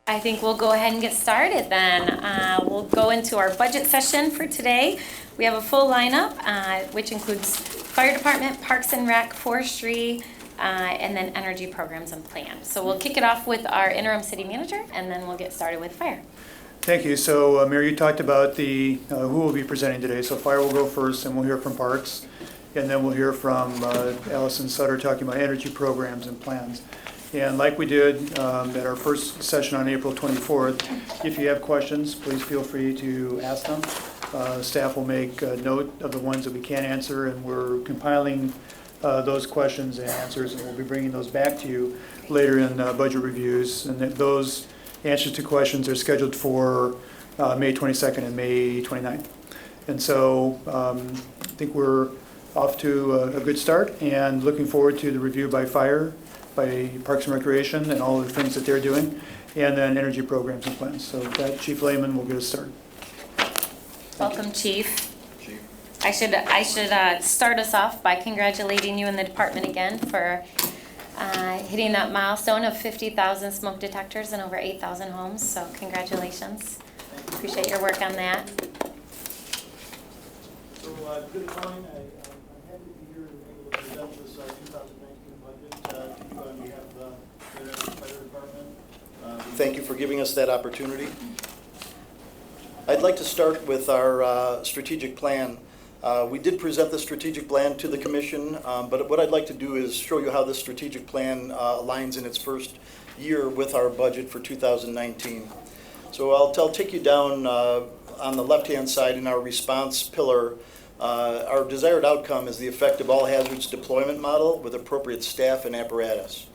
I think we'll go ahead and get started then. We'll go into our budget session for today. We have a full lineup, which includes fire department, parks and rec, forestry, and then energy programs and plans. So we'll kick it off with our interim city manager, and then we'll get started with fire. Thank you. So, Mayor, you talked about the who will be presenting today. So fire will go first, and we'll hear from parks. And then we'll hear from Allison Sutter talking about energy programs and plans. And like we did at our first session on April 24th, if you have questions, please feel free to ask them. Staff will make note of the ones that we can't answer, and we're compiling those questions and answers, and we'll be bringing those back to you later in budget reviews. And those answers to questions are scheduled for May 22nd and May 29th. And so I think we're off to a good start, and looking forward to the review by fire, by Parks and Recreation, and all the things that they're doing, and then energy programs and plans. So with that, Chief Lehman will get us started. Welcome, Chief. I should start us off by congratulating you and the department again for hitting that milestone of 50,000 smoke detectors in over 8,000 homes. So congratulations. Appreciate your work on that. So good morning. I'm happy to be here and able to present this 2019 budget to you on behalf of the fire department. Thank you for giving us that opportunity. I'd like to start with our strategic plan. We did present the strategic plan to the commission, but what I'd like to do is show you how this strategic plan aligns in its first year with our budget for 2019. So I'll take you down on the left-hand side in our response pillar. Our desired outcome is the effective all hazards deployment model with appropriate staff and apparatus.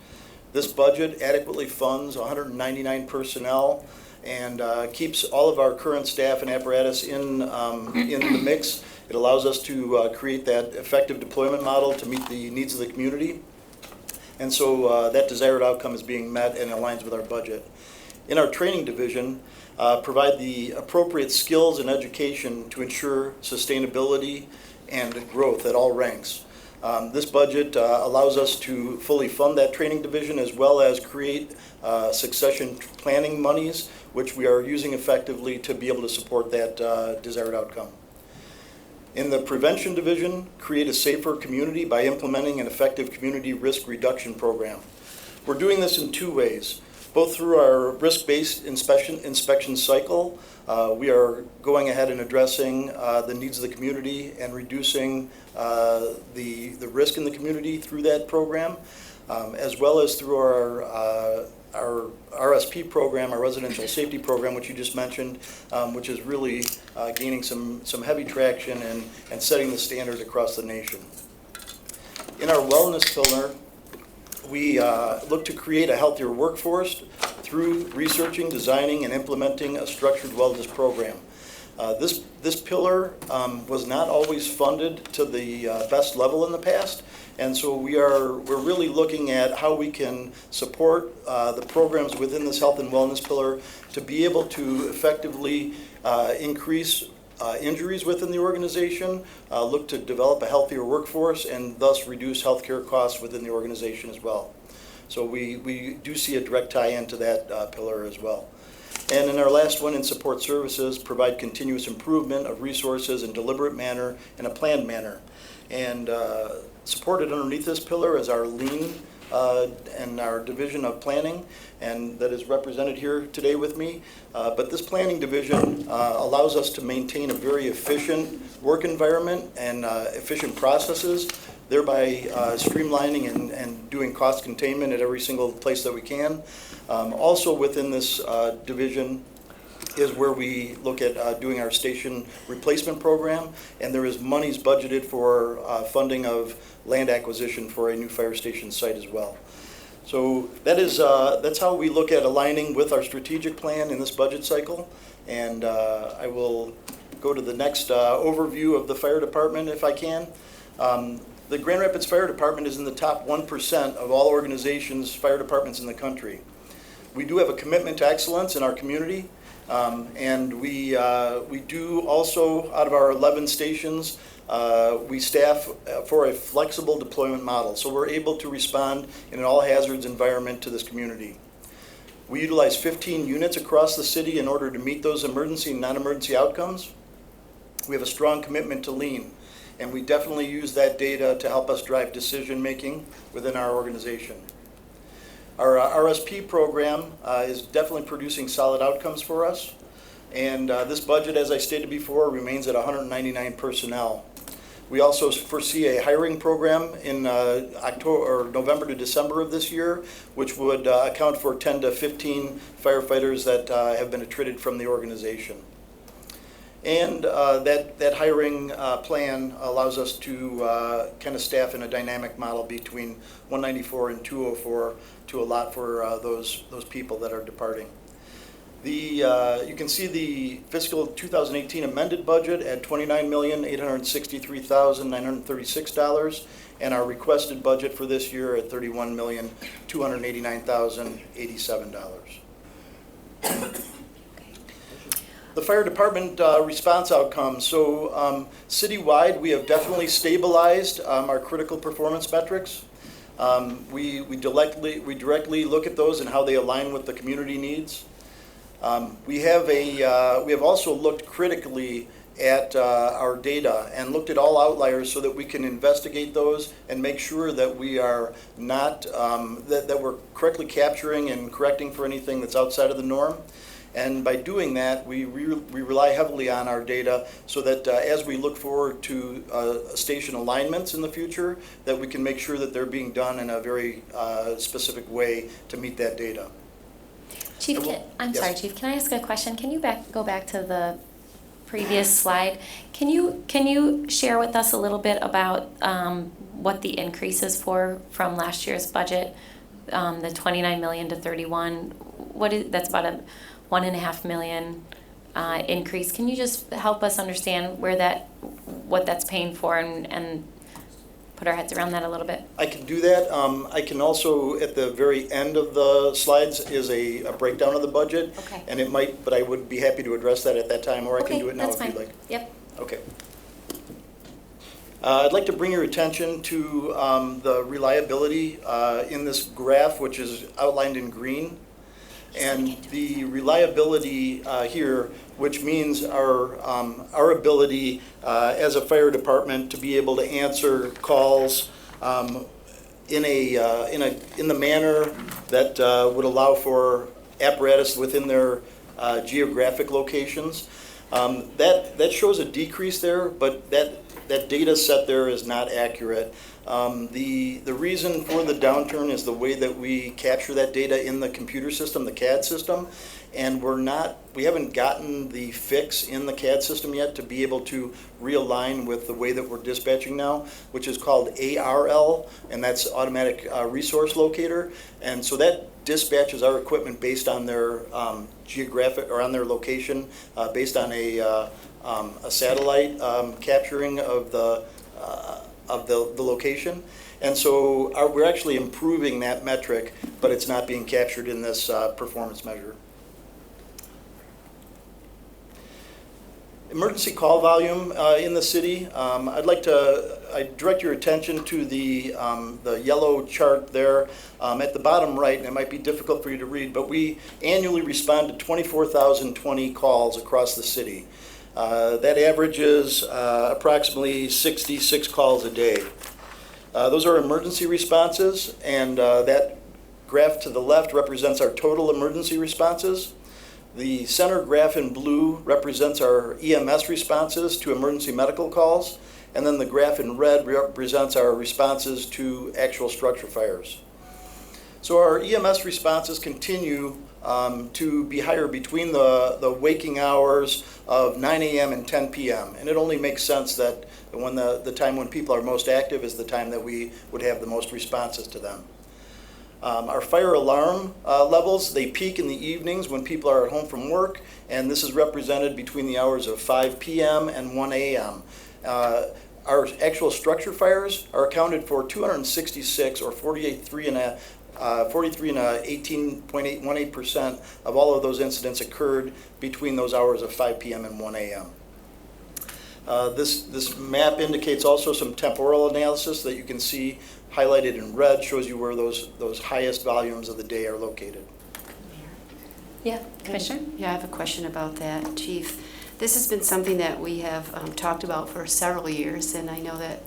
This budget adequately funds 199 personnel and keeps all of our current staff and apparatus in the mix. It allows us to create that effective deployment model to meet the needs of the community. And so that desired outcome is being met and aligns with our budget. In our training division, provide the appropriate skills and education to ensure sustainability and growth at all ranks. This budget allows us to fully fund that training division as well as create succession planning monies, which we are using effectively to be able to support that desired outcome. In the prevention division, create a safer community by implementing an effective community risk reduction program. We're doing this in two ways. Both through our risk-based inspection cycle, we are going ahead and addressing the needs of the community and reducing the risk in the community through that program, as well as through our RSP program, our residential safety program, which you just mentioned, which is really gaining some heavy traction and setting the standard across the nation. In our wellness pillar, we look to create a healthier workforce through researching, designing, and implementing a structured wellness program. This pillar was not always funded to the best level in the past, and so we're really looking at how we can support the programs within this health and wellness pillar to be able to effectively increase injuries within the organization, look to develop a healthier workforce, and thus reduce healthcare costs within the organization as well. So we do see a direct tie-in to that pillar as well. And in our last one, in support services, provide continuous improvement of resources in deliberate manner and a planned manner. And supported underneath this pillar is our lean and our division of planning, and that is represented here today with me. But this planning division allows us to maintain a very efficient work environment and efficient processes, thereby streamlining and doing cost containment at every single place that we can. Also within this division is where we look at doing our station replacement program, and there is monies budgeted for funding of land acquisition for a new fire station site as well. So that's how we look at aligning with our strategic plan in this budget cycle. And I will go to the next overview of the fire department if I can. The Grand Rapids Fire Department is in the top 1% of all organizations, fire departments in the country. We do have a commitment to excellence in our community, and we do also, out of our 11 stations, we staff for a flexible deployment model. So we're able to respond in an all hazards environment to this community. We utilize 15 units across the city in order to meet those emergency and non-emergency outcomes. We have a strong commitment to lean, and we definitely use that data to help us drive decision-making within our organization. Our RSP program is definitely producing solid outcomes for us, and this budget, as I stated before, remains at 199 personnel. We also foresee a hiring program in October or November to December of this year, which would account for 10 to 15 firefighters that have been attrited from the organization. And that hiring plan allows us to kind of staff in a dynamic model between 194 and 204 to allot for those people that are departing. You can see the fiscal 2018 amended budget at $29,863,936, and our requested budget for this year at $31,289,087. The fire department response outcomes. So citywide, we have definitely stabilized our critical performance metrics. We directly look at those and how they align with the community needs. We have also looked critically at our data and looked at all outliers so that we can investigate those and make sure that we are not that we're correctly capturing and correcting for anything that's outside of the norm. And by doing that, we rely heavily on our data so that as we look forward to station alignments in the future, that we can make sure that they're being done in a very specific way to meet that data. Chief, I'm sorry, Chief, can I ask a question? Can you go back to the previous slide? Can you share with us a little bit about what the increase is from last year's budget, the 29 million to 31? That's about a $1.5 million increase. Can you just help us understand what that's paying for and put our heads around that a little bit? I can do that. I can also, at the very end of the slides, is a breakdown of the budget. Okay. And but I would be happy to address that at that time, or I can do it now if you'd like. Yep. Okay. I'd like to bring your attention to the reliability in this graph, which is outlined in green. And the reliability here, which means our ability as a fire department to be able to answer calls in the manner that would allow for apparatus within their geographic locations. That shows a decrease there, but that data set there is not accurate. The reason for the downturn is the way that we capture that data in the computer system, the CAD system, and we haven't gotten the fix in the CAD system yet to be able to realign with the way that we're dispatching now, which is called ARL, and that's Automatic Resource Locator. And so that dispatches our equipment based on their geographic or on their location, based on a satellite capturing of the location. And so we're actually improving that metric, but it's not being captured in this performance measure. Emergency call volume in the city. I direct your attention to the yellow chart there at the bottom right, and it might be difficult for you to read, but we annually respond to 24,020 calls across the city. That averages approximately 66 calls a day. Those are emergency responses, and that graph to the left represents our total emergency responses. The center graph in blue represents our EMS responses to emergency medical calls, and then the graph in red represents our responses to actual structure fires. So our EMS responses continue to be higher between the waking hours of 9 a.m. and 10 p.m. And it only makes sense that when the time when people are most active is the time that we would have the most responses to them. Our fire alarm levels, they peak in the evenings when people are at home from work, and this is represented between the hours of 5 p.m. and 1 a.m. Our actual structure fires are accounted for 266, or 18.18% of all of those incidents occurred between those hours of 5 p.m. and 1 a.m. This map indicates also some temporal analysis that you can see highlighted in red, shows you where those highest volumes of the day are located. Yeah, Commissioner? Yeah, I have a question about that, Chief. This has been something that we have talked about for several years, and I know that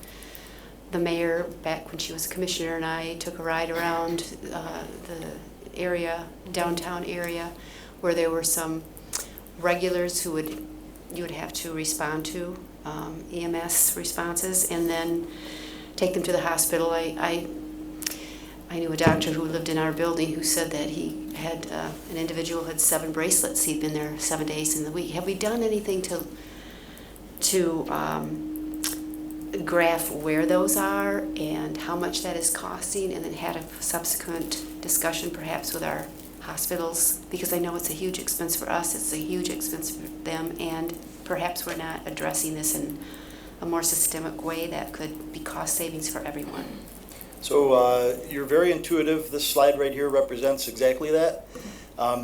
the mayor, back when she was a commissioner, and I took a ride around the area, downtown area, where there were some regulars who you would have to respond to, EMS responses, and then take them to the hospital. I knew a doctor who lived in our building who said that he had an individual had 7 bracelets. He'd been there 7 days in the week. Have we done anything to graph where those are and how much that is costing, and then had a subsequent discussion perhaps with our hospitals? Because I know it's a huge expense for us, it's a huge expense for them, and perhaps we're not addressing this in a more systemic way that could be cost savings for everyone. So you're very intuitive. This slide right here represents exactly that.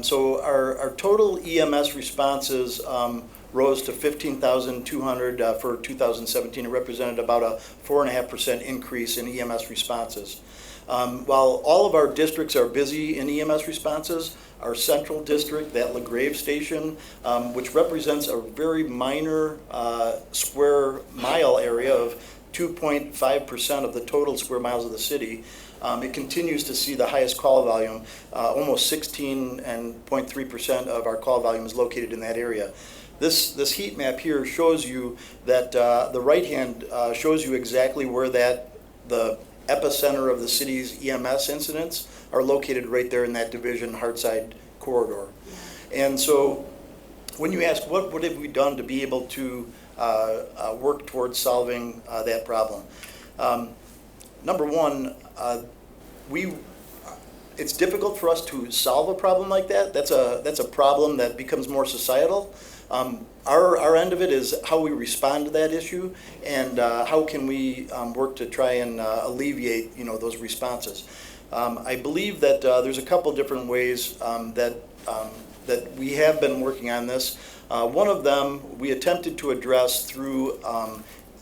So our total EMS responses rose to 15,200 for 2017. It represented about a 4.5% increase in EMS responses. While all of our districts are busy in EMS responses, our central district, that LaGrave station, which represents a very minor square mile area of 2.5% of the total square miles of the city, it continues to see the highest call volume. Almost 16.3% of our call volume is located in that area. This heat map here shows you that the right hand shows you exactly where the epicenter of the city's EMS incidents are located right there in that division Hartside corridor. And so when you ask what have we done to be able to work towards solving that problem, number one, it's difficult for us to solve a problem like that. That's a problem that becomes more societal. Our end of it is how we respond to that issue, and how can we work to try and alleviate those responses. I believe that there's a couple different ways that we have been working on this. One of them we attempted to address through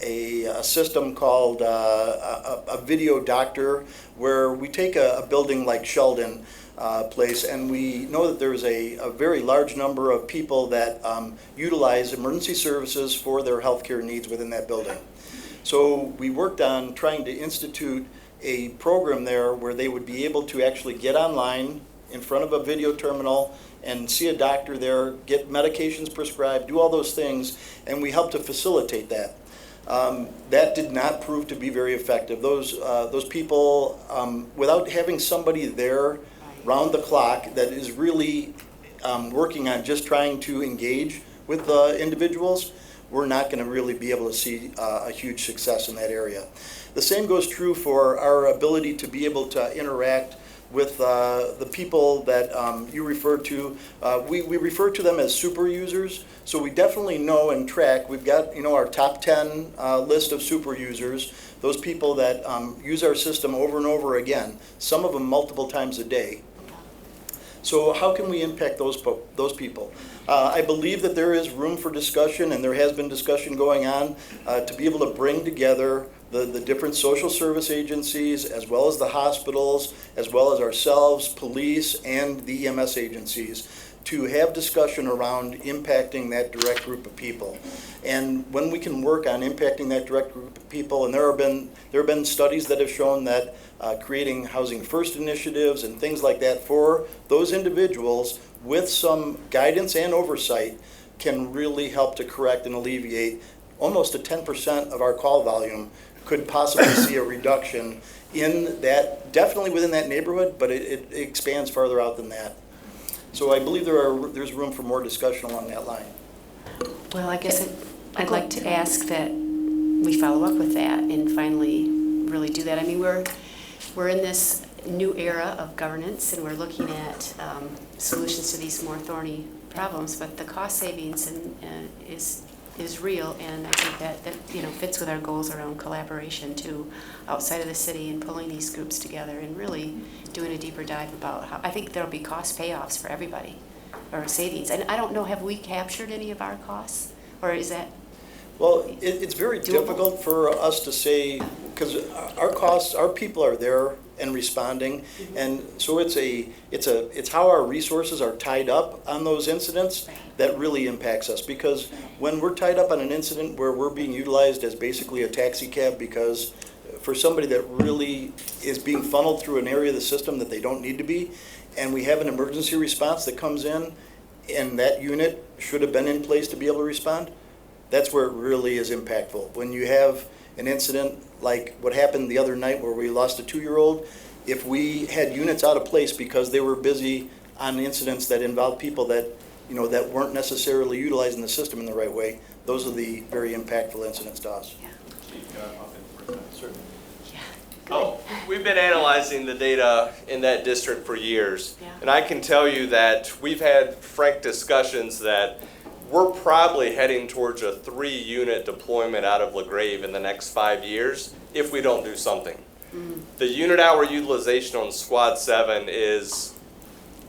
a system called a video doctor, where we take a building like Sheldon Place, and we know that there's a very large number of people that utilize emergency services for their healthcare needs within that building. So we worked on trying to institute a program there where they would be able to actually get online in front of a video terminal and see a doctor there, get medications prescribed, do all those things, and we helped to facilitate that. That did not prove to be very effective. Those people, without having somebody there round the clock that is really working on just trying to engage with the individuals, we're not going to really be able to see a huge success in that area. The same goes true for our ability to be able to interact with the people that you referred to. We refer to them as super users. So we definitely know and track. We've got our top 10 list of super users, those people that use our system over and over again, some of them multiple times a day. So how can we impact those people? I believe that there is room for discussion, and there has been discussion going on to be able to bring together the different social service agencies, as well as the hospitals, as well as ourselves, police, and the EMS agencies, to have discussion around impacting that direct group of people. And when we can work on impacting that direct group of people, and there have been studies that have shown that creating housing first initiatives and things like that for those individuals with some guidance and oversight can really help to correct and alleviate almost a 10% of our call volume. Could possibly see a reduction in that, definitely within that neighborhood, but it expands farther out than that. So I believe there's room for more discussion along that line. Well, I guess I'd like to ask that we follow up with that and finally really do that. I mean, we're in this new era of governance, and we're looking at solutions to these more thorny problems, but the cost savings is real, and I think that fits with our goals around collaboration too, outside of the city, and pulling these groups together and really doing a deeper dive about how I think there'll be cost payoffs for everybody, or savings. And I don't know, have we captured any of our costs, or is that? Well, it's very difficult for us to say, because our costs, our people are there and responding. And so it's how our resources are tied up on those incidents that really impacts us. Because when we're tied up on an incident where we're being utilized as basically a taxi cab because for somebody that really is being funneled through an area of the system that they don't need to be, and we have an emergency response that comes in, and that unit should have been in place to be able to respond, that's where it really is impactful. When you have an incident like what happened the other night where we lost a 2-year-old, if we had units out of place because they were busy on incidents that involved people that, that weren't necessarily utilizing the system in the right way, those are the very impactful incidents to us. Certainly. Oh, we've been analyzing the data in that district for years. Yeah. And I can tell you that we've had frank discussions that we're probably heading towards a 3-unit deployment out of LaGrave in the next 5 years if we don't do something. The unit hour utilization on Squad 7 is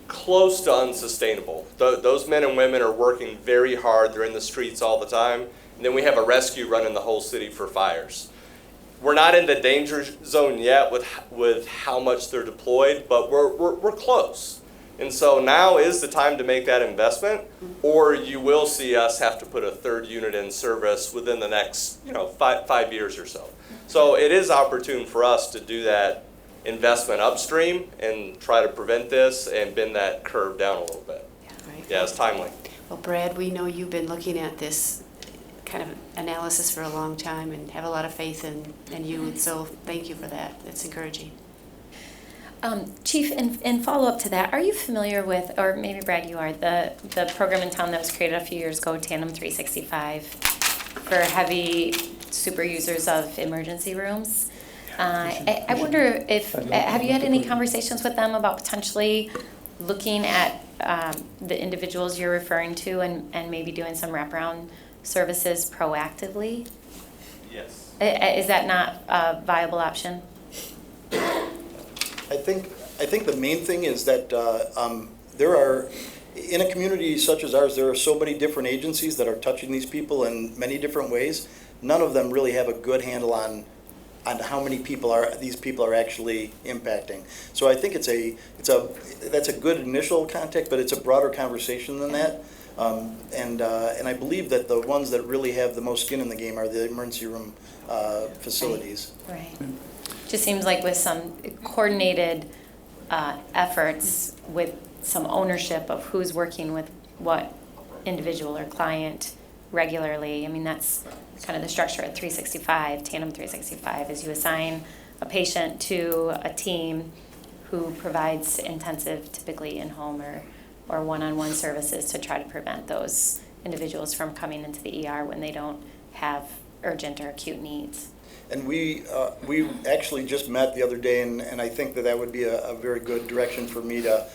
close to unsustainable. Those men and women are working very hard. They're in the streets all the time. And then we have a rescue running the whole city for fires. We're not in the danger zone yet with how much they're deployed, but we're close. And so now is the time to make that investment, or you will see us have to put a 3rd unit in service within the next 5 years or so. So it is opportune for us to do that investment upstream and try to prevent this and bend that curve down a little bit. Right. Yeah, it's timely. Well, Brad, we know you've been looking at this kind of analysis for a long time and have a lot of faith in you, and so thank you for that. It's encouraging. Chief, in follow-up to that, are you familiar with, or maybe Brad, you are, the program in town that was created a few years ago, Tandem 365, for heavy super users of emergency rooms? I wonder if, have you had any conversations with them about potentially looking at the individuals you're referring to and maybe doing some wraparound services proactively? Yes. Is that not a viable option? I think the main thing is that there are, in a community such as ours, there are so many different agencies that are touching these people in many different ways. None of them really have a good handle on how many people these people are actually impacting. So I think that's a good initial contact, but it's a broader conversation than that. And I believe that the ones that really have the most skin in the game are the emergency room facilities. Right. Just seems like with some coordinated efforts with some ownership of who's working with what individual or client regularly. I mean, that's kind of the structure at 365, Tandem 365, is you assign a patient to a team who provides intensive, typically in-home or one-on-one services to try to prevent those individuals from coming into the ER when they don't have urgent or acute needs. And we actually just met the other day, and I think that would be a very good direction for me to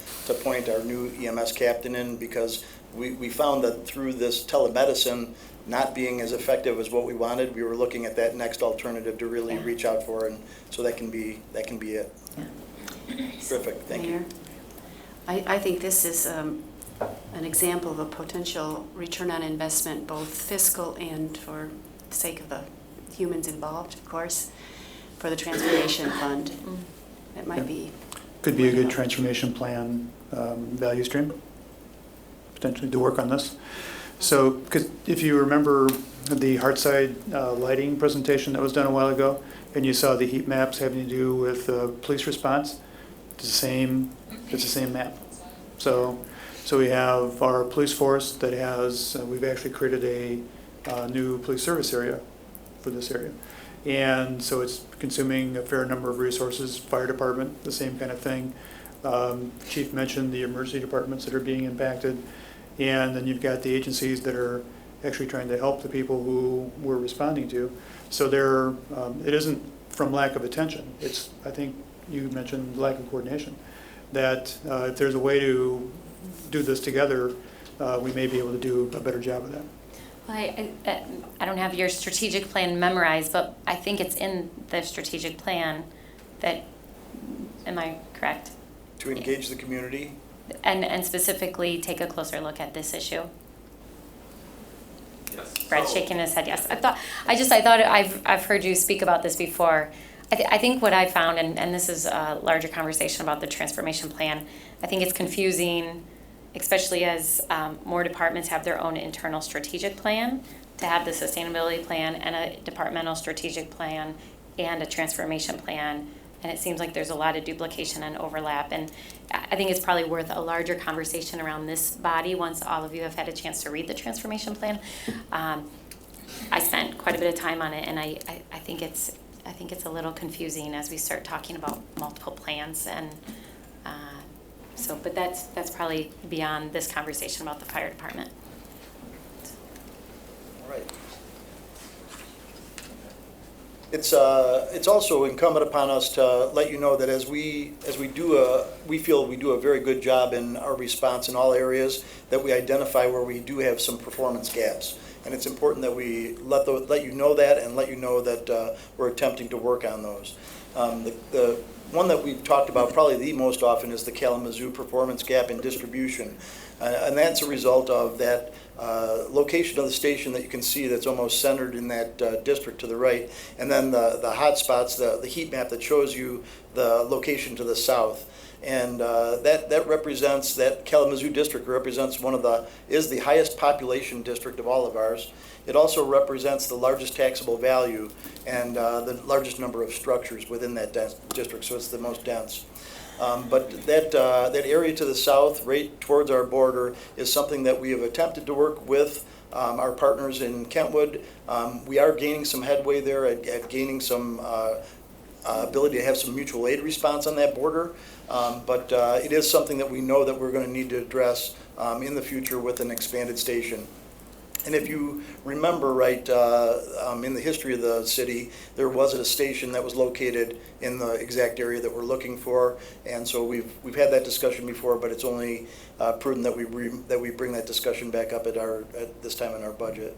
point our new EMS captain in, because we found that through this telemedicine not being as effective as what we wanted, we were looking at that next alternative to really reach out for, and so that can be it. Yeah. Terrific, thank you. I think this is an example of a potential return on investment, both fiscal and for the sake of the humans involved, of course, for the transformation fund. It might be. Could be a good transformation plan value stream, potentially, to work on this. So, because if you remember the Hartside lighting presentation that was done a while ago, and you saw the heat maps having to do with police response, it's the same map. So we have our police force that has, we've actually created a new police service area for this area. And so it's consuming a fair number of resources. Fire department, the same kind of thing. Chief mentioned the emergency departments that are being impacted. And then you've got the agencies that are actually trying to help the people who we're responding to. So it isn't from lack of attention. It's, I think you mentioned lack of coordination. That if there's a way to do this together, we may be able to do a better job of that. Well, I don't have your strategic plan memorized, but I think it's in the strategic plan that, am I correct? To engage the community. And specifically take a closer look at this issue. Yes. Brad's shaking his head yes. I thought I've heard you speak about this before. I think what I found, and this is a larger conversation about the transformation plan, I think it's confusing, especially as more departments have their own internal strategic plan, to have the sustainability plan and a departmental strategic plan and a transformation plan. And it seems like there's a lot of duplication and overlap. And I think it's probably worth a larger conversation around this body once all of you have had a chance to read the transformation plan. I spent quite a bit of time on it, and I think it's a little confusing as we start talking about multiple plans. And but that's probably beyond this conversation about the fire department. All right. It's also incumbent upon us to let you know that as we feel we do a very good job in our response in all areas, that we identify where we do have some performance gaps. And it's important that we let you know that, and let you know that we're attempting to work on those. The one that we've talked about probably the most often is the Kalamazoo performance gap in distribution. And that's a result of that location of the station that you can see that's almost centered in that district to the right. And then the hot spots, the heat map that shows you the location to the south. And that represents, that Kalamazoo district represents is the highest population district of all of ours. It also represents the largest taxable value and the largest number of structures within that district, so it's the most dense. But that area to the south, right towards our border, is something that we have attempted to work with our partners in Kentwood. We are gaining some headway there at gaining some ability to have some mutual aid response on that border. But it is something that we know that we're going to need to address in the future with an expanded station. And if you remember right, in the history of the city, there was a station that was located in the exact area that we're looking for. And so we've had that discussion before, but it's only prudent that we bring that discussion back up at this time in our budget.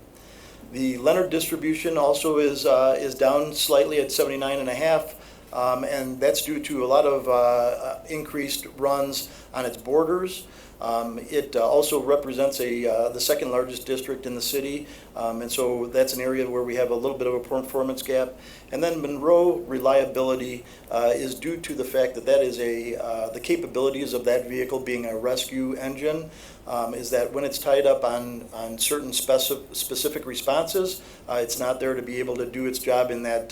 The Leonard distribution also is down slightly at 79.5. And that's due to a lot of increased runs on its borders. It also represents the second largest district in the city, and so that's an area where we have a little bit of a performance gap. And then Monroe reliability is due to the fact that is the capabilities of that vehicle being a rescue engine, is that when it's tied up on certain specific responses, it's not there to be able to do its job in that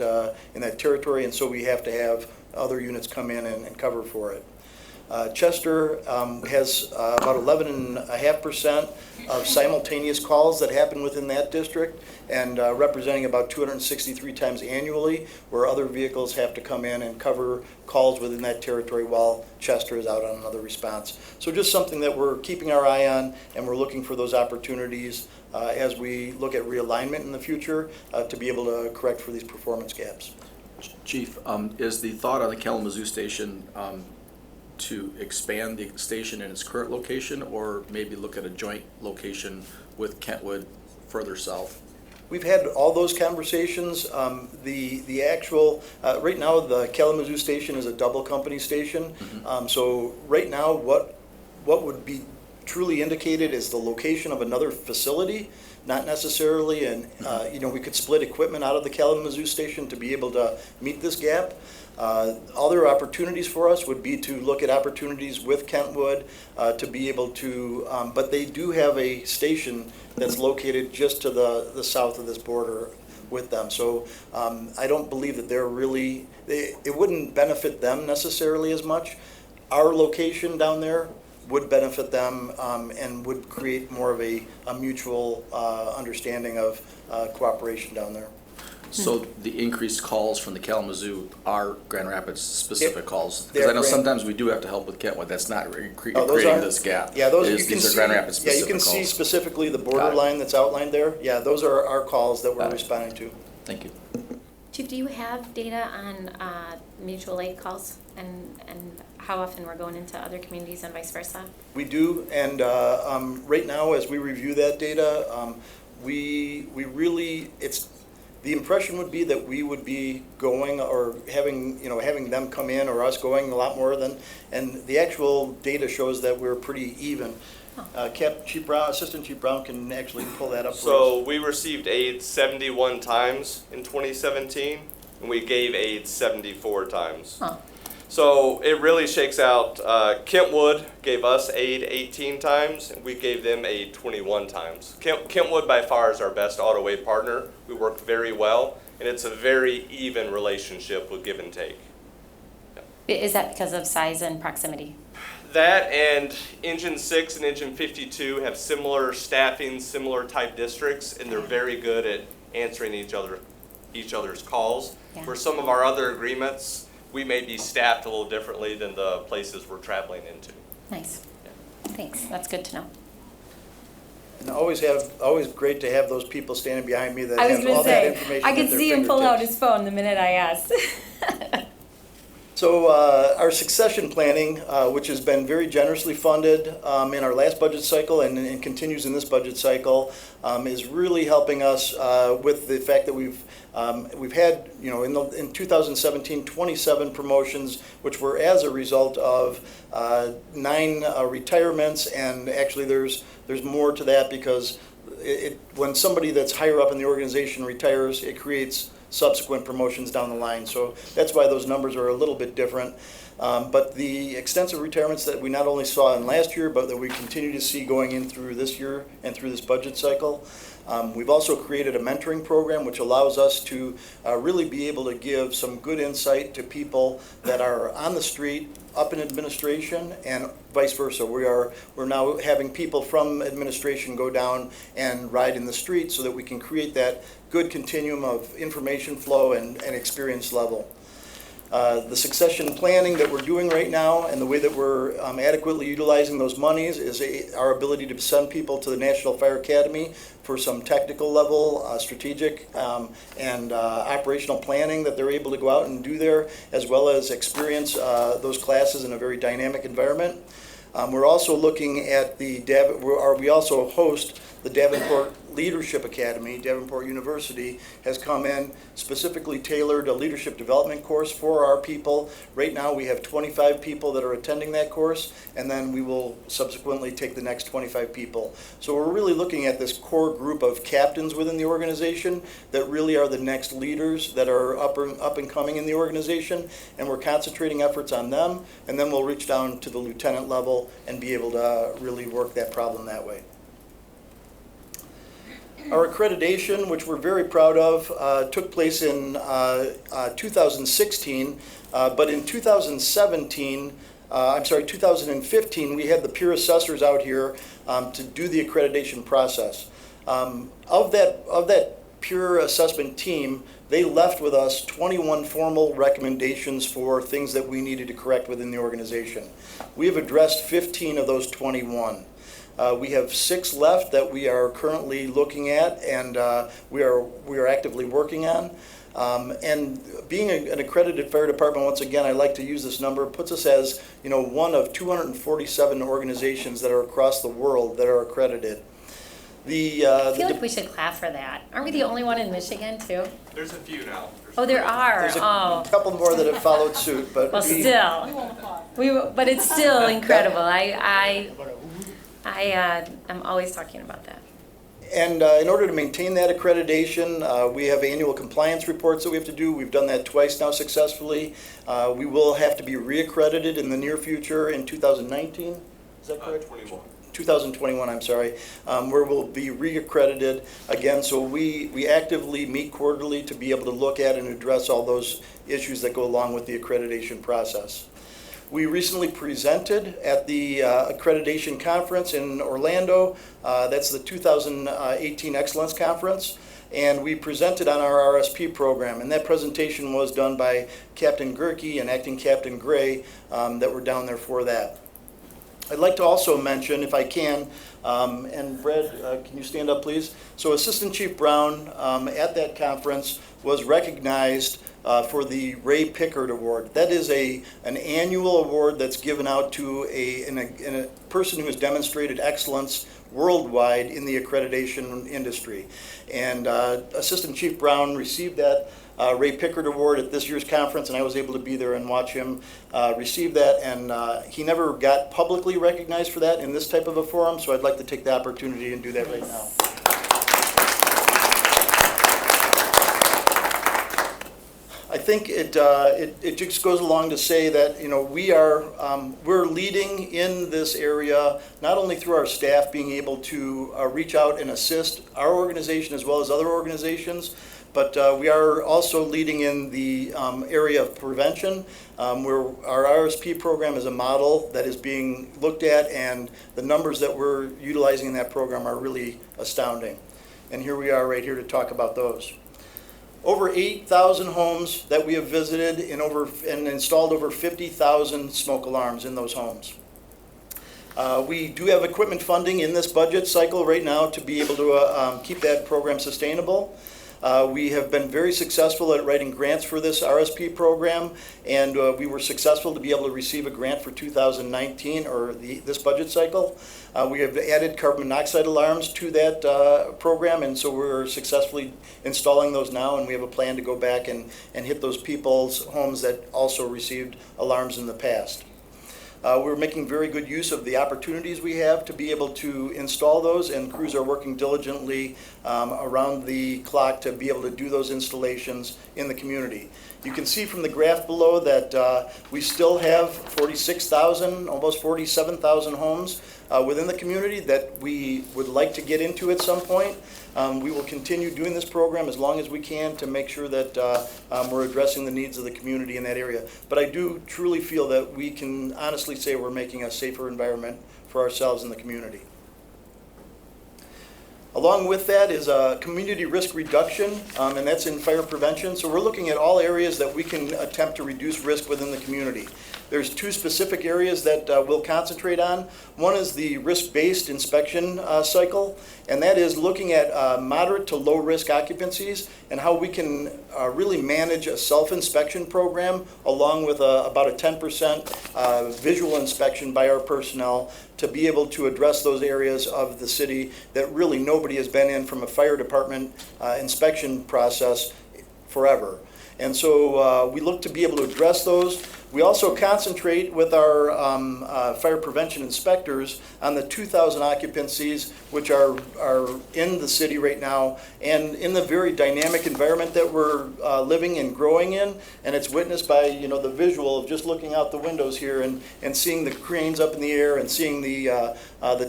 territory, and so we have to have other units come in and cover for it. Chester has about 11.5% of simultaneous calls that happen within that district, and representing about 263 times annually, where other vehicles have to come in and cover calls within that territory while Chester is out on another response. So just something that we're keeping our eye on, and we're looking for those opportunities as we look at realignment in the future to be able to correct for these performance gaps. Chief, is the thought on the Kalamazoo station to expand the station in its current location, or maybe look at a joint location with Kentwood further south? We've had all those conversations. The actual right now the Kalamazoo station is a double company station. Mm-hmm. So right now what would be truly indicated is the location of another facility, not necessarily, and we could split equipment out of the Kalamazoo station to be able to meet this gap. Other opportunities for us would be to look at opportunities with Kentwood to be able to, but they do have a station that's located just to the south of this border with them. So I don't believe that it wouldn't benefit them necessarily as much. Our location down there would benefit them and would create more of a mutual understanding of cooperation down there. So the increased calls from the Kalamazoo are Grand Rapids specific calls? They're Because I know Grand- sometimes we do have to help with Kentwood. That's not creating those are- this gap. Yeah, those you can These are see. Grand Rapids Yeah, specific you can calls. see specifically the border Got it. line that's outlined there. Yeah, those are our calls that we're Got it. responding to. Thank you. Chief, do you have data on mutual aid calls and how often we're going into other communities and vice versa? We do, and right now, as we review that data, we really, the impression would be that we would be going or having them come in, or us going a lot more than, and the actual data shows that we're pretty even. Assistant Chief Brown can actually pull that up for us. So we received aid 71 times in 2017. and we gave aid 74 times. Huh. So it really shakes out. Kentwood gave us aid 18 times, and we gave them aid 21 times. Kentwood by far is our best auto aid partner. We work very well, and it's a very even relationship with give and take. Is that because of size and proximity? That and Engine 6 and Engine 52 have similar staffing, similar type districts, and they're very good at answering each other's calls. Yeah. Where some of our other agreements, we may be staffed a little differently than the places we're traveling into. Nice. Thanks. That's good to know. And always great to have those people standing behind me that I was have going all to that say, information I at could their see him pull out fingertips. his phone the minute I asked. So our succession planning, which has been very generously funded in our last budget cycle and continues in this budget cycle, is really helping us with the fact that we've had, in 2017, 27 promotions, which were as a result of 9 retirements, and actually there's more to that because when somebody that's higher up in the organization retires, it creates subsequent promotions down the line. So that's why those numbers are a little bit different. But the extensive retirements that we not only saw in last year, but that we continue to see going in through this year and through this budget cycle. We've also created a mentoring program which allows us to really be able to give some good insight to people that are on the street, up in administration, and vice versa. We're now having people from administration go down and ride in the street so that we can create that good continuum of information flow and experience level. The succession planning that we're doing right now and the way that we're adequately utilizing those monies is our ability to send people to the National Fire Academy for some technical level, strategic and operational planning that they're able to go out and do there, as well as experience those classes in a very dynamic environment. We're also looking at we also host the Davenport Leadership Academy. Davenport University has come in, specifically tailored a leadership development course for our people. Right now we have 25 people that are attending that course, and then we will subsequently take the next 25 people. So we're really looking at this core group of captains within the organization that really are the next leaders that are up and coming in the organization, and we're concentrating efforts on them, and then we'll reach down to the lieutenant level and be able to really work that problem that way. Our accreditation, which we're very proud of, took place in 2016, but in 2015, we had the peer assessors out here to do the accreditation process. Of that peer assessment team, they left with us 21 formal recommendations for things that we needed to correct within the organization. We have addressed 15 of those 21. We have 6 left that we are currently looking at and we are actively working on. And being an accredited fire department, once again, I like to use this number, puts us as one of 247 organizations that are across the world that are accredited. I feel like we should clap for that. Aren't we the only one in Michigan too? There's a few now. Oh, there are. There's a Oh, couple more that have followed suit, but well, still, but it's still incredible. I'm always talking about that. And in order to maintain that accreditation, we have annual compliance reports that we have to do. We've done that twice now successfully. We will have to be reaccredited in the near future in 2019. Is that correct? 2021, I'm sorry, where we'll be reaccredited again. So we actively meet quarterly to be able to look at and address all those issues that go along with the accreditation process. We recently presented at the accreditation conference in Orlando. That's the 2018 Excellence Conference. And we presented on our RSP program. And that presentation was done by Captain Gerke and Acting Captain Gray that were down there for that. I'd like to also mention, if I can, and Brad, can you stand up, please? So Assistant Chief Brown at that conference was recognized for the Ray Pickard Award. That is an annual award that's given out to a person who has demonstrated excellence worldwide in the accreditation industry. And Assistant Chief Brown received that Ray Pickard Award at this year's conference, and I was able to be there and watch him receive that. And he never got publicly recognized for that in this type of a forum, so I'd like to take the opportunity and do that right now. I think it just goes along to say that, you know, we're leading in this area, not only through our staff being able to reach out and assist our organization as well as other organizations, but we are also leading in the area of prevention, where our RSP program is a model that is being looked at, and the numbers that we're utilizing in that program are really astounding. And here we are right here to talk about those. Over 8,000 homes that we have visited and installed over 50,000 smoke alarms in those homes. We do have equipment funding in this budget cycle right now to be able to keep that program sustainable. We have been very successful at writing grants for this RSP program, and we were successful to be able to receive a grant for 2019, or this budget cycle. We have added carbon monoxide alarms to that program, and so we're successfully installing those now, and we have a plan to go back and hit those people's homes that also received alarms in the past. We're making very good use of the opportunities we have to be able to install those, and crews are working diligently around the clock to be able to do those installations in the community. You can see from the graph below that we still have 46,000, almost 47,000 homes within the community that we would like to get into at some point. We will continue doing this program as long as we can to make sure that we're addressing the needs of the community in that area. But I do truly feel that we can honestly say we're making a safer environment for ourselves and the community. Along with that is community risk reduction, and that's in fire prevention. So we're looking at all areas that we can attempt to reduce risk within the community. There's two specific areas that we'll concentrate on. One is the risk-based inspection cycle, and that is looking at moderate to low-risk occupancies and how we can really manage a self-inspection program along with about a 10% visual inspection by our personnel to be able to address those areas of the city that really nobody has been in from a fire department inspection process forever. And so we look to be able to address those. We also concentrate with our fire prevention inspectors on the 2,000 occupancies which are in the city right now, and in the very dynamic environment that we're living and growing in. And it's witnessed by, you know, the visual of just looking out the windows here and seeing the cranes up in the air and seeing the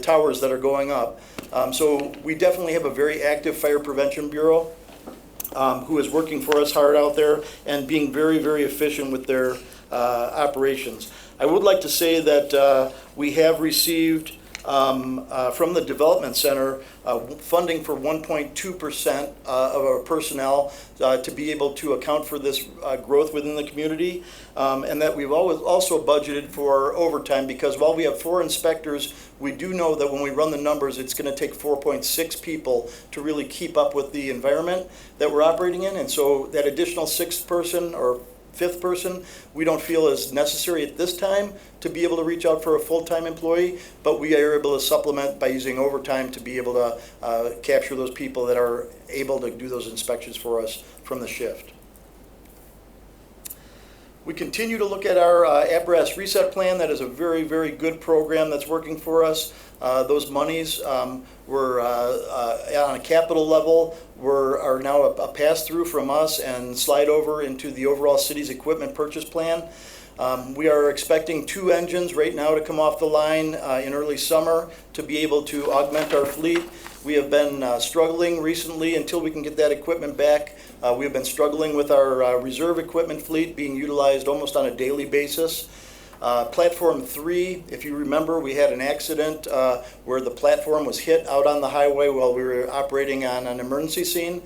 towers that are going up. So we definitely have a very active fire prevention bureau who is working for us hard out there and being very, very efficient with their operations. I would like to say that we have received from the Development Center funding for 1.2% of our personnel to be able to account for this growth within the community, and that we've always also budgeted for overtime, because while we have 4 inspectors, we do know that when we run the numbers, it's going to take 4.6 people to really keep up with the environment that we're operating in. And so that additional 6th person or 5th person, we don't feel is necessary at this time to be able to reach out for a full-time employee, but we are able to supplement by using overtime to be able to capture those people that are able to do those inspections for us from the shift. We continue to look at our apparatus reset plan. That is a very, very good program that's working for us. Those monies were on a capital level are now a pass-through from us and slide over into the overall city's equipment purchase plan. We are expecting 2 engines right now to come off the line in early summer to be able to augment our fleet. We have been struggling recently until we can get that equipment back. We have been struggling with our reserve equipment fleet being utilized almost on a daily basis. Platform 3, if you remember, we had an accident where the platform was hit out on the highway while we were operating on an emergency scene.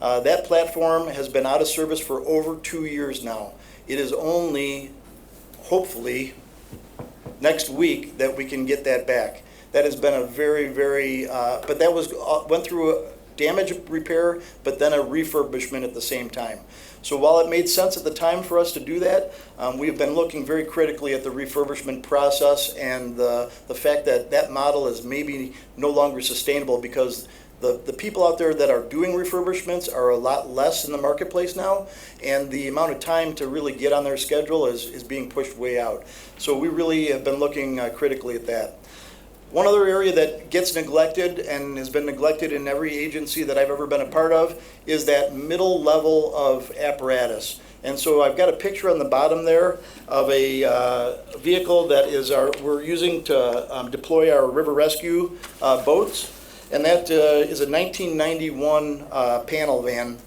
That platform has been out of service for over 2 years now. It is only, hopefully, next week that we can get that back. That has been a very, very, but that went through a damage repair, but then a refurbishment at the same time. So while it made sense at the time for us to do that, we have been looking very critically at the refurbishment process and the fact that that model is maybe no longer sustainable, because the people out there that are doing refurbishments are a lot less in the marketplace now, and the amount of time to really get on their schedule is being pushed way out. So we really have been looking critically at that. One other area that gets neglected and has been neglected in every agency that I've ever been a part of is that middle level of apparatus. And so I've got a picture on the bottom there of a vehicle that we're using to deploy our river rescue boats. And that is a 1991 panel van.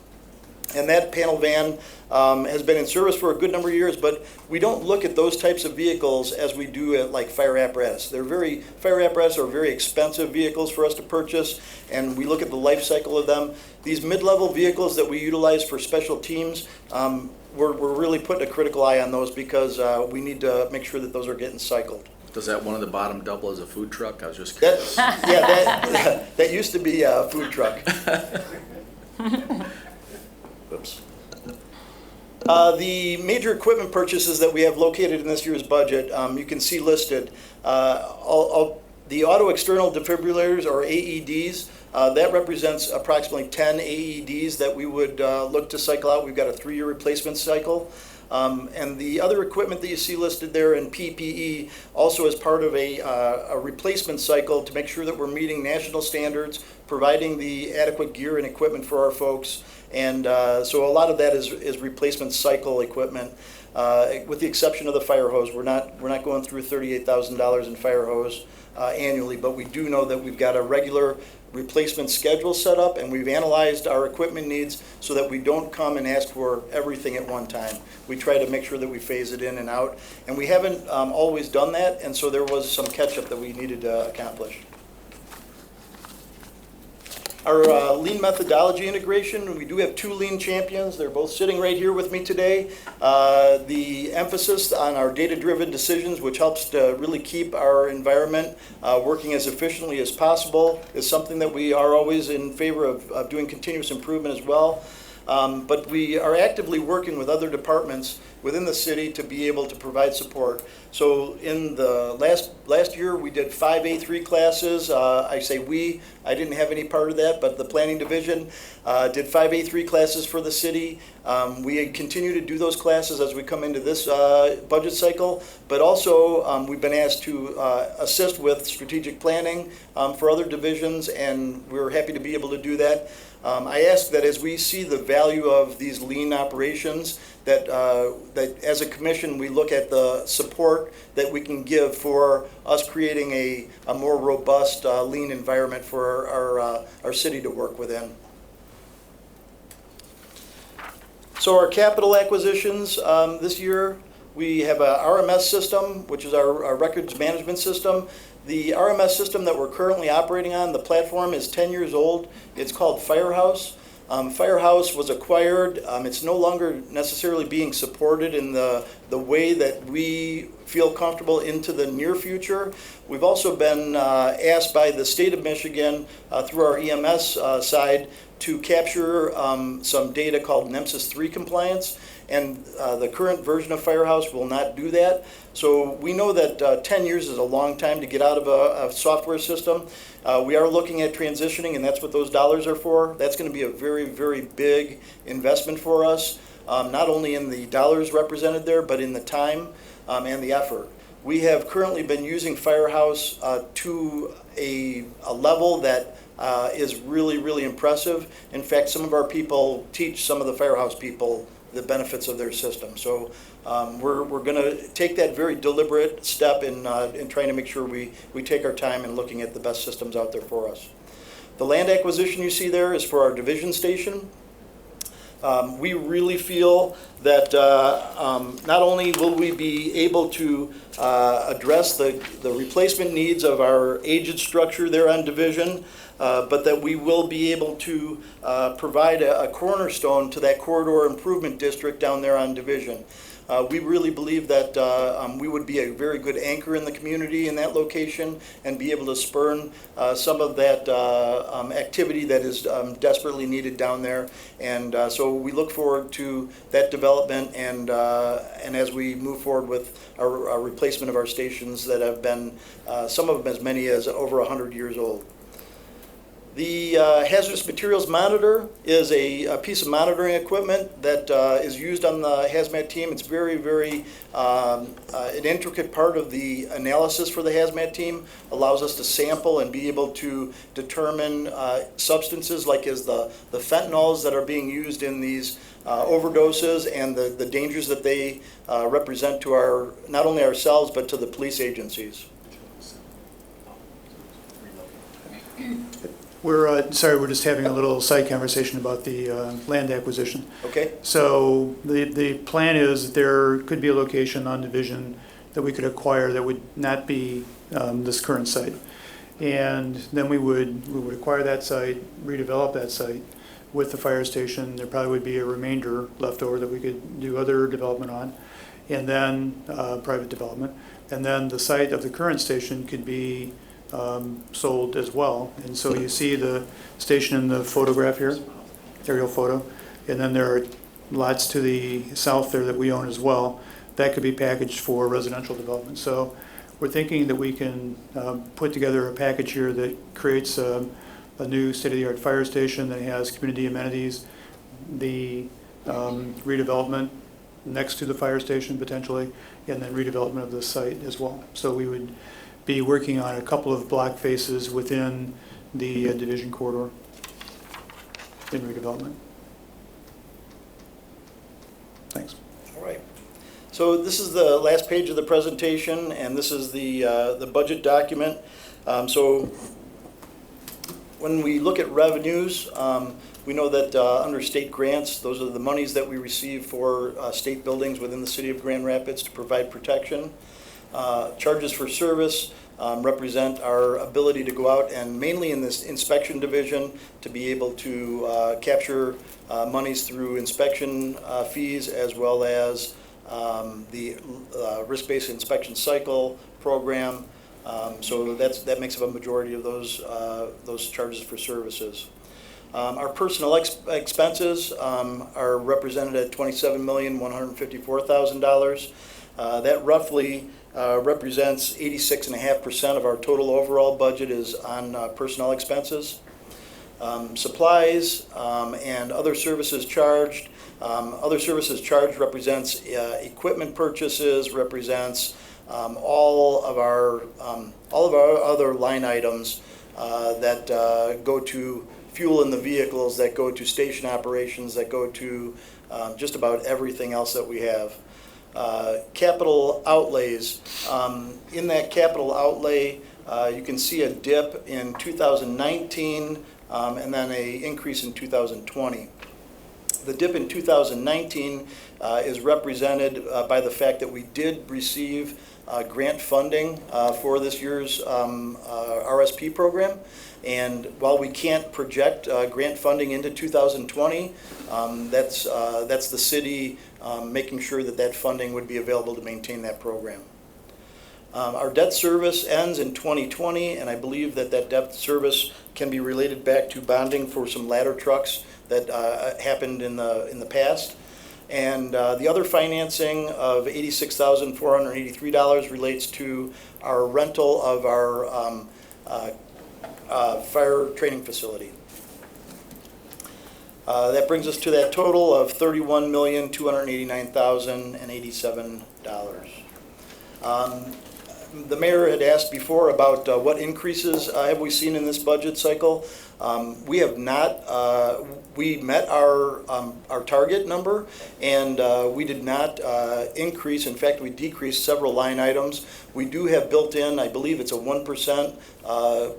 And that panel van has been in service for a good number of years, but we don't look at those types of vehicles as we do at like fire apparatus. Fire apparatus are very expensive vehicles for us to purchase, and we look at the life cycle of them. These mid-level vehicles that we utilize for special teams, we're really putting a critical eye on those because we need to make sure that those are getting cycled. Does that one on the bottom double as a food truck? I was just curious. That used to be a food truck. Oops. The major equipment purchases that we have located in this year's budget, you can see listed. The auto external defibrillators, or AEDs, that represents approximately 10 AEDs that we would look to cycle out. We've got a 3-year replacement cycle. And the other equipment that you see listed there in PPE also is part of a replacement cycle to make sure that we're meeting national standards, providing the adequate gear and equipment for our folks. And so a lot of that is replacement cycle equipment, with the exception of the fire hose. We're not going through $38,000 in fire hose annually, but we do know that we've got a regular replacement schedule set up, and we've analyzed our equipment needs so that we don't come and ask for everything at one time. We try to make sure that we phase it in and out, and we haven't always done that, and so there was some catch-up that we needed to accomplish. Our lean methodology integration, we do have 2 lean champions. They're both sitting right here with me today. The emphasis on our data-driven decisions, which helps to really keep our environment working as efficiently as possible, is something that we are always in favor of doing continuous improvement as well. But we are actively working with other departments within the city to be able to provide support. So in the last year, we did 5 A3 classes. I say we, I didn't have any part of that, but the planning division did 5 A3 classes for the city. We continue to do those classes as we come into this budget cycle, but also we've been asked to assist with strategic planning for other divisions, and we're happy to be able to do that. I ask that as we see the value of these lean operations, that as a commission we look at the support that we can give for us creating a more robust lean environment for our city to work within. So our capital acquisitions this year, we have a RMS system, which is our records management system. The RMS system that we're currently operating on, the platform is 10 years old. It's called Firehouse. Firehouse was acquired. It's no longer necessarily being supported in the way that we feel comfortable into the near future. We've also been asked by the state of Michigan through our EMS side to capture some data called NEMSIS 3 compliance, and the current version of Firehouse will not do that. So we know that 10 years is a long time to get out of a software system. We are looking at transitioning, and that's what those dollars are for. That's going to be a very, very big investment for us, not only in the dollars represented there, but in the time and the effort. We have currently been using Firehouse to a level that is really, really impressive. In fact, some of our people teach some of the Firehouse people the benefits of their system. So we're going to take that very deliberate step in trying to make sure we take our time in looking at the best systems out there for us. The land acquisition you see there is for our division station. We really feel that not only will we be able to address the replacement needs of our aged structure there on division, but that we will be able to provide a cornerstone to that corridor improvement district down there on division. We really believe that we would be a very good anchor in the community in that location and be able to spurn some of that activity that is desperately needed down there. And so we look forward to that development, and as we move forward with our replacement of our stations that have been, some of them as many as over 100 years old. The hazardous materials monitor is a piece of monitoring equipment that is used on the hazmat team. It's very, very an intricate part of the analysis for the hazmat team. Allows us to sample and be able to determine substances like as the fentanyls that are being used in these overdoses and the dangers that they represent to our, not only ourselves, but to the police agencies. We're just having a little side conversation about the land acquisition. Okay? So the plan is that there could be a location on Division that we could acquire that would not be this current site. And then we would acquire that site, redevelop that site with the fire station. There probably would be a remainder left over that we could do other development on, and then private development. And then the site of the current station could be sold as well. And so you see the station in the photograph here, aerial photo, and then there are lots to the south there that we own as well. That could be packaged for residential development. So we're thinking that we can put together a package here that creates a new state-of-the-art fire station that has community amenities, the redevelopment next to the fire station potentially, and then redevelopment of the site as well. So we would be working on a couple of block faces within the division corridor in redevelopment. Thanks. All right. So this is the last page of the presentation, and this is the budget document. So when we look at revenues, we know that under state grants, those are the monies that we receive for state buildings within the city of Grand Rapids to provide protection. Charges for service represent our ability to go out and mainly in this inspection division to be able to capture monies through inspection fees as well as the risk-based inspection cycle program. So that makes up a majority of those charges for services. Our personnel expenses are represented at $27,154,000. That roughly represents 86.5% of our total overall budget is on personnel expenses. Supplies and other services charged. Other services charged represents equipment purchases, represents all of our other line items that go to fuel in the vehicles, that go to station operations, that go to just about everything else that we have. Capital outlays. In that capital outlay, you can see a dip in 2019 and then an increase in 2020. The dip in 2019 is represented by the fact that we did receive grant funding for this year's RSP program. And while we can't project grant funding into 2020, that's the city making sure that that funding would be available to maintain that program. Our debt service ends in 2020, and I believe that debt service can be related back to bonding for some ladder trucks that happened in the past. And the other financing of $86,483 relates to our rental of our fire training facility. That brings us to that total of $31,289,087. The mayor had asked before about what increases have we seen in this budget cycle. We have not. We met our target number, and we did not increase. In fact, we decreased several line items. We do have built in, I believe it's a 1%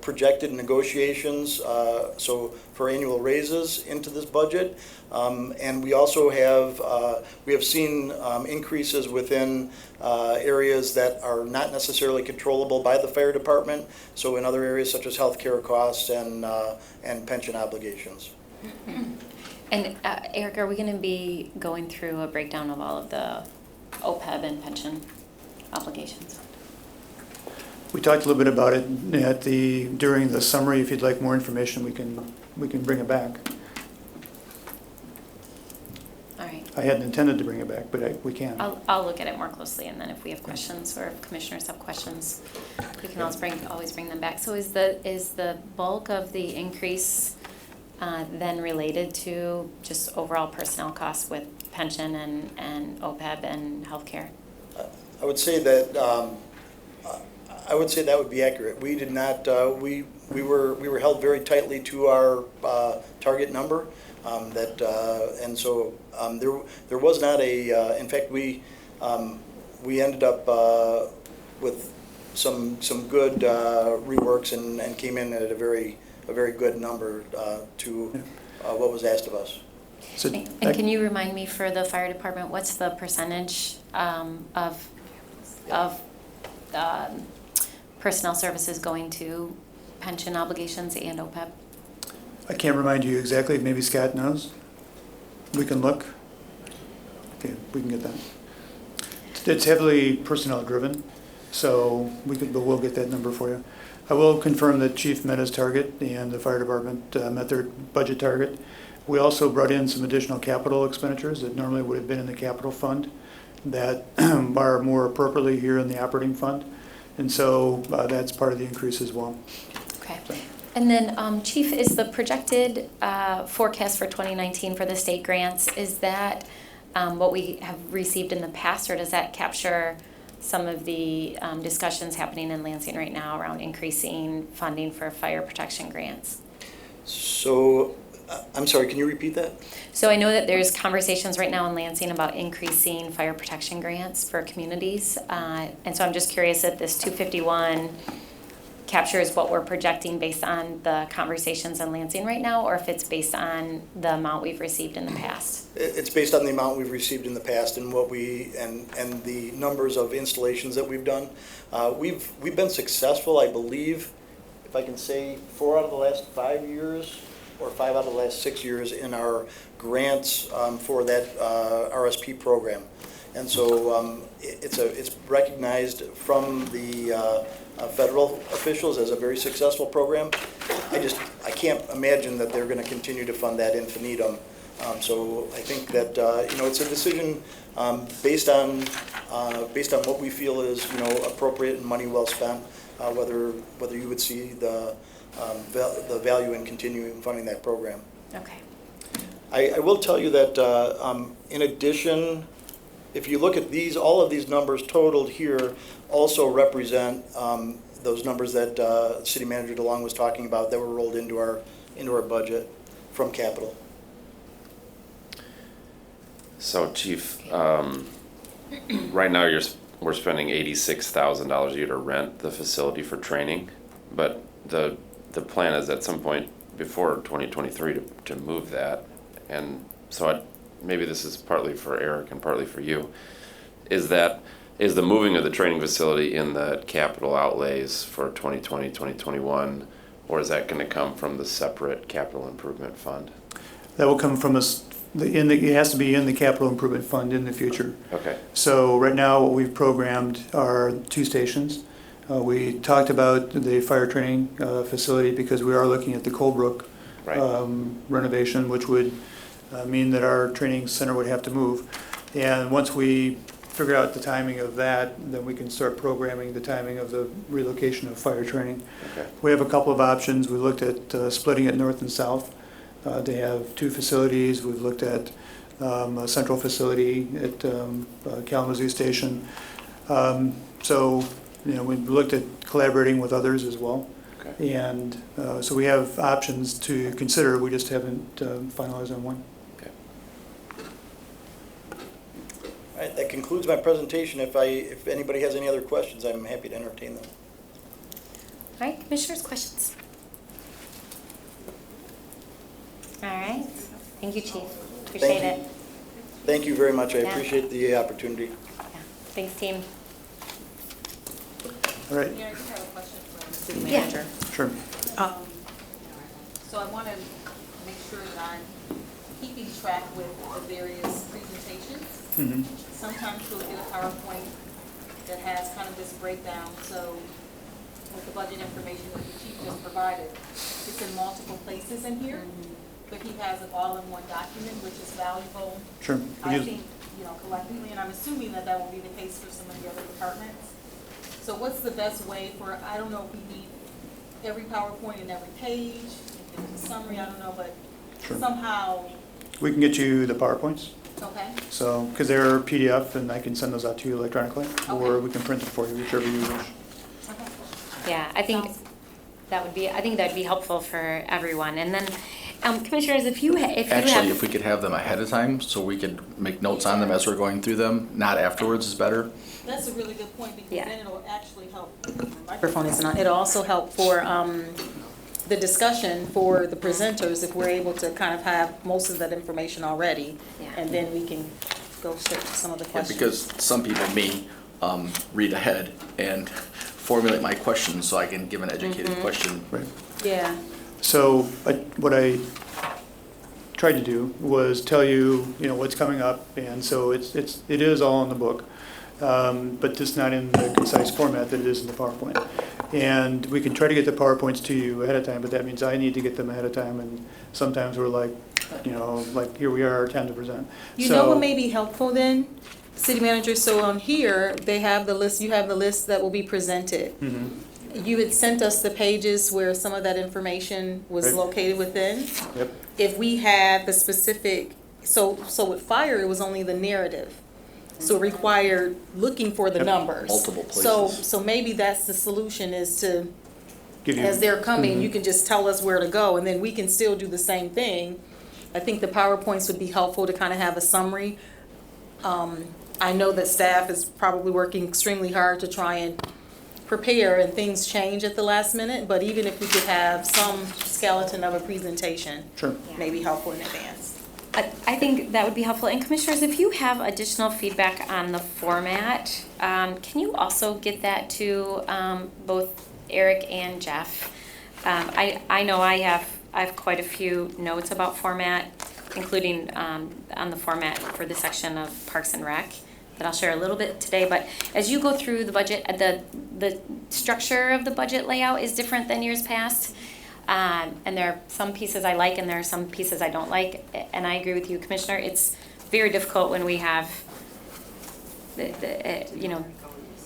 projected negotiations, so for annual raises into this budget. And we also have seen increases within areas that are not necessarily controllable by the fire department. So in other areas such as healthcare costs and pension obligations. And Eric, are we going to be going through a breakdown of all of the OPEB and pension obligations? We talked a little bit about it during the summary. If you'd like more information, we can bring it back. All right. I hadn't intended to bring it back, but we can. I'll look at it more closely, and then if we have questions, or if commissioners have questions, we can always bring them back. So is the bulk of the increase then related to just overall personnel costs with pension and OPEB and healthcare? I would say that would be accurate. We did not. We were held very tightly to our target number. And so there was not a. In fact, we ended up with some good reworks and came in at a very good number to what was asked of us. So, And can you remind me for the fire department, what's the percentage of personnel services going to pension obligations and OPEB? I can't remind you exactly. Maybe Scott knows. We can look. Okay, we can get that. It's heavily personnel driven, so but we'll get that number for you. I will confirm that Chief met his target and the fire department met their budget target. We also brought in some additional capital expenditures that normally would have been in the capital fund that are more appropriately here in the operating fund. And so that's part of the increase as well. Okay. So. And then, Chief, is the projected forecast for 2019 for the state grants, is that what we have received in the past, or does that capture some of the discussions happening in Lansing right now around increasing funding for fire protection grants? So, I'm sorry, can you repeat that? So I know that there's conversations right now in Lansing about increasing fire protection grants for communities. And so I'm just curious if this 251 captures what we're projecting based on the conversations in Lansing right now, or if it's based on the amount we've received in the past. It's based on the amount we've received in the past and what and the numbers of installations that we've done. We've been successful, I believe, if I can say, 4 out of the last 5 years or 5 out of the last 6 years in our grants for that RSP program. And so it's recognized from the federal officials as a very successful program. I can't imagine that they're going to continue to fund that infinitum. So I think that it's a decision based on what we feel is appropriate and money well spent. Whether you would see the value in continuing funding that program. Okay. I will tell you that in addition, if you look at all of these numbers totaled here also represent those numbers that City Manager DeLong was talking about that were rolled into our budget from capital. So, Chief, right now we're spending $86,000 a year to rent the facility for training, but the plan is at some point before 2023 to move that. And so maybe this is partly for Eric and partly for you. Is the moving of the training facility in the capital outlays for 2020, 2021, or is that going to come from the separate capital improvement fund? That will come from us. It has to be in the capital improvement fund in the future. Okay. So right now what we've programmed are 2 stations. We talked about the fire training facility because we are looking at the Colebrook renovation, which would mean that our training center would have to move. And once we figure out the timing of that, then we can start programming the timing of the relocation of fire training. Okay. We have a couple of options. We looked at splitting it north and south. They have 2 facilities. We've looked at a central facility at Kalamazoo Station. So, we've looked at collaborating with others as well. Okay. And so we have options to consider. We just haven't finalized on one. Okay. All right, that concludes my presentation. If anybody has any other questions, I'm happy to entertain them. All right, commissioners, questions? All right. Thank you, Chief. Appreciate it. Thank you very much. I Yeah. appreciate the opportunity. Yeah. Thanks, team. All right. Yeah, I just have a question for the city Yeah. manager. Sure. So I want to make sure that I'm keeping track with the various presentations. Mm-hmm. Sometimes we'll get a PowerPoint that has kind of this breakdown, so with the budget information that the chief just provided, it's in multiple places in here. but he has it all in one document, which is valuable, Sure. I think, collectively, and I'm assuming that will be the case for some of the other departments. So what's the best way for, I don't know if we need every PowerPoint and every page, if it's a summary, I don't know, but Sure. somehow, We can get you the PowerPoints. okay? So, because they're PDF and I can send those out to you electronically, or Okay. we can print it for you, whichever you wish. Okay. Yeah, I think that'd be helpful for everyone. And then, commissioners, if you have. Actually, if we could have them ahead of time, so we could make notes on them as we're going through them, not afterwards is better. That's a really good point, because Yeah. then it'll actually help. Microphone isn't on. It'll also help for the discussion for the presenters, if we're able to kind of have most of that information already. Yeah. And then we can go straight to some of the Yeah, questions. because some people may read ahead and formulate my questions so I can give an educated question. Right. Yeah. So what I tried to do was tell you, what's coming up, and so it is all in the book, but just not in the concise format that it is in the PowerPoint. And we can try to get the PowerPoints to you ahead of time, but that means I need to get them ahead of time, and sometimes we're like, here we are, time to present. You know what may be helpful then, city manager, so on here, they have the list, you have the list that will be presented. Mm-hmm. You had sent us the pages where some of that information was Right. located within. Yep. If we had the specific, so with fire, it was only the narrative. So it required looking for the Yep. numbers. Multiple places. So maybe that's the solution, is to, Give you- as they're coming, Mhm. you can just tell us where to go, and then we can still do the same thing. I think the PowerPoints would be helpful to kind of have a summary. I know that staff is probably working extremely hard to try and prepare, and things change at the last minute, but even if we could have some skeleton of a presentation, Sure. may be helpful in advance. I think that would be helpful. And commissioners, if you have additional feedback on the format, can you also get that to both Eric and Jeff? I know I have quite a few notes about format, including on the format for the section of Parks and Rec that I'll share a little bit today. But as you go through the budget, the structure of the budget layout is different than years past. And there are some pieces I like and there are some pieces I don't like. And I agree with you, Commissioner. It's very difficult when we have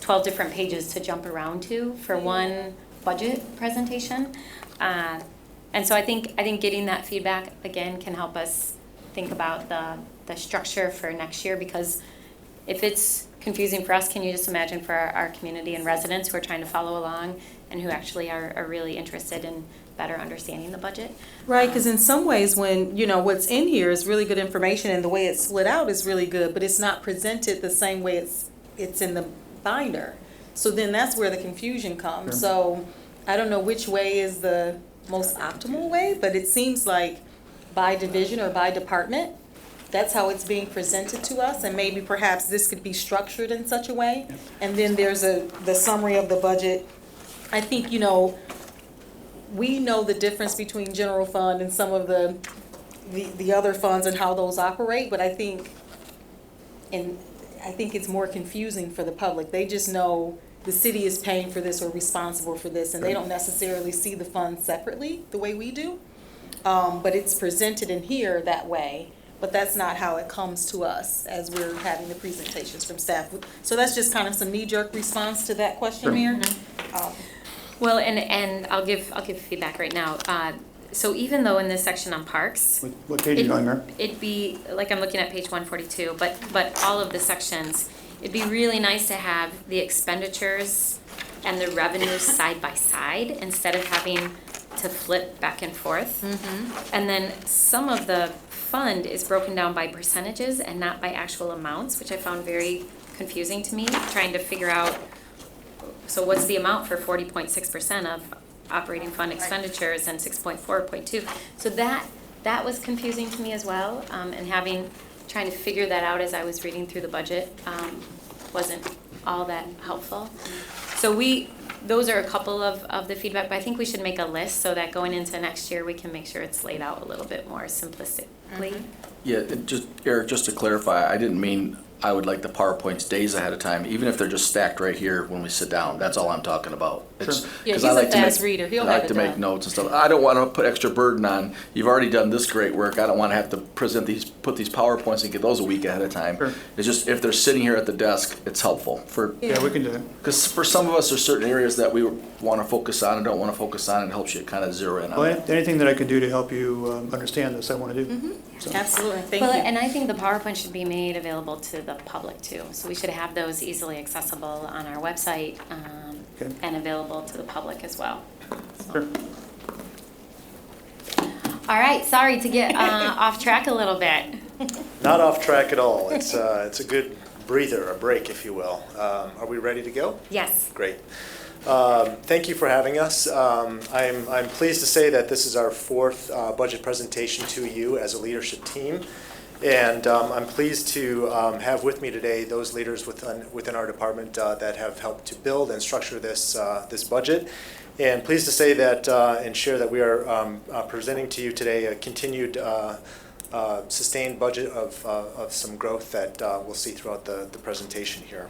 12 different pages to jump around to for one budget presentation. And so I think getting that feedback again can help us think about the structure for next year, because if it's confusing for us, can you just imagine for our community and residents who are trying to follow along and who actually are really interested in better understanding the budget? Right, because in some ways, when, what's in here is really good information, and the way it's split out is really good, but it's not presented the same way it's in the binder. So then that's where the confusion comes. Sure. So I don't know which way is the most optimal way, but it seems like by division or by department, that's how it's being presented to us, and maybe perhaps this could be structured in such a way. And then there's the summary of the budget. I think, we know the difference between general fund and some of the other funds and how those operate, but I think it's more confusing for the public. They just know the city is paying for this or responsible for this, and they don't necessarily see the funds separately the way we do. But it's presented in here that way, but that's not how it comes to us as we're having the presentations from staff. So that's just kind of some knee-jerk response to that question, Mayor. Well, and I'll give feedback right now. So even though in this section on parks, What page are you on, Mayor? it'd be, like I'm looking at page 142, but all of the sections, it'd be really nice to have the expenditures and the revenues side by side instead of having to flip back and forth. And then some of the fund is broken down by percentages and not by actual amounts, which I found very confusing to me, trying to figure out, so what's the amount for 40.6% of operating fund expenditures and 6.4.2? So that was confusing to me as well, and trying to figure that out as I was reading through the budget wasn't all that helpful. So those are a couple of the feedback, but I think we should make a list so that going into next year, we can make sure it's laid out a little bit more simplistically. Yeah, Eric, just to clarify, I didn't mean I would like the PowerPoints days ahead of time, even if they're just stacked right here when we sit down. That's all I'm talking about. It's- Yeah, 'cause he's I a like to fast make- reader. He'll I have like it to make done. notes and stuff. I don't want to put extra burden on. You've already done this great work. I don't want to have to put these PowerPoints and get those a week ahead of time. Sure. It's just, if they're sitting here at the desk, it's helpful for, Yeah, we can do that. because for some of us, there's certain areas that we want to focus on and don't want to focus on. It helps you kind of zero in on Well, it. anything that I can do to help you understand this, I want to do. So, Absolutely, thank Well, you. and I think the PowerPoint should be made available to the public too. So we should have those easily accessible on our website Okay. and available to the public as well. Sure. All right, sorry to get off track a little bit. Not off track at all. It's a good breather, a break, if you will. Are we ready to go? Yes. Great. Thank you for having us. I'm pleased to say that this is our fourth budget presentation to you as a leadership team. And I'm pleased to have with me today those leaders within our department that have helped to build and structure this budget. And pleased to say that and share that we are presenting to you today a continued sustained budget of some growth that we'll see throughout the presentation here.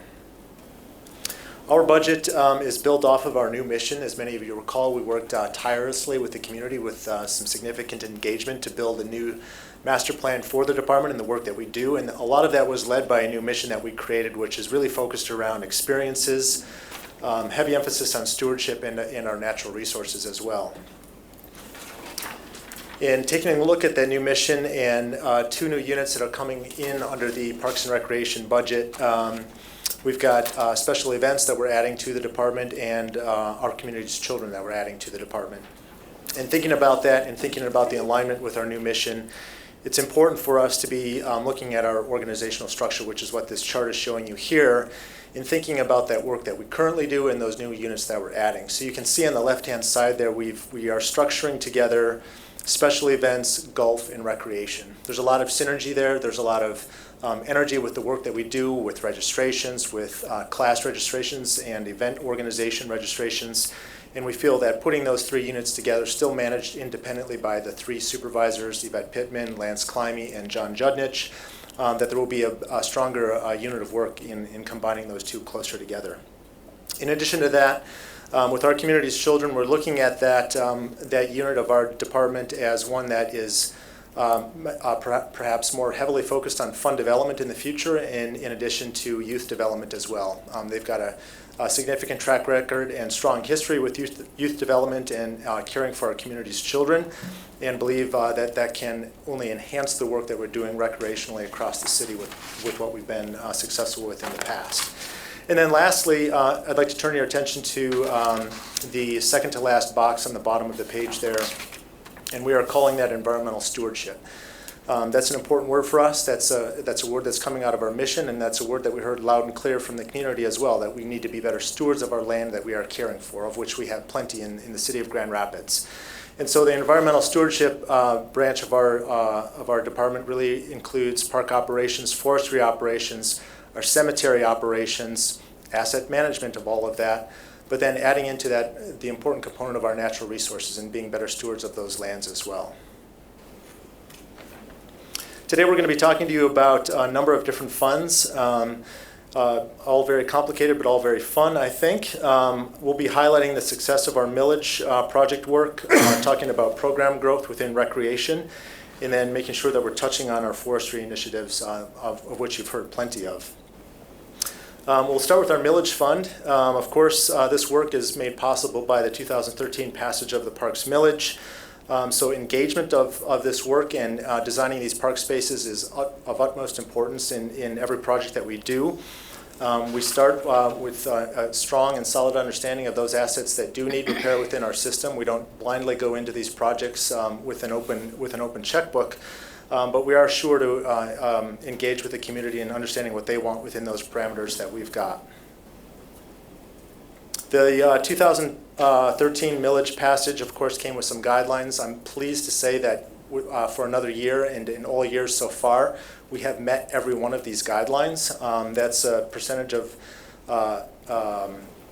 Our budget is built off of our new mission. As many of you recall, we worked tirelessly with the community with some significant engagement to build a new master plan for the department and the work that we do. And a lot of that was led by a new mission that we created, which is really focused around experiences, heavy emphasis on stewardship and our natural resources as well. In taking a look at that new mission and two new units that are coming in under the Parks and Recreation budget, we've got special events that we're adding to the department and our community's children that we're adding to the department. And thinking about that and thinking about the alignment with our new mission, it's important for us to be looking at our organizational structure, which is what this chart is showing you here, in thinking about that work that we currently do and those new units that we're adding. So you can see on the left-hand side there, we are structuring together special events, golf, and recreation. There's a lot of synergy there. There's a lot of energy with the work that we do with registrations, with class registrations and event organization registrations. And we feel that putting those three units together, still managed independently by the three supervisors, Yvette Pittman, Lance Climie, and John Judnich, that there will be a stronger unit of work in combining those two closer together. In addition to that, with our community's children, we're looking at that unit of our department as one that is perhaps more heavily focused on fund development in the future, and in addition to youth development as well. They've got a significant track record and strong history with youth development and caring for our community's children, and believe that can only enhance the work that we're doing recreationally across the city with what we've been successful with in the past. And then lastly, I'd like to turn your attention to the second to last box on the bottom of the page there, and we are calling that environmental stewardship. That's an important word for us. That's a word that's coming out of our mission, and that's a word that we heard loud and clear from the community as well, that we need to be better stewards of our land that we are caring for, of which we have plenty in the city of Grand Rapids. And so the environmental stewardship branch of our department really includes park operations, forestry operations, our cemetery operations, asset management of all of that, but then adding into that the important component of our natural resources and being better stewards of those lands as well. Today we're going to be talking to you about a number of different funds, all very complicated but all very fun, I think. We'll be highlighting the success of our millage project work, talking about program growth within recreation, and then making sure that we're touching on our forestry initiatives, of which you've heard plenty of. We'll start with our millage fund. Of course, this work is made possible by the 2013 passage of the Parks Millage. So engagement of this work and designing these park spaces is of utmost importance in every project that we do. We start with a strong and solid understanding of those assets that do need repair within our system. We don't blindly go into these projects with an open checkbook. But we are sure to engage with the community in understanding what they want within those parameters that we've got. The 2013 millage passage, of course, came with some guidelines. I'm pleased to say that for another year and in all years so far, we have met every one of these guidelines. That's a percentage of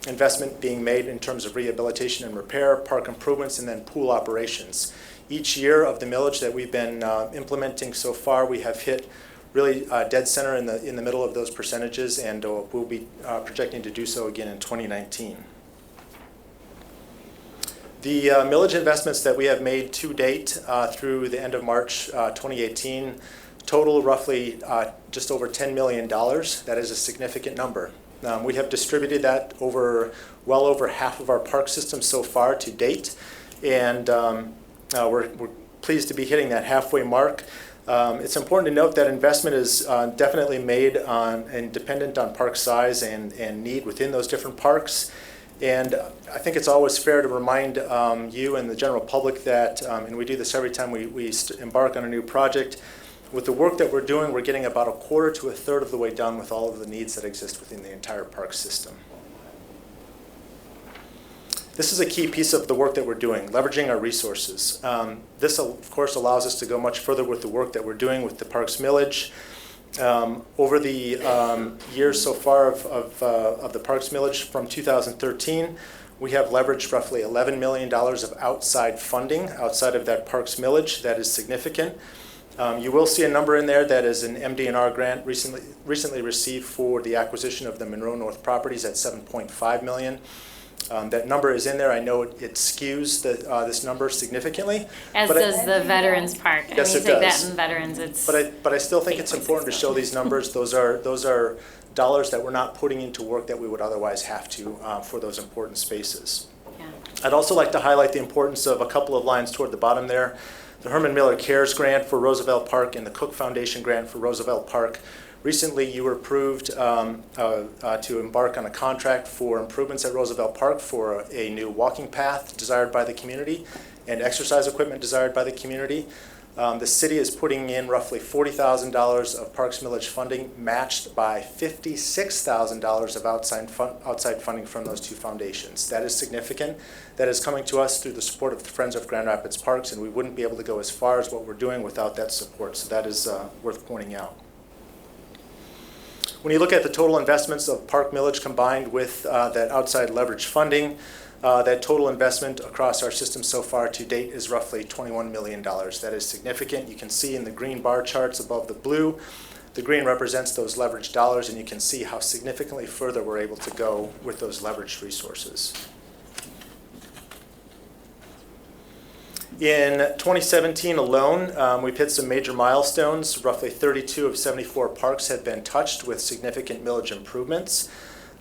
investment being made in terms of rehabilitation and repair, park improvements, and then pool operations. Each year of the millage that we've been implementing so far, we have hit really dead center in the middle of those percentages, and we'll be projecting to do so again in 2019. The millage investments that we have made to date through the end of March 2018 total roughly just over $10 million. That is a significant number. We have distributed that well over half of our park system so far to date, and we're pleased to be hitting that halfway mark. It's important to note that investment is definitely made on and dependent on park size and need within those different parks. And I think it's always fair to remind you and the general public that, and we do this every time we embark on a new project, with the work that we're doing, we're getting about a quarter to a third of the way done with all of the needs that exist within the entire park system. This is a key piece of the work that we're doing, leveraging our resources. This, of course, allows us to go much further with the work that we're doing with the parks millage. Over the years so far of the parks millage from 2013, we have leveraged roughly $11 million of outside funding outside of that parks millage. That is significant. You will see a number in there that is an MD&R grant recently received for the acquisition of the Monroe North properties at $7.5 million. That number is in there. I know it skews this number significantly. As does the Veterans Park. Yes, and you it take does. that in Veterans, it's. But I still think it's important to show these numbers. Those are dollars that we're not putting into work that we would otherwise have to for those important spaces. Yeah. I'd also like to highlight the importance of a couple of lines toward the bottom there. The Herman Miller Cares Grant for Roosevelt Park and the Cook Foundation Grant for Roosevelt Park. Recently, you were approved to embark on a contract for improvements at Roosevelt Park for a new walking path desired by the community and exercise equipment desired by the community. The city is putting in roughly $40,000 of Parks Millage funding, matched by $56,000 of outside funding from those two foundations. That is significant. That is coming to us through the support of the Friends of Grand Rapids Parks, and we wouldn't be able to go as far as what we're doing without that support, so that is worth pointing out. When you look at the total investments of park millage combined with that outside leverage funding, that total investment across our system so far to date is roughly $21 million. That is significant. You can see in the green bar charts above the blue, the green represents those leveraged dollars, and you can see how significantly further we're able to go with those leveraged resources. In 2017 alone, we've hit some major milestones. Roughly 32 of 74 parks have been touched with significant millage improvements.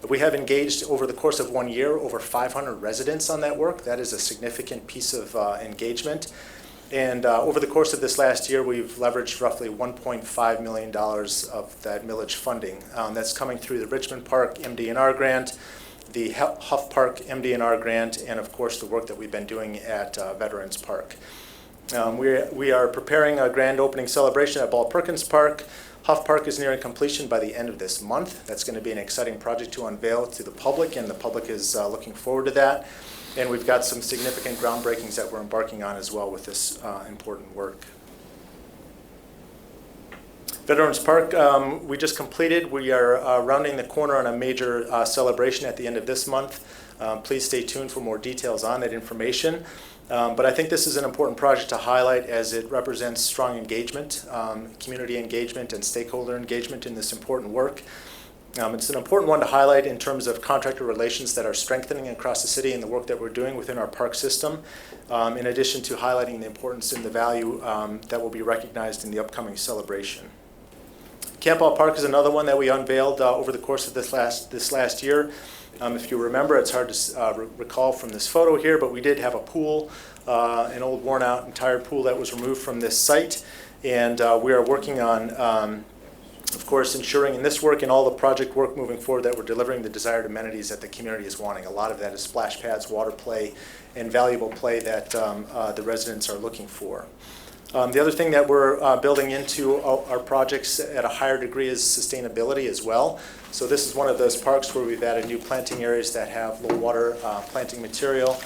We have engaged over the course of 1 year over 500 residents on that work. That is a significant piece of engagement. And over the course of this last year, we've leveraged roughly $1.5 million of that millage funding. That's coming through the Richmond Park MD&R grant, the Huff Park MD&R grant, and of course the work that we've been doing at Veterans Park. We are preparing a grand opening celebration at Ball Perkins Park. Huff Park is nearing completion by the end of this month. That's going to be an exciting project to unveil to the public, and the public is looking forward to that. And we've got some significant groundbreakings that we're embarking on as well with this important work. Veterans Park, we just completed. We are rounding the corner on a major celebration at the end of this month. Please stay tuned for more details on that information. But I think this is an important project to highlight as it represents strong engagement, community engagement, and stakeholder engagement in this important work. It's an important one to highlight in terms of contractor relations that are strengthening across the city and the work that we're doing within our park system, in addition to highlighting the importance and the value that will be recognized in the upcoming celebration. Campbell Park is another one that we unveiled over the course of this last year. If you remember, it's hard to recall from this photo here, but we did have a pool, an old worn out and tired pool that was removed from this site. And we are working on, of course, ensuring in this work and all the project work moving forward that we're delivering the desired amenities that the community is wanting. A lot of that is splash pads, water play, and valuable play that the residents are looking for. The other thing that we're building into our projects at a higher degree is sustainability as well. So this is one of those parks where we've added new planting areas that have low water planting material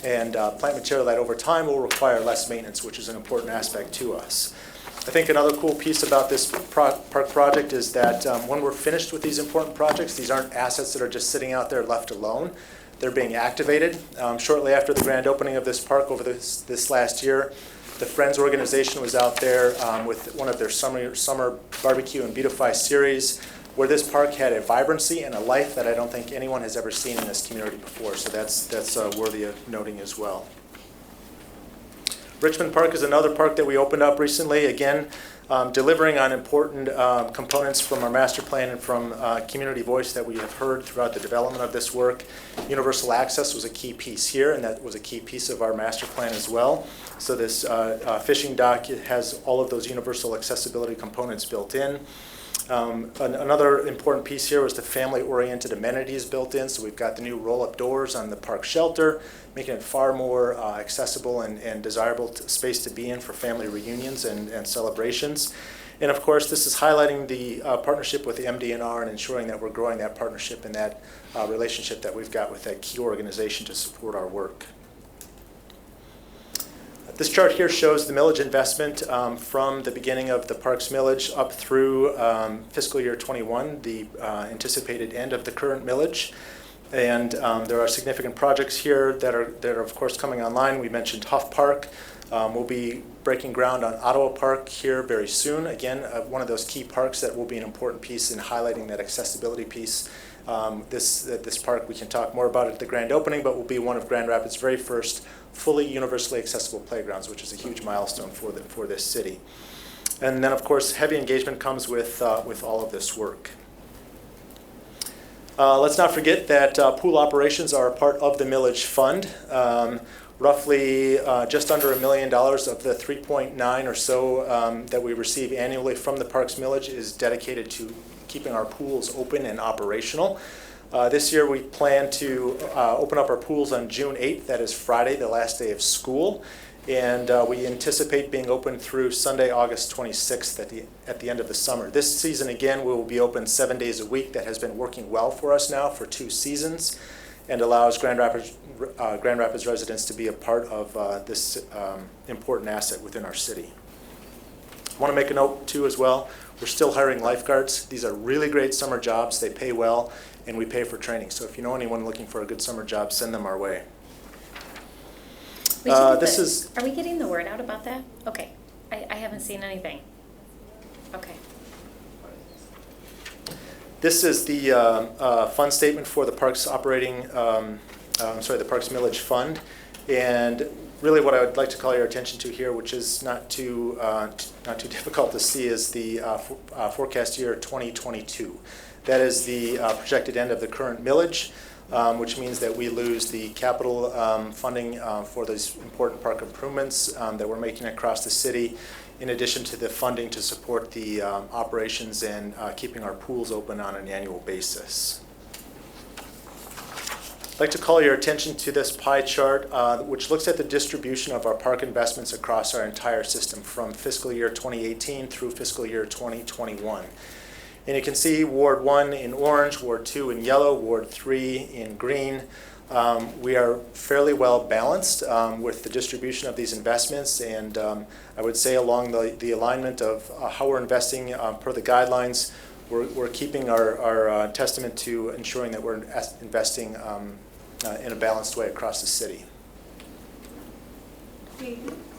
and plant material that over time will require less maintenance, which is an important aspect to us. I think another cool piece about this park project is that when we're finished with these important projects, these aren't assets that are just sitting out there left alone. They're being activated. Shortly after the grand opening of this park over this last year, The Friends organization was out there with one of their summer barbecue and beautify series, where this park had a vibrancy and a life that I don't think anyone has ever seen in this community before. So that's worthy of noting as well. Richmond Park is another park that we opened up recently. Again, delivering on important components from our master plan and from community voice that we have heard throughout the development of this work. Universal access was a key piece here, and that was a key piece of our master plan as well. So this fishing dock has all of those universal accessibility components built in. Another important piece here was the family-oriented amenities built in. So we've got the new roll-up doors on the park shelter, making it far more accessible and desirable space to be in for family reunions and celebrations. And of course, this is highlighting the partnership with the MDNR and ensuring that we're growing that partnership and that relationship that we've got with that key organization to support our work. This chart here shows the millage investment from the beginning of the park's millage up through fiscal year 21, the anticipated end of the current millage. And there are significant projects here that are of course coming online. We mentioned Huff Park. We'll be breaking ground on Ottawa Park here very soon. Again, one of those key parks that will be an important piece in highlighting that accessibility piece. This park, we can talk more about it at the grand opening, but will be one of Grand Rapids' very first fully universally accessible playgrounds, which is a huge milestone for this city. And then, of course, heavy engagement comes with all of this work. Let's not forget that pool operations are a part of the millage fund. Roughly just under $1 million of the 3.9 or so that we receive annually from the park's millage is dedicated to keeping our pools open and operational. This year we plan to open up our pools on June 8th, that is Friday, the last day of school. And we anticipate being open through Sunday, August 26th at the end of the summer. This season, again, we will be open 7 days a week. That has been working well for us now for 2 seasons and allows Grand Rapids residents to be a part of this important asset within our city. I want to make a note, too, as well. We're still hiring lifeguards. These are really great summer jobs. They pay well, and we pay for training. So if you know anyone looking for a good summer job, send them our way. Are we getting the word out about that? Okay, I haven't seen anything. Okay. This is the fund statement for the park's the park's millage fund, and really what I would like to call your attention to here, which is not too difficult to see, is the forecast year 2022. That is the projected end of the current millage. Which means that we lose the capital funding for those important park improvements that we're making across the city, in addition to the funding to support the operations and keeping our pools open on an annual basis. I'd like to call your attention to this pie chart, which looks at the distribution of our park investments across our entire system from fiscal year 2018 through fiscal year 2021. And you can see Ward 1 in orange, Ward 2 in yellow, Ward 3 in green. We are fairly well balanced with the distribution of these investments, and I would say along the alignment of how we're investing per the guidelines, we're keeping our testament to ensuring that we're investing in a balanced way across the city.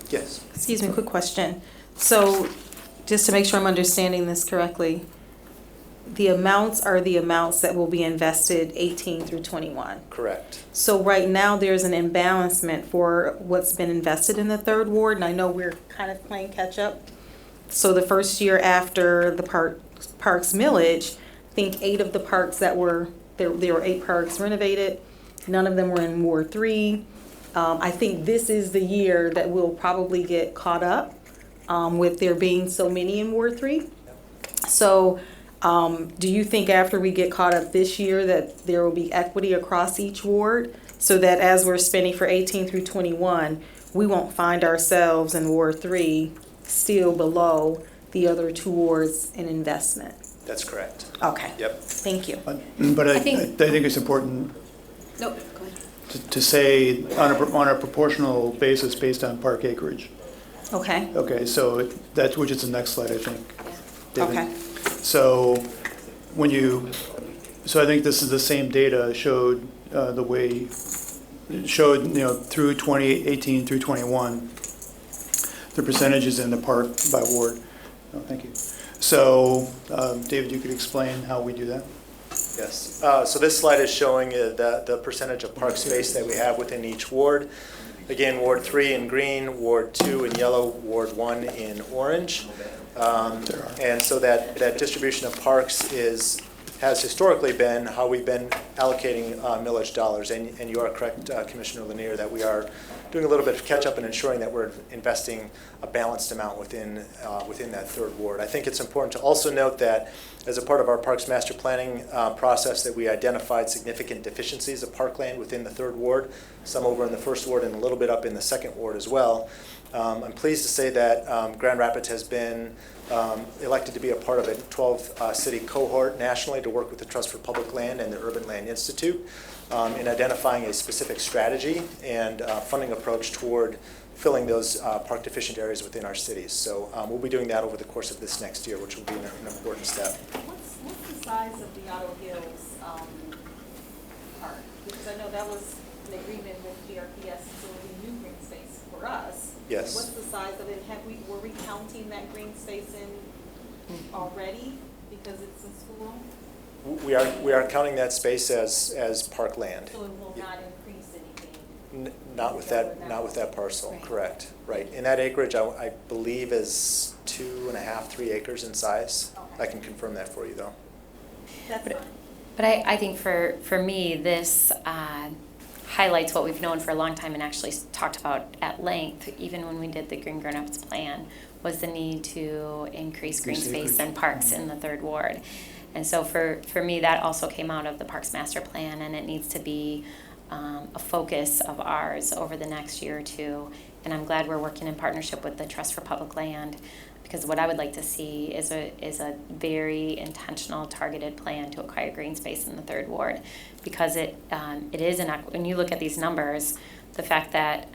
Yes? Excuse me, quick question. So just to make sure I'm understanding this correctly, the amounts are the amounts that will be invested 18 through 21. Correct. So right now there's an imbalancement for what's been invested in the third ward, and I know we're kind of playing catch up. So the first year after the park's millage, I think 8 of the parks that were there were 8 parks renovated. None of them were in Ward 3. I think this is the year that we'll probably get caught up with there being so many in Ward 3. So do you think after we get caught up this year that there will be equity across each ward so that as we're spending for 18 through 21, we won't find ourselves in Ward 3 still below the other 2 wards in investment? That's correct. Okay. Yep. Thank you. But I think it's important Nope, go ahead. to say on a proportional basis based on park acreage. Okay. Okay, so that's, which is the next slide, I think. Yeah. David. Okay. So I think this is the same data showed the way it showed, through 2018 through 21. the percentages in the park by ward. Oh, thank you. So, David, you could explain how we do that? Yes. So this slide is showing the percentage of park space that we have within each ward. Again, Ward 3 in green, Ward 2 in yellow, Ward 1 in orange. And so that distribution of parks has historically been how we've been allocating millage dollars. And you are correct, Commissioner Lanier, that we are doing a little bit of catch-up and ensuring that we're investing a balanced amount within that third ward. I think it's important to also note that as a part of our Parks Master Planning process, that we identified significant deficiencies of parkland within the third ward, some over in the first ward and a little bit up in the second ward as well. I'm pleased to say that Grand Rapids has been elected to be a part of a 12-city cohort nationally to work with the Trust for Public Land and the Urban Land Institute in identifying a specific strategy and funding approach toward filling those park deficient areas within our cities. So we'll be doing that over the course of this next year, which will be an important step. What's the size of the Otto Hills park? Because I know that was an agreement with GRPS to be new green space for us. Yes. What's the size of it? Were we counting that green space in already because it's in school? We are counting that space as park land. So it will not increase anything? Not with that parcel, Right. correct. Right. And that acreage, I believe, is 2.5, 3 acres in size. Okay. I can confirm that for you, though. That's fine. But I think for me, this highlights what we've known for a long time and actually talked about at length, even when we did the Green Grown Ups plan, was the need to increase green space and parks in the third ward. And so for me, that also came out of the Parks Master Plan, and it needs to be a focus of ours over the next year or two. And I'm glad we're working in partnership with the Trust for Public Land, because what I would like to see is a very intentional, targeted plan to acquire green space in the third ward, because it is when you look at these numbers, the fact that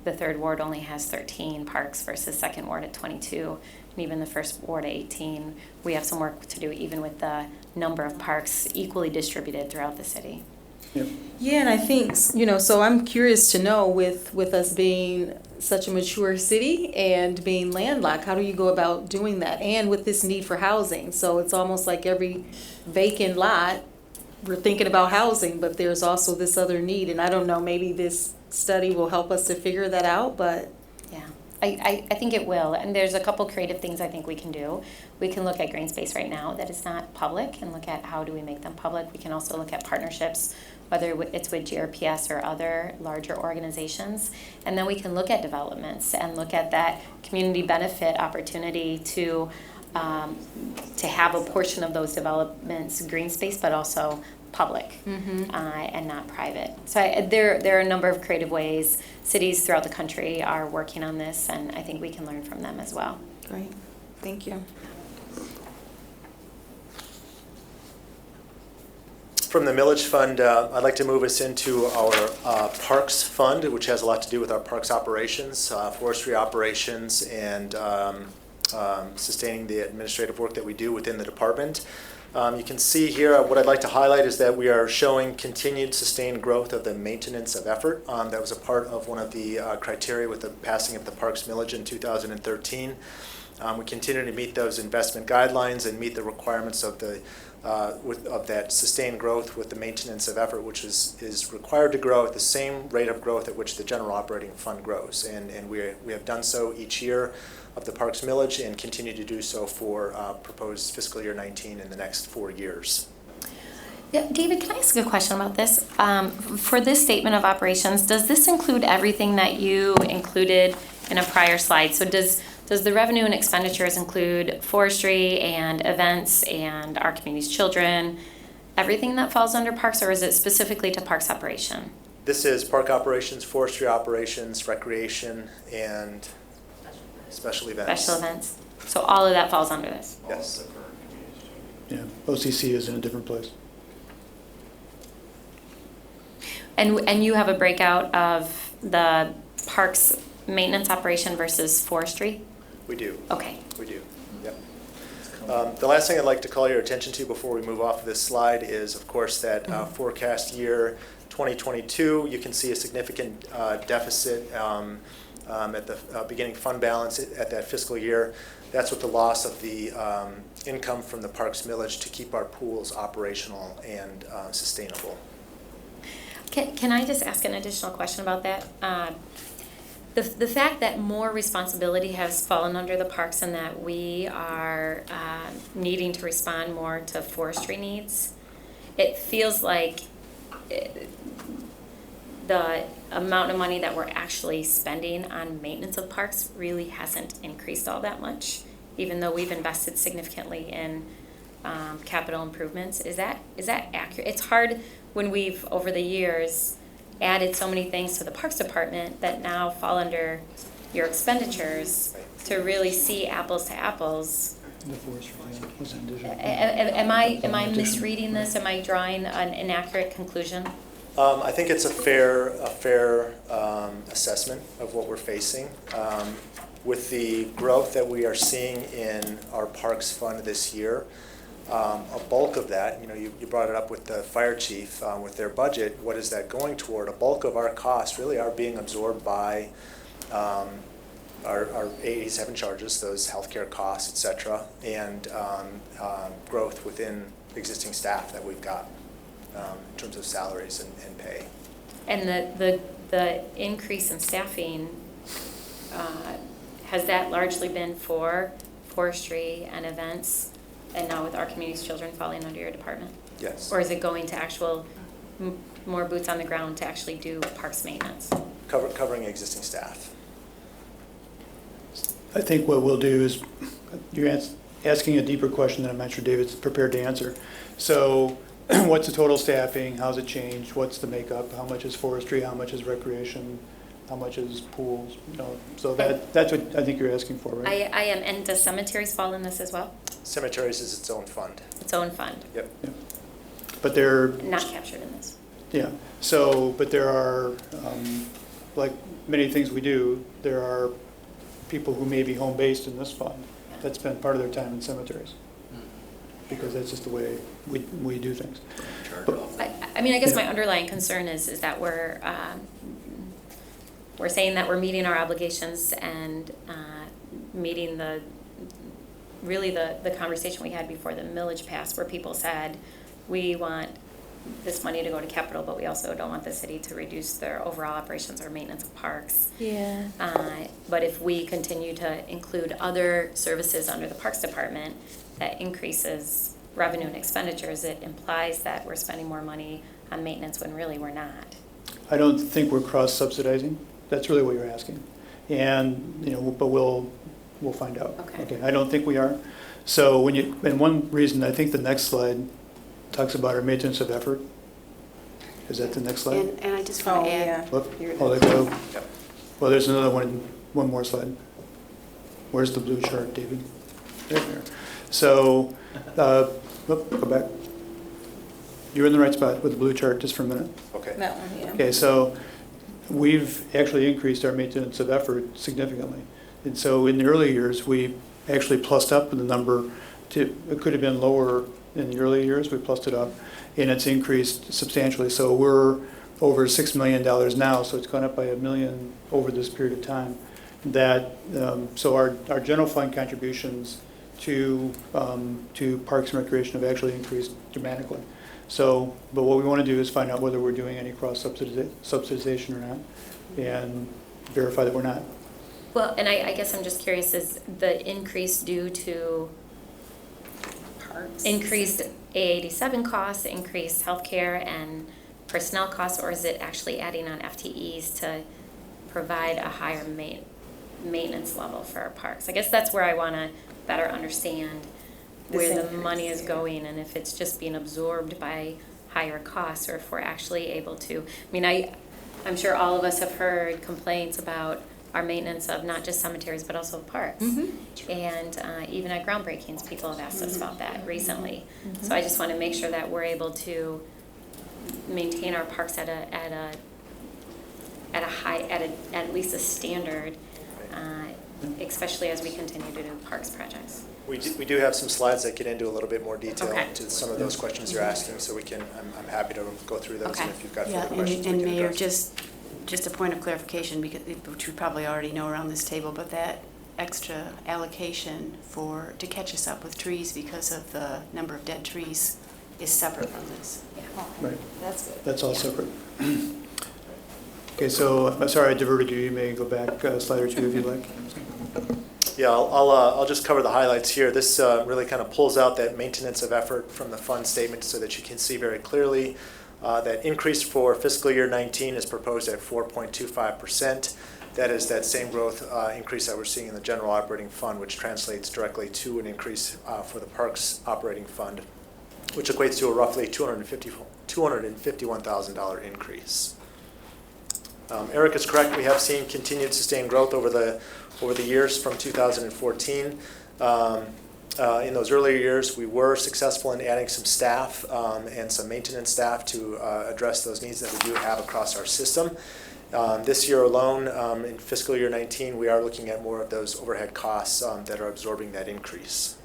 the third ward only has 13 parks versus second ward at 22, and even the first ward at 18, we have some work to do even with the number of parks equally distributed throughout the city. Yep. Yeah, and I think, so I'm curious to know with us being such a mature city and being landlocked, how do you go about doing that? And with this need for housing, so it's almost like every vacant lot, we're thinking about housing, but there's also this other need, and I don't know, maybe this study will help us to figure that out, but. Yeah, I think it will, and there's a couple creative things I think we can do. We can look at green space right now that is not public and look at how do we make them public. We can also look at partnerships, whether it's with GRPS or other larger organizations, and then we can look at developments and look at that community benefit opportunity to have a portion of those developments green space, but also public and not private. So there are a number of creative ways. Cities throughout the country are working on this, and I think we can learn from them as well. Great, thank you. From the millage fund, I'd like to move us into our parks fund, which has a lot to do with our parks operations, forestry operations, and sustaining the administrative work that we do within the department. You can see here, what I'd like to highlight is that we are showing continued sustained growth of the maintenance of effort. That was a part of one of the criteria with the passing of the parks millage in 2013. We continue to meet those investment guidelines and meet the requirements of the of that sustained growth with the maintenance of effort, which is required to grow at the same rate of growth at which the general operating fund grows. And we have done so each year of the parks millage and continue to do so for proposed fiscal year 19 in the next 4 years. Yeah, David, can I ask a question about this? For this statement of operations, does this include everything that you included in a prior slide? So does the revenue and expenditures include forestry and events and our community's children, everything that falls under parks, or is it specifically to parks operation? This is park operations, forestry operations, recreation, and special events. Special events. So all of that falls under this? Yes. Yeah, OCC is in a different place. And you have a breakout of the parks maintenance operation versus forestry? We do. Okay. We do. Yep. The last thing I'd like to call your attention to before we move off of this slide is, of course, that forecast year 2022. You can see a significant deficit at the beginning fund balance at that fiscal year. That's with the loss of the income from the parks millage to keep our pools operational and sustainable. Can I just ask an additional question about that? The fact that more responsibility has fallen under the parks and that we are needing to respond more to forestry needs, it feels like the amount of money that we're actually spending on maintenance of parks really hasn't increased all that much, even though we've invested significantly in capital improvements. Is that accurate? It's hard when we've, over the years, added so many things to the Parks Department that now fall under your expenditures to really see apples to apples. The forestry, yeah, was an addition. Am I misreading this? Am I drawing an inaccurate conclusion? I think it's a fair assessment of what we're facing. With the growth that we are seeing in our parks fund this year, a bulk of that, you brought it up with the fire chief, with their budget, what is that going toward? A bulk of our costs really are being absorbed by our 87 charges, those healthcare costs, et cetera, and growth within existing staff that we've got in terms of salaries and pay. And the increase in staffing, has that largely been for forestry and events, and now with Our Community's Children falling under your department? Yes. Or is it going to actual, more boots on the ground to actually do parks maintenance? Covering existing staff. I think what we'll do is, you're asking a deeper question that I'm not sure David's prepared to answer. So what's the total staffing? How's it changed? What's the makeup? How much is forestry? How much is recreation? How much is pools? So that's what I think you're asking for, right? I am, and does cemeteries fall in this as well? Cemeteries is its own fund. Its own fund, Yep. Yeah. But they're, not captured in this. yeah, so, but there are, like many things we do, there are people who may be home-based in this fund that spend part of their time in cemeteries, because that's just the way we do things. But- I mean, I guess Yeah. my underlying concern is that we're saying that we're meeting our obligations and meeting the conversation we had before the millage passed, where people said, we want this money to go to capital, but we also don't want the city to reduce their overall operations or maintenance of parks. Yeah. But if we continue to include other services under the Parks Department, that increases revenue and expenditures, it implies that we're spending more money on maintenance when really we're not. I don't think we're cross-subsidizing. That's really what you're asking. And, but we'll find out. Okay. I don't think we are. So and one reason, I think the next slide talks about our maintenance of effort. Is that the next slide? And I just want to add, Whoop. Here it Oh, is. there we go. Well, there's another one more slide. Where's the blue chart, David? There. So, whoop, go back. You're in the right spot with the blue chart, just for a minute. Okay. That one, yeah. Okay, so we've actually increased our maintenance of effort significantly. And so in the early years, we actually plussed up the number it could have been lower in the early years, we plussed it up, and it's increased substantially. So we're over $6 million now, so it's gone up by $1 million over this period of time. So our general fund contributions to Parks and Recreation have actually increased dramatically. So, but what we want to do is find out whether we're doing any cross-subsidization or not, and verify that we're not. Well, and I guess I'm just curious, is the increase due to Parks. increased A87 costs, increased healthcare and personnel costs, or is it actually adding on FTEs to provide a higher maintenance level for our parks? I guess that's where I want to better understand where the money is going, and if it's just being absorbed by higher costs, or if we're actually able to. I mean, I'm sure all of us have heard complaints about our maintenance of not just cemeteries, but also parks. Mm-hmm. And even at groundbreakings, people have asked us about that recently. So I just want to make sure that we're able to maintain our parks at least a standard, especially as we continue to do parks projects. We do have some slides that get into a little bit more detail Okay. into some of those questions you're asking, so I'm happy to go through those, and Okay. if you've got yeah, further questions, we and can Mayor, address. just a point of clarification, because, which we probably already know around this table, but that extra allocation to catch us up with trees because of the number of dead trees is separate from this. Right. That's good. That's all separate. Okay, so, I'm sorry I diverted you. You may go back a slide or two if you'd like. Yeah, I'll just cover the highlights here. This really kind of pulls out that maintenance of effort from the fund statement so that you can see very clearly that increase for fiscal year 19 is proposed at 4.25%. That is that same growth increase that we're seeing in the general operating fund, which translates directly to an increase for the Parks operating fund, which equates to a roughly $251,000 increase. Eric is correct. We have seen continued sustained growth over the years from 2014. In those earlier years, we were successful in adding some staff and some maintenance staff to address those needs that we do have across our system. This year alone, in fiscal year 19, we are looking at more of those overhead costs that are absorbing that increase.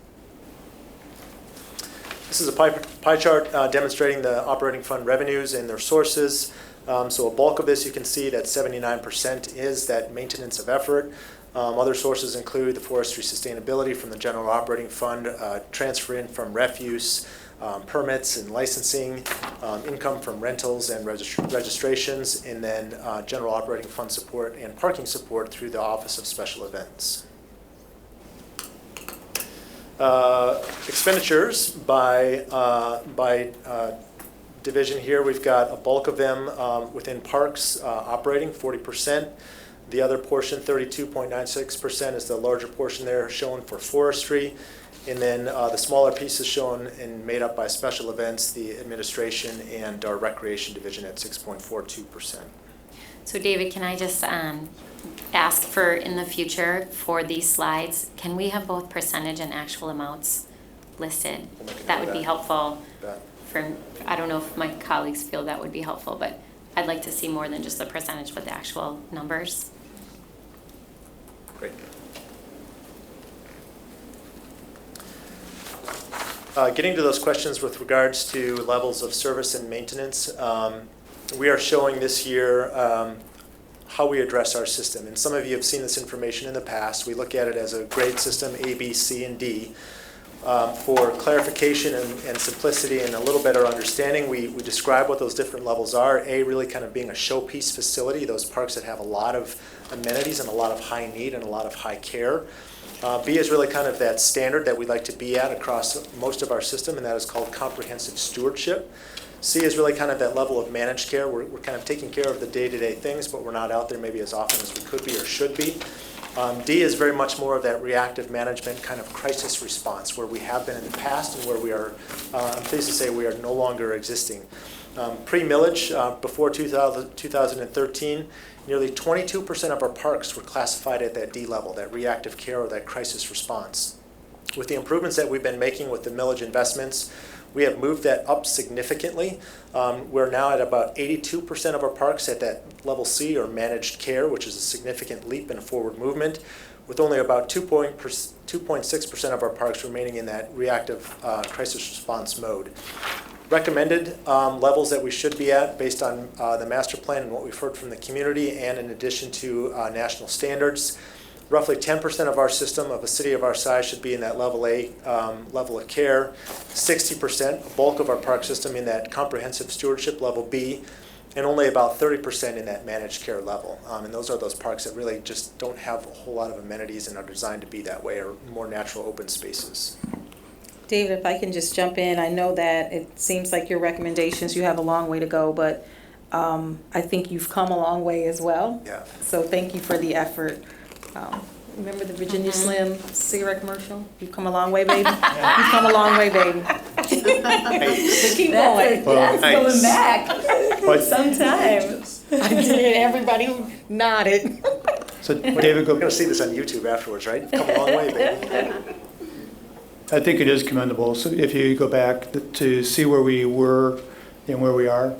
This is a pie chart demonstrating the operating fund revenues and their sources. So a bulk of this, you can see that 79% is that maintenance of effort. Other sources include the forestry sustainability from the general operating fund, transfer in from refuse, permits and licensing, income from rentals and registrations, and then general operating fund support and parking support through the Office of Special Events. Expenditures by division here, we've got a bulk of them within parks operating, 40%. The other portion, 32.96%, is the larger portion there shown for forestry. And then the smaller pieces shown and made up by special events, the administration and our recreation division at 6.42%. So David, can I just ask for, in the future, for these slides, can we have both percentage and actual amounts listed? That would be helpful. I don't know if my colleagues feel that would be helpful, but I'd like to see more than just the percentage with the actual numbers. Great. Getting to those questions with regards to levels of service and maintenance, we are showing this year how we address our system. And some of you have seen this information in the past. We look at it as a grade system, A, B, C, and D. For clarification and simplicity and a little better understanding, we describe what those different levels are. A, really kind of being a showpiece facility, those parks that have a lot of amenities and a lot of high need and a lot of high care. B is really kind of that standard that we'd like to be at across most of our system, and that is called comprehensive stewardship. C is really kind of that level of managed care. We're kind of taking care of the day-to-day things, but we're not out there maybe as often as we could be or should be. D is very much more of that reactive management kind of crisis response, where we have been in the past and where we are, I'm pleased to say, we are no longer existing. Pre-millage, before 2013, nearly 22% of our parks were classified at that D level, that reactive care or that crisis response. With the improvements that we've been making with the millage investments, we have moved that up significantly. We're now at about 82% of our parks at that level C, or managed care, which is a significant leap and forward movement, with only about 2.6% of our parks remaining in that reactive crisis response mode. Recommended levels that we should be at based on the master plan and what we've heard from the community, and in addition to national standards. Roughly 10% of our system of a city of our size should be in that level A level of care, 60%, a bulk of our park system in that comprehensive stewardship level B, and only about 30% in that managed care level. And those are those parks that really just don't have a whole lot of amenities and are designed to be that way, or more natural open spaces. David, if I can just jump in, I know that it seems like your recommendations, you have a long way to go, but I think you've come a long way as well. Yeah. So thank you for the effort. Remember the Virginia Slim cigarette commercial? You've come a long way, baby. You've come a long way, baby. Keep going. That's going back sometime. I did. Everybody nodded. So David, We're going to see this on YouTube afterwards, right? Come a long way, baby. I think it is commendable. So if you go back to see where we were and where we are,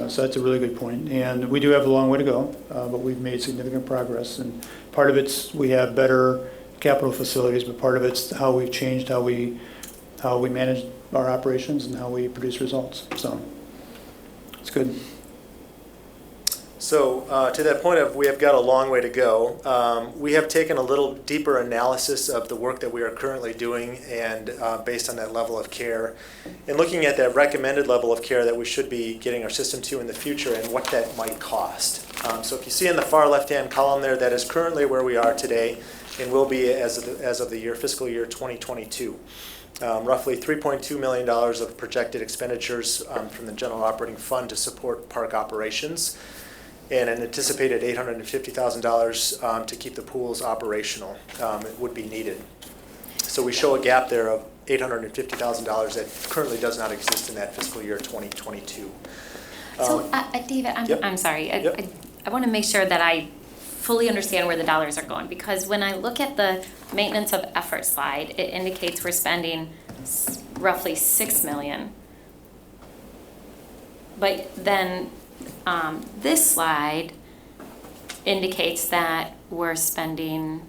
so that's a really good point. And we do have a long way to go, but we've made significant progress. And part of it's we have better capital facilities, but part of it's how we've changed how we manage our operations and how we produce results. So it's good. So to that point of we have got a long way to go, we have taken a little deeper analysis of the work that we are currently doing and based on that level of care and looking at that recommended level of care that we should be getting our system to in the future and what that might cost. So if you see in the far left-hand column there, that is currently where we are today and will be as of the year fiscal year 2022. Roughly $3.2 million of projected expenditures from the general operating fund to support park operations, and an anticipated $850,000 to keep the pools operational. It would be needed. So we show a gap there of $850,000 that currently does not exist in that fiscal year 2022. So, David, Yep. I'm sorry. Yep. I want to make sure that I fully understand where the dollars are going, because when I look at the maintenance of effort slide, it indicates we're spending roughly $6 million. But then this slide indicates that we're spending,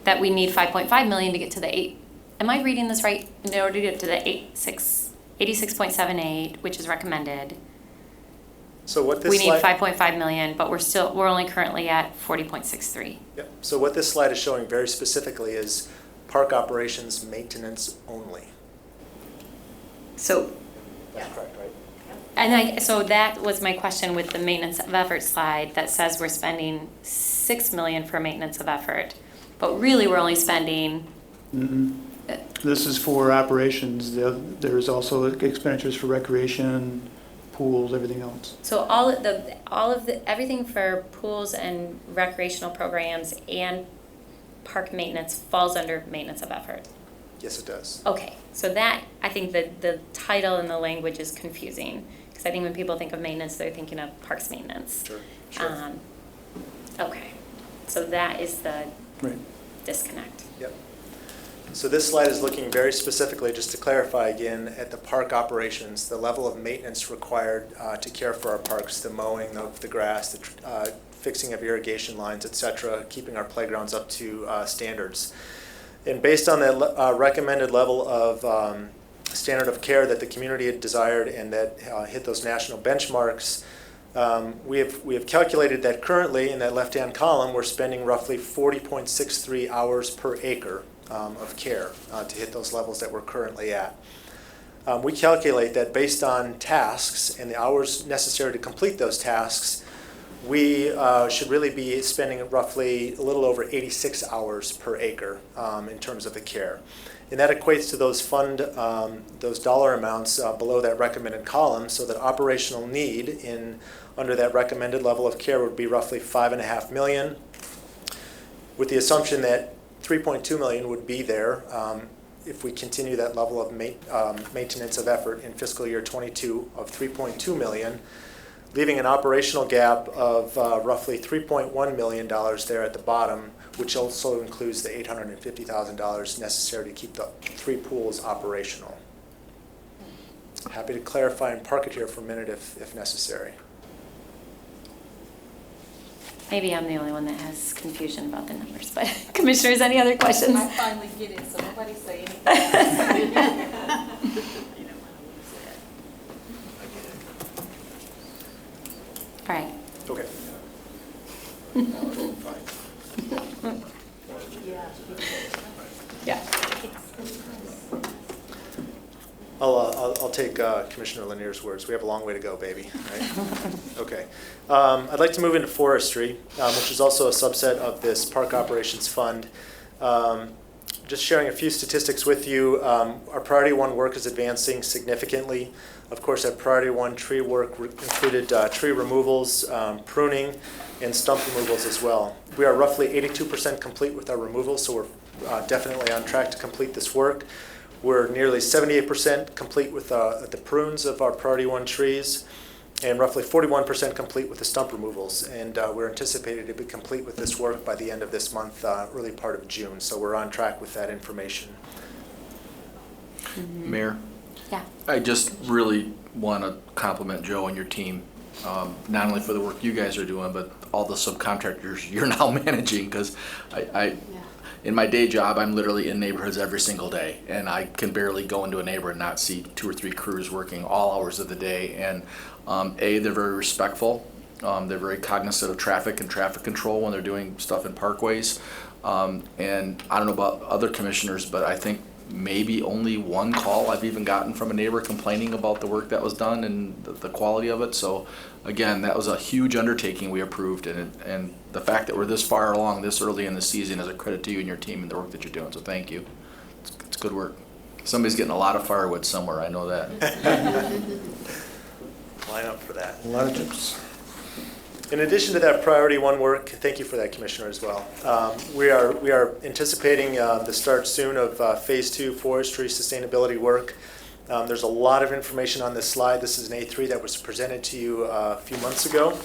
that we need $5.5 million to get to the 8. Am I reading this right? In order to get to the 86.78, which is recommended. So what this We need slide, 5.5 million, but we're only currently at 40.63. Yep. So what this slide is showing very specifically is park operations maintenance only. So, That's correct, right? so that was my question with the maintenance of effort slide that says we're spending 6 million for maintenance of effort, but really we're only spending. This is for operations. There's also expenditures for recreation, pools, everything else. So everything for pools and recreational programs and park maintenance falls under maintenance of effort. Yes, it does. Okay, so that, I think the title and the language is confusing, because I think when people think of maintenance, they're thinking of parks maintenance. Sure. Okay, so that is the Right. disconnect. Yep. So this slide is looking very specifically, just to clarify again, at the park operations, the level of maintenance required to care for our parks, the mowing of the grass, the fixing of irrigation lines, et cetera, keeping our playgrounds up to standards. And based on that recommended level of standard of care that the community had desired and that hit those national benchmarks, we have calculated that currently in that left-hand column, we're spending roughly 40.63 hours per acre of care to hit those levels that we're currently at. We calculate that based on tasks and the hours necessary to complete those tasks, we should really be spending roughly a little over 86 hours per acre in terms of the care. And that equates to those those dollar amounts below that recommended column, so that operational need under that recommended level of care would be roughly $5.5 million, with the assumption that $3.2 million would be there if we continue that level of maintenance of effort in fiscal year 22 of $3.2 million, leaving an operational gap of roughly $3.1 million there at the bottom, which also includes the $850,000 necessary to keep the 3 pools operational. Happy to clarify and park it here for a minute if necessary. Maybe I'm the only one that has confusion about the numbers, but commissioners, any other questions? I finally get it, so nobody say anything. All right. Okay. Yeah. I'll take Commissioner Lanier's words. We have a long way to go, baby. Right? Okay. I'd like to move into forestry, which is also a subset of this Park Operations Fund. Just sharing a few statistics with you. Our Priority 1 work is advancing significantly. Of course, that Priority 1 tree work included tree removals, pruning, and stump removals as well. We are roughly 82% complete with our removals, so we're definitely on track to complete this work. We're nearly 78% complete with the prunes of our Priority 1 trees, and roughly 41% complete with the stump removals. And we're anticipated to be complete with this work by the end of this month, early part of June. So we're on track with that information. Mayor? Yeah. I just really want to compliment Joe and your team, not only for the work you guys are doing, but all the subcontractors you're now managing, because in my day job, I'm literally in neighborhoods every single day, and I can barely go into a neighborhood and not see 2 or 3 crews working all hours of the day. And they're very respectful They're very cognizant of traffic and traffic control when they're doing stuff in parkways. And I don't know about other commissioners, but I think maybe only one call I've even gotten from a neighbor complaining about the work that was done and the quality of it. So again, that was a huge undertaking we approved, and the fact that we're this far along this early in the season is a credit to you and your team and the work that you're doing. So thank you. It's good work. Somebody's getting a lot of firewood somewhere, I know that. Line up for that. A lot of tips. In addition to that priority one work, thank you for that, Commissioner, as well. We are anticipating the start soon of Phase 2 forestry sustainability work. There's a lot of information on this slide. This is an A3 that was presented to you a few months ago.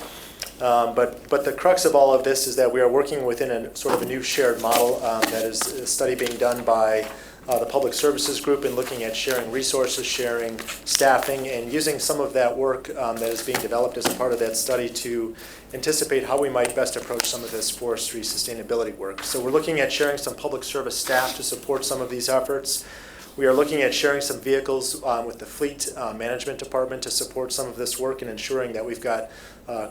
But the crux of all of this is that we are working within a sort of a new shared model that is a study being done by the Public Services Group and looking at sharing resources, sharing staffing, and using some of that work that is being developed as a part of that study to anticipate how we might best approach some of this forestry sustainability work. So we're looking at sharing some public service staff to support some of these efforts. We are looking at sharing some vehicles with the fleet management department to support some of this work and ensuring that we've got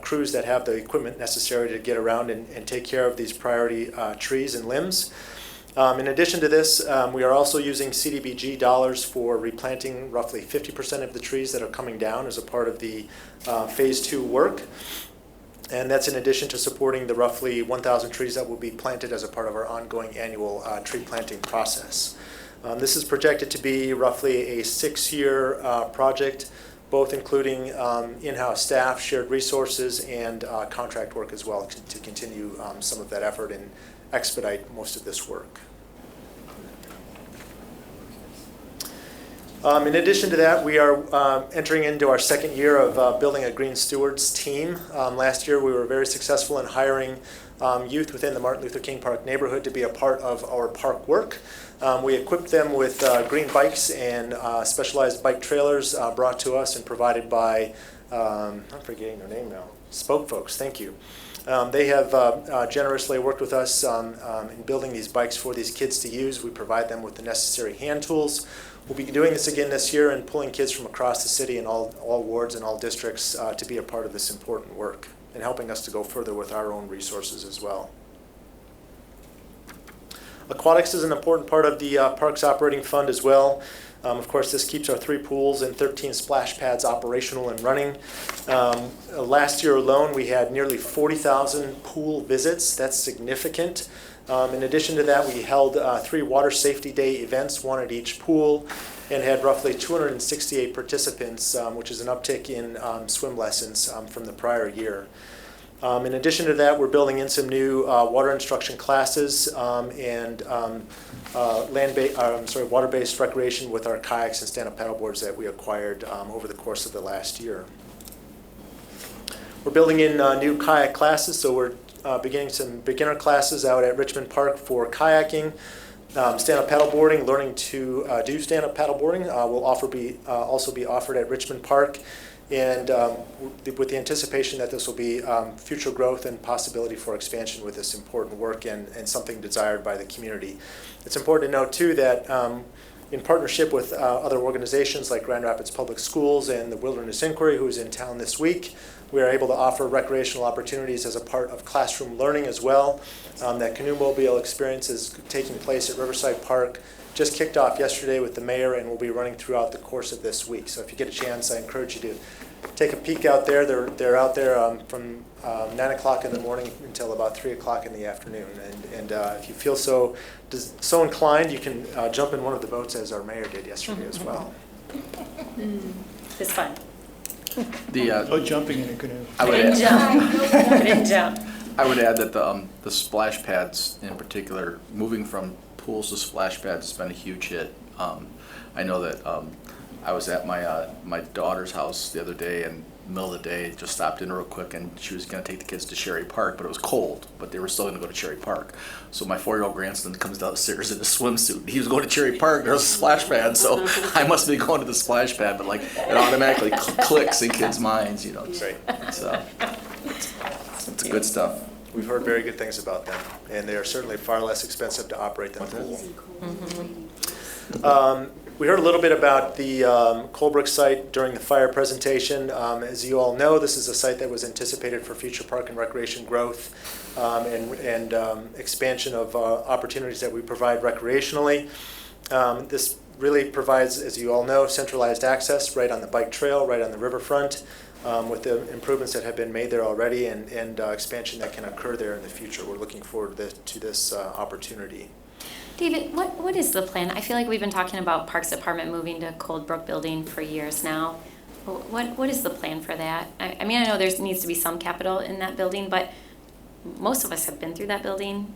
crews that have the equipment necessary to get around and take care of these priority trees and limbs. In addition to this, we are also using CDBG dollars for replanting roughly 50% of the trees that are coming down as a part of the Phase 2 work. And that's in addition to supporting the roughly 1,000 trees that will be planted as a part of our ongoing annual tree planting process. This is projected to be roughly a 6-year project, both including in-house staff, shared resources, and contract work as well to continue some of that effort and expedite most of this work. In addition to that, we are entering into our second year of building a Green Stewards team. Last year we were very successful in hiring youth within the Martin Luther King Park neighborhood to be a part of our park work. We equipped them with green bikes and specialized bike trailers brought to us and provided by, I'm forgetting their name now, Spoke Folks, thank you. They have generously worked with us in building these bikes for these kids to use. We provide them with the necessary hand tools. We'll be doing this again this year and pulling kids from across the city in all wards and all districts to be a part of this important work and helping us to go further with our own resources as well. Aquatics is an important part of the Parks Operating Fund as well. Of course, this keeps our 3 pools and 13 splash pads operational and running. Last year alone, we had nearly 40,000 pool visits. That's significant. In addition to that, we held 3 Water Safety Day events, one at each pool, and had roughly 268 participants, which is an uptick in swim lessons from the prior year. In addition to that, we're building in some new water instruction classes and water-based recreation with our kayaks and stand-up paddleboards that we acquired over the course of the last year. We're building in new kayak classes, so we're beginning some beginner classes out at Richmond Park for kayaking. Stand-up paddleboarding, learning to do stand-up paddleboarding will also be offered at Richmond Park. And with the anticipation that this will be future growth and possibility for expansion with this important work and something desired by the community. It's important to note too that in partnership with other organizations like Grand Rapids Public Schools and the Wilderness Inquiry, who is in town this week, we are able to offer recreational opportunities as a part of classroom learning as well. That canoe mobile experience is taking place at Riverside Park. Just kicked off yesterday with the mayor and will be running throughout the course of this week. So if you get a chance, I encourage you to take a peek out there. They're out there from 9 o'clock in the morning until about 3 o'clock in the afternoon. And if you feel so inclined, you can jump in one of the boats as our mayor did yesterday as well. It's fun. Jumping in a canoe. I didn't jump. I would add that the splash pads in particular, moving from pools to splash pads has been a huge hit. I know that I was at my daughter's house the other day, and middle of the day, just stopped in real quick, and she was going to take the kids to Sherry Park, but it was cold, but they were still going to go to Sherry Park. So my 4-year-old grandson comes downstairs in a swimsuit. He was going to Sherry Park, there was a splash pad, so I must be going to the splash pad, but like it automatically clicks in kids' minds, you know. It's good stuff. We've heard very good things about them, and they are certainly far less expensive to operate than a pool. We heard a little bit about the Colebrook site during the fire presentation. As you all know, this is a site that was anticipated for future park and recreation growth and expansion of opportunities that we provide recreationally. This really provides, as you all know, centralized access right on the bike trail, right on the riverfront, with the improvements that have been made there already and expansion that can occur there in the future. We're looking forward to this opportunity. David, what is the plan? I feel like we've been talking about Parks Department moving to Coldbrook Building for years now. What is the plan for that? I mean, I know there needs to be some capital in that building, but most of us have been through that building,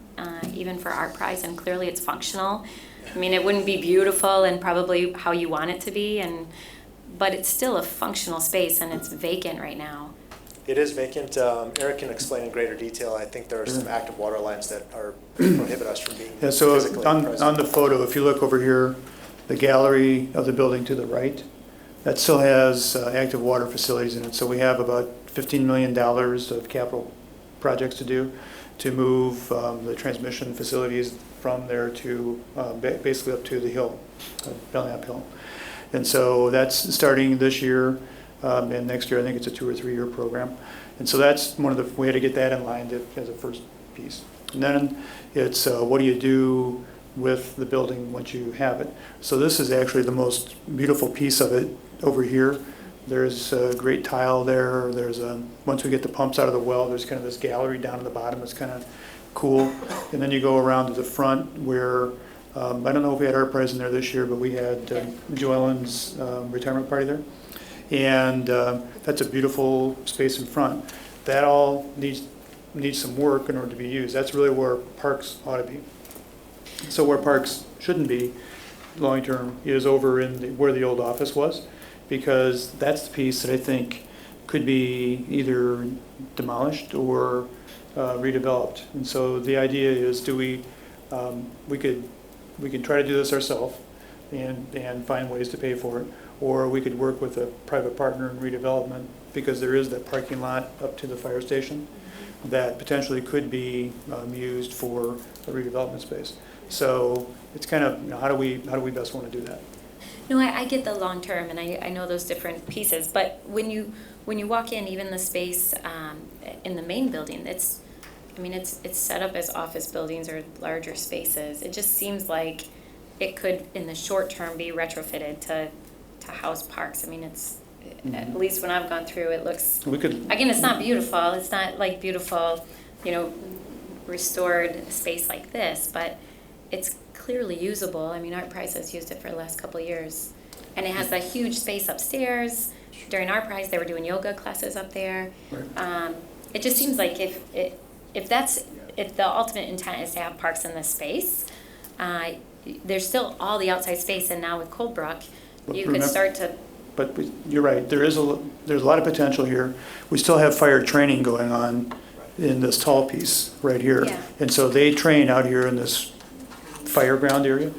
even for Art Prize, and clearly it's functional. I mean, it wouldn't be beautiful and probably how you want it to be, but it's still a functional space and it's vacant right now. It is vacant. Eric can explain in greater detail. I think there are some active water lines that are prohibit us from being Yeah, so physically present. on the photo, if you look over here, the gallery of the building to the right, that still has active water facilities in it. So we have about $15 million of capital projects to do to move the transmission facilities from there to basically up to the hill, Belknap Hill. And so that's starting this year. And next year, I think it's a 2 or 3 year program. And so that's one of the, we had to get that in line as a first piece. And then it's what do you do with the building once you have it. So this is actually the most beautiful piece of it over here. There's a great tile there. There's once we get the pumps out of the well, there's kind of this gallery down at the bottom. It's kind of cool. And then you go around to the front where, I don't know if we had Art Prize in there this year, but we had Joellen's retirement party there. And that's a beautiful space in front. That all needs some work in order to be used. That's really where parks ought to be. So where parks shouldn't be long term is over in where the old office was, because that's the piece that I think could be either demolished or redeveloped. And so the idea is, we can try to do this ourselves and find ways to pay for it, or we could work with a private partner in redevelopment, because there is that parking lot up to the fire station that potentially could be used for a redevelopment space. So it's kind of, how do we best want to do that? No, I get the long term, and I know those different pieces. But when you walk in, even the space in the main building, it's set up as office buildings or larger spaces. It just seems like it could, in the short term, be retrofitted to house parks. I mean, it's at least when I've gone through, it looks. We could. Again, it's not beautiful. It's not like beautiful, restored space like this, but it's clearly usable. I mean, Art Prize has used it for the last couple of years, and it has that huge space upstairs. During Art Prize, they were doing yoga classes up there. Right. It just seems like if the ultimate intent is to have parks in this space, there's still all the outside space, and now with Coldbrook, you could start to. But you're right. There's a lot of potential here. We still have fire training going on in this tall piece right here, and so they train out here in this fire ground area,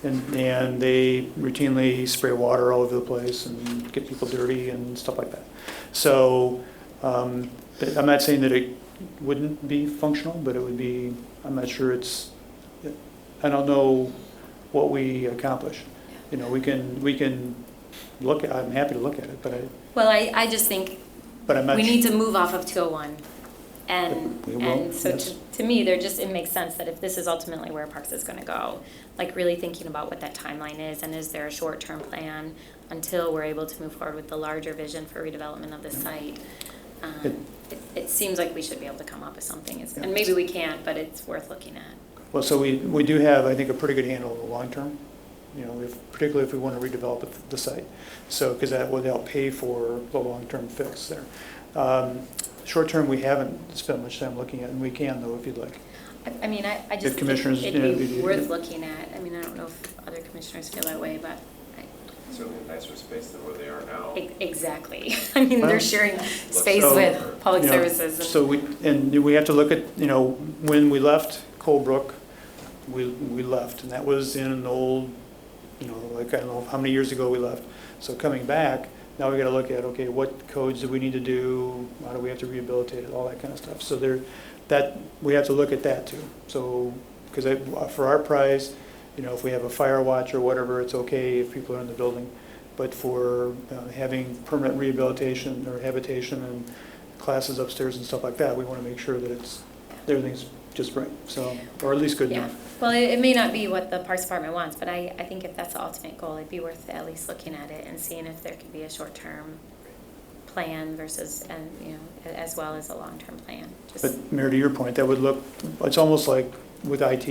and they routinely spray water all over the place and get people dirty and stuff like that. So I'm not saying that it wouldn't be functional, but it would be. I'm not sure it's. I don't know what we accomplish. We can look at. I'm happy to look at it, but I just think. But I'm not. We need to move off of 201. And so to me, it makes sense that if this is ultimately where Parks is going to go, like really thinking about what that timeline is, and is there a short-term plan until we're able to move forward with the larger vision for redevelopment of the site. It seems like we should be able to come up with something, and maybe we can't, but it's worth looking at. Well, so we do have, I think, a pretty good handle on the long term, particularly if we want to redevelop the site. So, because that will help pay for the long-term fix there. Short term, we haven't spent much time looking at, and we can, though, if you'd like. I mean, I just think it'd be worth looking at. I mean, I don't know if other commissioners feel that way, but. Certainly a nicer space than where they are now. Exactly. I mean, they're sharing space with public services. So we have to look at, when we left Coldbrook, we left, and that was in an old, like I don't know how many years ago we left. So coming back, now we got to look at, okay, what codes do we need to do? How do we have to rehabilitate it? All that kind of stuff. So we have to look at that too. So because for Art Prize, if we have a fire watch or whatever, it's okay if people are in the building. But for having permanent rehabilitation or habitation and classes upstairs and stuff like that, we want to make sure that everything's just right, so, or at least good Yeah, enough. well, it may not be what the Parks Department wants, but I think if that's the ultimate goal, it'd be worth at least looking at it and seeing if there could be a short-term plan versus, and as well as a long-term plan. But Mayor, to your point, that would look, it's almost like with IT,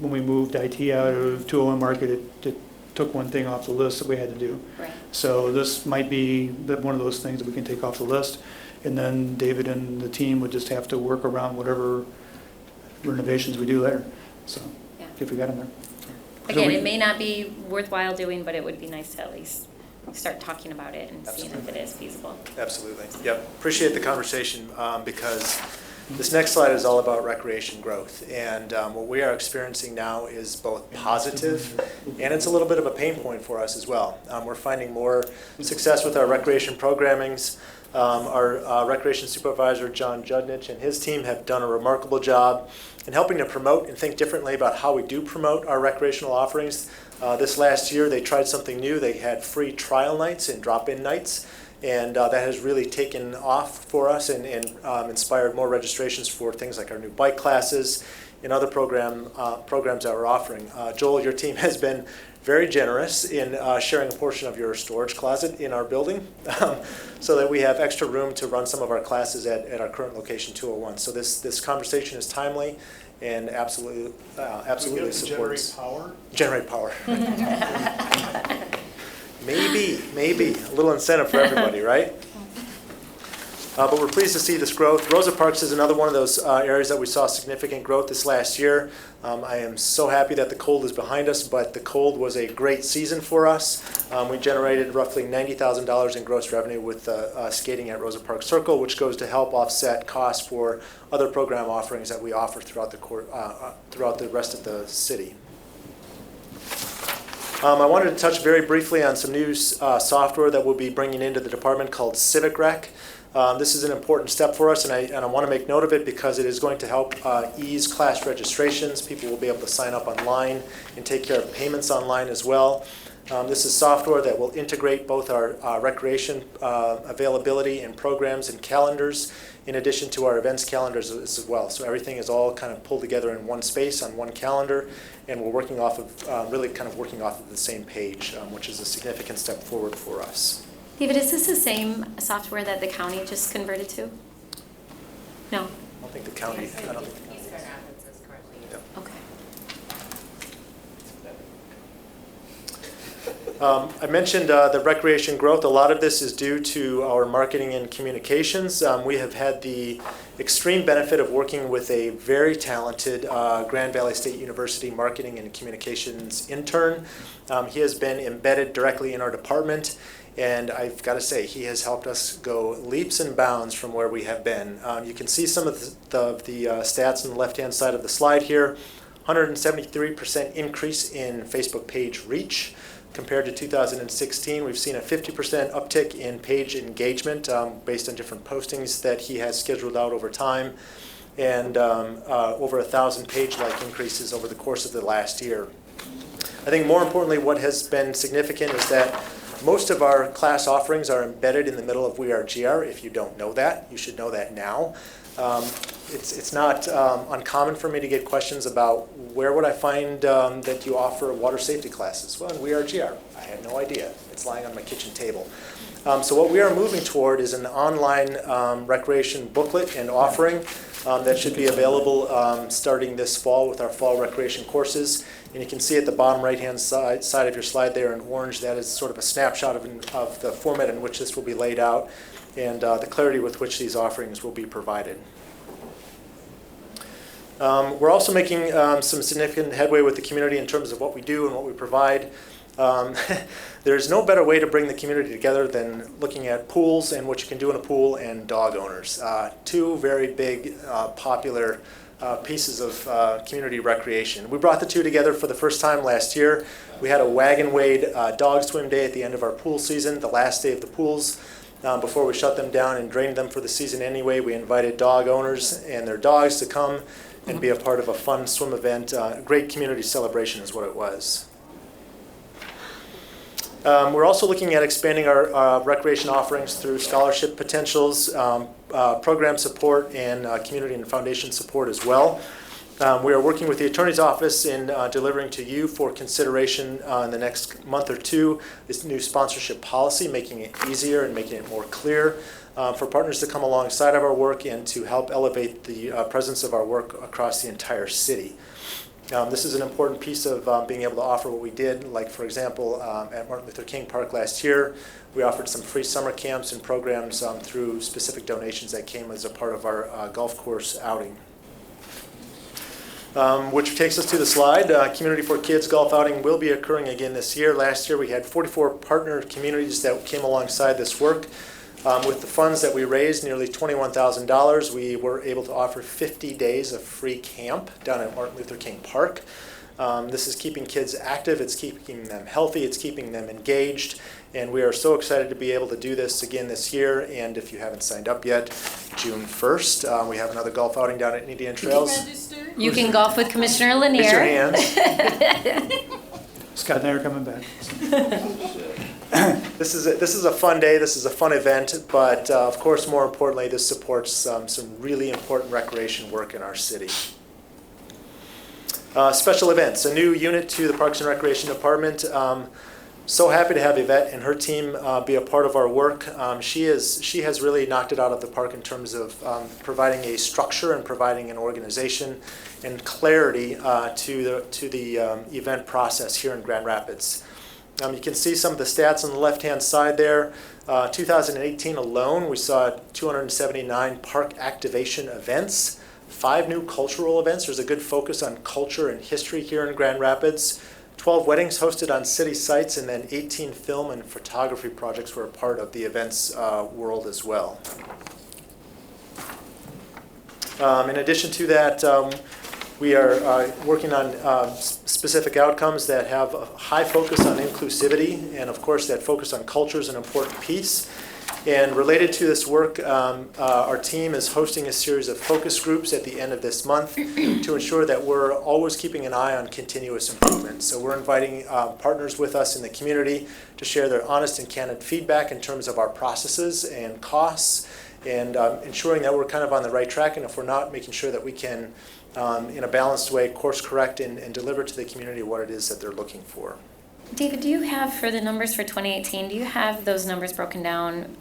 when we moved IT out of 201 Market, it took one thing off the list that we had to do. Right. So this might be one of those things that we can take off the list, and then David and the team would just have to work around whatever renovations we do later, so, Yeah. if we got them there. Again, it may not be worthwhile doing, but it would be nice to at least start talking about it and seeing if it is feasible. Absolutely. Yep. Appreciate the conversation because this next slide is all about recreation growth. And what we are experiencing now is both positive and it's a little bit of a pain point for us as well. We're finding more success with our recreation programmings. Our recreation supervisor, John Judnich, and his team have done a remarkable job in helping to promote and think differently about how we do promote our recreational offerings. This last year, they tried something new. They had free trial nights and drop-in nights, and that has really taken off for us and inspired more registrations for things like our new bike classes and other programs that we're offering. Joel, your team has been very generous in sharing a portion of your storage closet in our building so that we have extra room to run some of our classes at our current location 201. So this conversation is timely and absolutely supports. Generate power. Maybe a little incentive for everybody, right? But we're pleased to see this growth. Rosa Parks is another one of those areas that we saw significant growth this last year. I am so happy that the cold is behind us, but the cold was a great season for us. We generated roughly $90,000 in gross revenue with skating at Rosa Parks Circle, which goes to help offset costs for other program offerings that we offer throughout the rest of the city. I wanted to touch very briefly on some new software that we'll be bringing into the department called Civic Rec. This is an important step for us, and I want to make note of it because it is going to help ease class registrations. People will be able to sign up online and take care of payments online as well. This is software that will integrate both our recreation availability and programs and calendars, in addition to our events calendars as well. So everything is all kind of pulled together in one space on one calendar, and we're working off of really kind of working off of the same page, which is a significant step forward for us. David, is this the same software that the county just converted to? No? I don't think the county. Okay. I mentioned the recreation growth. A lot of this is due to our marketing and communications. We have had the extreme benefit of working with a very talented Grand Valley State University marketing and communications intern. He has been embedded directly in our department, and I've got to say, he has helped us go leaps and bounds from where we have been. You can see some of the stats on the left-hand side of the slide here. 173% increase in Facebook page reach. Compared to 2016, we've seen a 50% uptick in page engagement based on different postings that he has scheduled out over time, and over 1,000 page like increases over the course of the last year. I think more importantly, what has been significant is that most of our class offerings are embedded in the middle of We Are GR. If you don't know that, you should know that now. It's not uncommon for me to get questions about where would I find that you offer water safety classes? Well, in We Are GR. I had no idea. It's lying on my kitchen table. So what we are moving toward is an online recreation booklet and offering that should be available starting this fall with our fall recreation courses. And you can see at the bottom right-hand side of your slide there in orange, that is sort of a snapshot of the format in which this will be laid out and the clarity with which these offerings will be provided. We're also making some significant headway with the community in terms of what we do and what we provide. There's no better way to bring the community together than looking at pools and what you can do in a pool and dog owners. Two very big, popular pieces of community recreation. We brought the two together for the first time last year. We had a wagon wade dog swim day at the end of our pool season, the last day of the pools. Before we shut them down and drained them for the season anyway, we invited dog owners and their dogs to come and be a part of a fun swim event. A great community celebration is what it was. We're also looking at expanding our recreation offerings through scholarship potentials, program support, and community and foundation support as well. We are working with the Attorney's Office in delivering to you for consideration in the next month or two this new sponsorship policy, making it easier and making it more clear for partners to come alongside of our work and to help elevate the presence of our work across the entire city. This is an important piece of being able to offer what we did, like for example, at Martin Luther King Park last year, we offered some free summer camps and programs through specific donations that came as a part of our golf course outing. Which takes us to the slide. Community for Kids golf outing will be occurring again this year. Last year we had 44 partner communities that came alongside this work. With the funds that we raised, nearly $21,000, we were able to offer 50 days of free camp down at Martin Luther King Park. This is keeping kids active, it's keeping them healthy, it's keeping them engaged, and we are so excited to be able to do this again this year. And if you haven't signed up yet, June 1st, we have another golf outing down at Indian Trails. You can golf with Commissioner Lanier. Raise your hands. Scott and I are coming back. This is a fun day, this is a fun event, but of course, more importantly, this supports some really important recreation work in our city. Special events, a new unit to the Parks and Recreation Department. So happy to have Yvette and her team be a part of our work. She has really knocked it out of the park in terms of providing a structure and providing an organization and clarity to the event process here in Grand Rapids. You can see some of the stats on the left-hand side there. 2018 alone, we saw 279 park activation events, 5 new cultural events. There's a good focus on culture and history here in Grand Rapids. 12 weddings hosted on city sites, and then 18 film and photography projects were a part of the events world as well. In addition to that, we are working on specific outcomes that have a high focus on inclusivity, and of course that focus on culture is an important piece. And related to this work, our team is hosting a series of focus groups at the end of this month to ensure that we're always keeping an eye on continuous improvement. So we're inviting partners with us in the community to share their honest and candid feedback in terms of our processes and costs, and ensuring that we're kind of on the right track, and if we're not, making sure that we can, in a balanced way, course correct and deliver to the community what it is that they're looking for. David, do you have, for the numbers for 2018, do you have those numbers broken down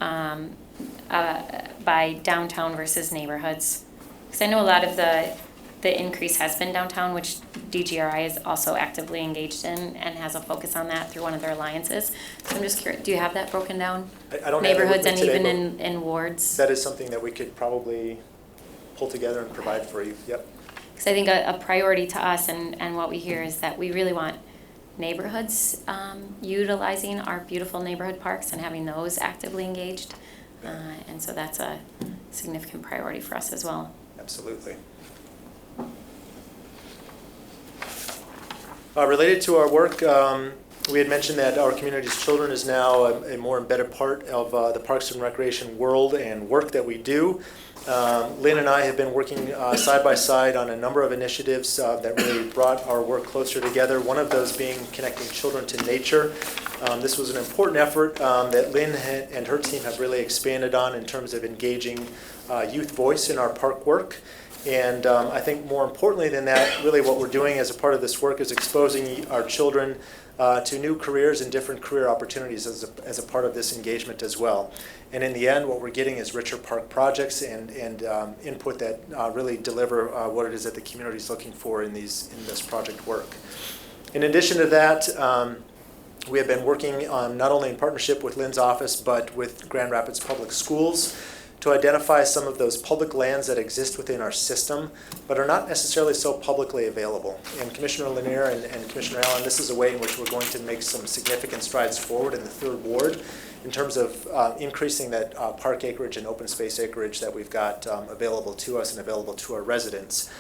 by downtown versus neighborhoods? Because I know a lot of the increase has been downtown, which DGRI is also actively engaged in and has a focus on that through one of their alliances. So I'm just curious, do you have that broken down? I don't neighborhoods have it with me and today, even in wards? that is something that we could probably pull together and provide for you. Yep. Because I think a priority to us and what we hear is that we really want neighborhoods utilizing our beautiful neighborhood parks and having those actively engaged. And so that's a significant priority for us as well. Absolutely. Related to our work, we had mentioned that our community's children is now a more embedded part of the Parks and Recreation world and work that we do. Lynn and I have been working side by side on a number of initiatives that really brought our work closer together, one of those being connecting children to nature. This was an important effort that Lynn and her team have really expanded on in terms of engaging youth voice in our park work. And I think more importantly than that, really what we're doing as a part of this work is exposing our children to new careers and different career opportunities as a part of this engagement as well. And in the end, what we're getting is richer park projects and input that really deliver what it is that the community is looking for in this project work. In addition to that, we have been working not only in partnership with Lynn's office, but with Grand Rapids Public Schools to identify some of those public lands that exist within our system, but are not necessarily so publicly available. And Commissioner Lanier and Commissioner Allen, this is a way in which we're going to make some significant strides forward in the 3rd Ward in terms of increasing that park acreage and open space acreage that we've got available to us and available to our residents.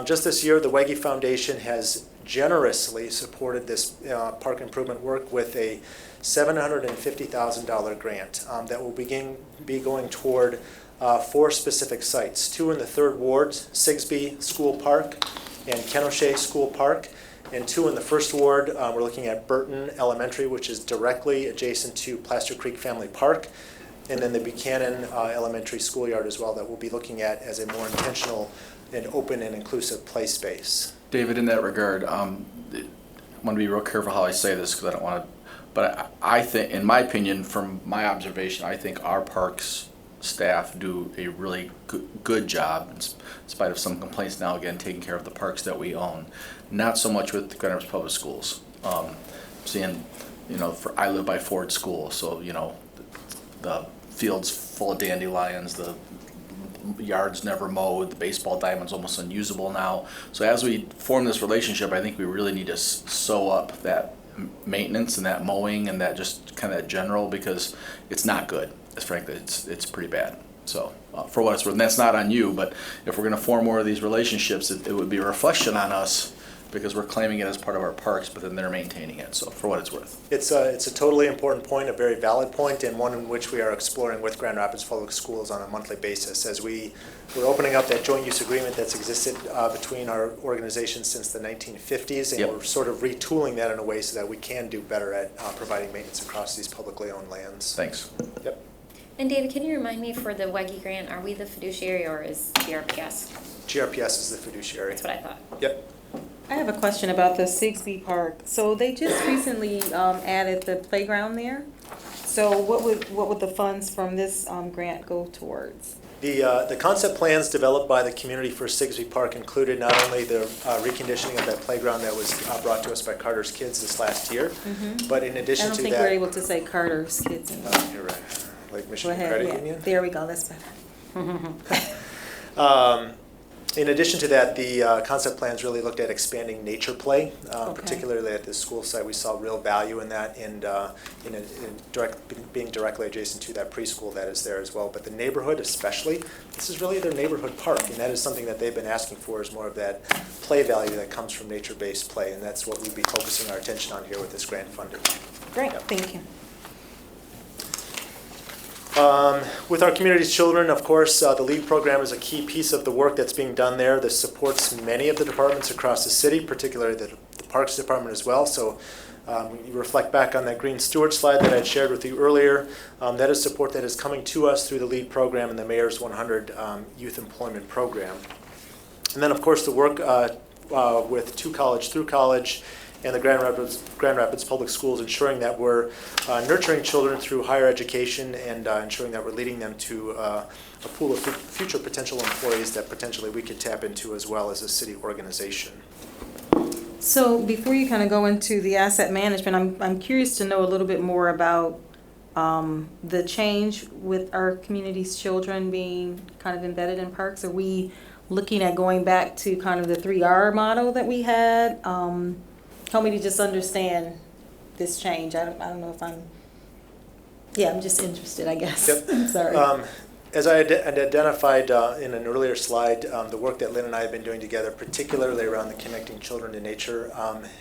Just this year, the Wege Foundation has generously supported this park improvement work with a $750,000 grant that will be going toward 4 specific sites, 2 in the 3rd Ward, Sigsbee School Park and Kenosha School Park, and 2 in the 1st Ward. We're looking at Burton Elementary, which is directly adjacent to Plaster Creek Family Park, and then the Buchanan Elementary Schoolyard as well that we'll be looking at as a more intentional and open and inclusive play space. David, in that regard, I want to be real careful how I say this because I don't want to, but I think, in my opinion, from my observation, I think our parks staff do a really good job, in spite of some complaints now again, taking care of the parks that we own. Not so much with the Grand Rapids Public Schools. Seeing, I live by Ford School, so, the field's full of dandelions, the yard's never mowed, the baseball diamond's almost unusable now. So as we form this relationship, I think we really need to sew up that maintenance and that mowing and that just kind of general, because it's not good. Frankly, it's pretty bad. So for what it's worth, and that's not on you, but if we're going to form more of these relationships, it would be a reflection on us, because we're claiming it as part of our parks, but then they're maintaining it. So for what it's worth. It's a totally important point, a very valid point, and one in which we are exploring with Grand Rapids Public Schools on a monthly basis as we're opening up that joint use agreement that's existed between our organizations since the 1950s, and Yep. we're sort of retooling that in a way so that we can do better at providing maintenance across these publicly owned lands. Thanks. Yep. And David, can you remind me, for the WEGI grant, are we the fiduciary or is GRPS? GRPS is the fiduciary. That's what I thought. Yep. I have a question about the Sigsbee Park. So they just recently added the playground there. So what would the funds from this grant go towards? The concept plans developed by the community for Sigsbee Park included not only the reconditioning of that playground that was brought to us by Carter's Kids this last year, but in I addition don't to think that. we're able to say Carter's Kids in there. You're right. Like Go Michigan ahead, Credit yeah. Union. There we go, that's better. In addition to that, the concept plans really looked at expanding nature play, Okay. particularly at this school site. We saw real value in that, and being directly adjacent to that preschool that is there as well. But the neighborhood especially, this is really their neighborhood park, and that is something that they've been asking for, is more of that play value that comes from nature-based play, and that's what we'd be focusing our attention on here with this grant funding. Great, Yep. thank you. With our community's children, of course, the LEAD program is a key piece of the work that's being done there. This supports many of the departments across the city, particularly the Parks Department as well. So when you reflect back on that Green Steward slide that I had shared with you earlier, that is support that is coming to us through the LEAD program and the Mayor's 100 Youth Employment Program. And then, of course, the work with To College Through College and the Grand Rapids Public Schools, ensuring that we're nurturing children through higher education and ensuring that we're leading them to a pool of future potential employees that potentially we could tap into as well as a city organization. So before you kind of go into the asset management, I'm curious to know a little bit more about the change with our community's children being kind of embedded in parks. Are we looking at going back to kind of the 3R model that we had? Help me to just understand this change. I don't know if I'm just interested, I guess. Yep. I'm sorry. As I had identified in an earlier slide, the work that Lynn and I have been doing together, particularly around the connecting children to nature,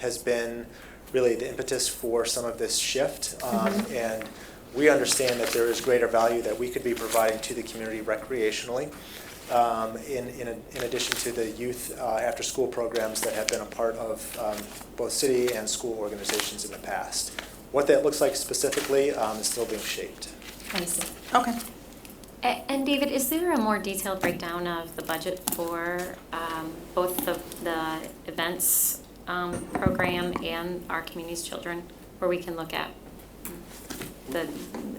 has been really the impetus for some of this shift. And we understand that there is greater value that we could be providing to the community recreationally. In addition to the youth after-school programs that have been a part of both city and school organizations in the past. What that looks like specifically is still being shaped. I see. Okay. And David, is there a more detailed breakdown of the budget for both the events program and our community's children, where we can look at the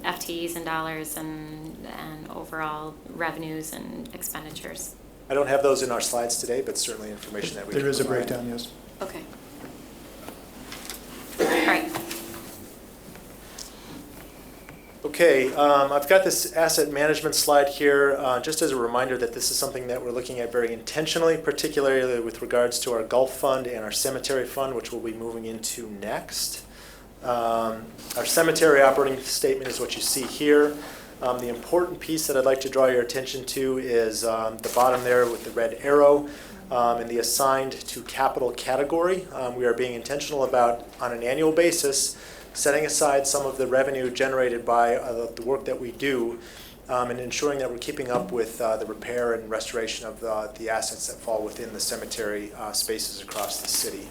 FTEs and dollars and overall revenues and expenditures? I don't have those in our slides today, but certainly information that we can There is a provide. breakdown, yes. Okay. All right. Okay, I've got this asset management slide here, just as a reminder that this is something that we're looking at very intentionally, particularly with regards to our Gulf Fund and our Cemetery Fund, which we'll be moving into next. Our cemetery operating statement is what you see here. The important piece that I'd like to draw your attention to is the bottom there with the red arrow and the assigned to capital category. We are being intentional about, on an annual basis, setting aside some of the revenue generated by the work that we do and ensuring that we're keeping up with the repair and restoration of the assets that fall within the cemetery spaces across the city.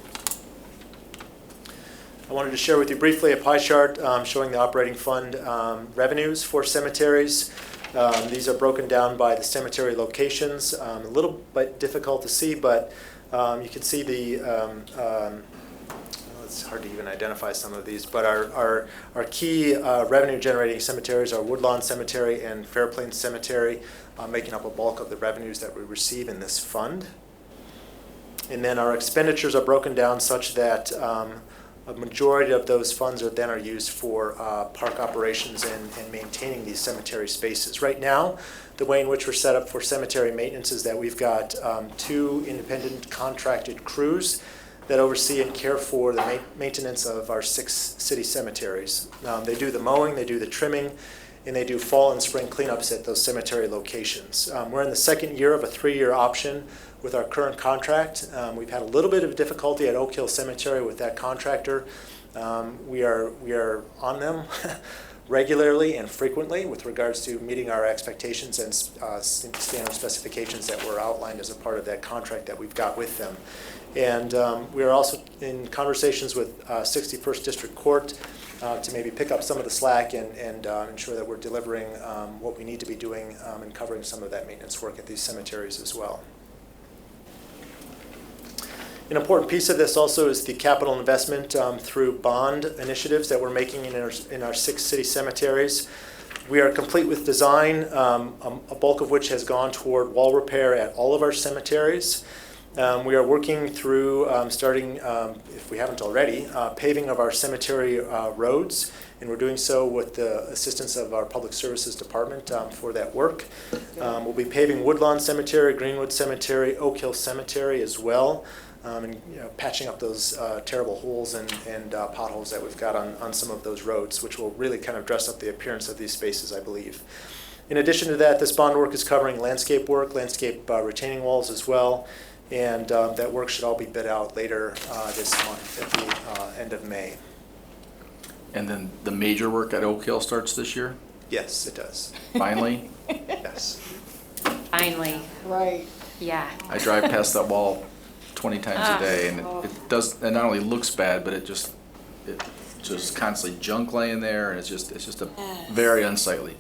I wanted to share with you briefly a pie chart showing the operating fund revenues for cemeteries. These are broken down by the cemetery locations. A little bit difficult to see, but you can see the, it's hard to even identify some of these, but our key revenue generating cemeteries are Woodlawn Cemetery and Fairplains Cemetery, making up a bulk of the revenues that we receive in this fund. And then our expenditures are broken down such that a majority of those funds are used for park operations and maintaining these cemetery spaces. Right now, the way in which we're set up for cemetery maintenance is that we've got 2 independent contracted crews that oversee and care for the maintenance of our 6 city cemeteries. They do the mowing, they do the trimming, and they do fall and spring cleanups at those cemetery locations. We're in the second year of a 3-year option with our current contract. We've had a little bit of difficulty at Oak Hill Cemetery with that contractor. We are on them regularly and frequently with regards to meeting our expectations and standard specifications that were outlined as a part of that contract that we've got with them. And we are also in conversations with 61st District Court to maybe pick up some of the slack and ensure that we're delivering what we need to be doing and covering some of that maintenance work at these cemeteries as well. An important piece of this also is the capital investment through bond initiatives that we're making in our 6 city cemeteries. We are complete with design, a bulk of which has gone toward wall repair at all of our cemeteries. We are working through starting, if we haven't already, paving of our cemetery roads, and we're doing so with the assistance of our Public Services Department for that work. We'll be paving Woodlawn Cemetery, Greenwood Cemetery, Oak Hill Cemetery as well, and patching up those terrible holes and potholes that we've got on some of those roads, which will really kind of dress up the appearance of these spaces, I believe. In addition to that, this bond work is covering landscape work, landscape retaining walls as well, and that work should all be bid out later this month at the end of May. And then the major work at Oak Hill starts this year? Yes, it does. Finally? Yes. Finally, Right. yeah. I drive past that wall 20 times a day, and it not only looks bad, but it just constantly junk laying there, and it's just a very unsightly.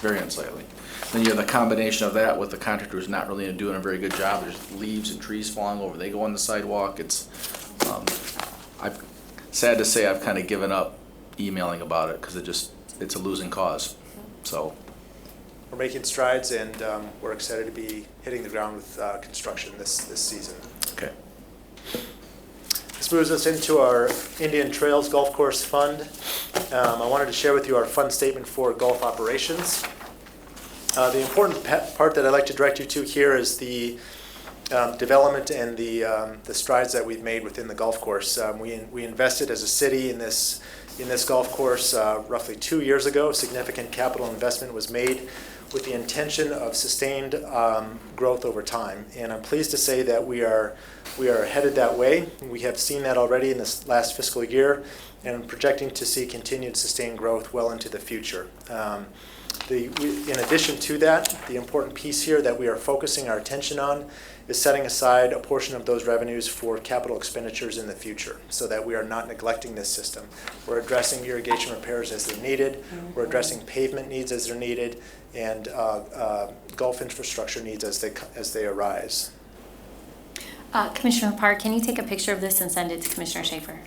Then you have the combination of that with the contractor who's not really doing a very good job. There's leaves and trees falling over. They go on the sidewalk. It's sad to say I've kind of given up emailing about it because it's a losing cause. So We're making strides, and we're excited to be hitting the ground with construction this season. okay. This moves us into our Indian Trails Golf Course Fund. I wanted to share with you our fund statement for golf operations. The important part that I'd like to direct you to here is the development and the strides that we've made within the golf course. We invested as a city in this golf course roughly 2 years ago. Significant capital investment was made with the intention of sustained growth over time. And I'm pleased to say that we are headed that way. We have seen that already in this last fiscal year, and I'm projecting to see continued sustained growth well into the future. In addition to that, the important piece here that we are focusing our attention on is setting aside a portion of those revenues for capital expenditures in the future so that we are not neglecting this system. We're addressing irrigation repairs as they're needed, we're addressing pavement needs as they're needed, and golf infrastructure needs as they arise. Commissioner Park, can you take a picture of this and send it to Commissioner Schaefer?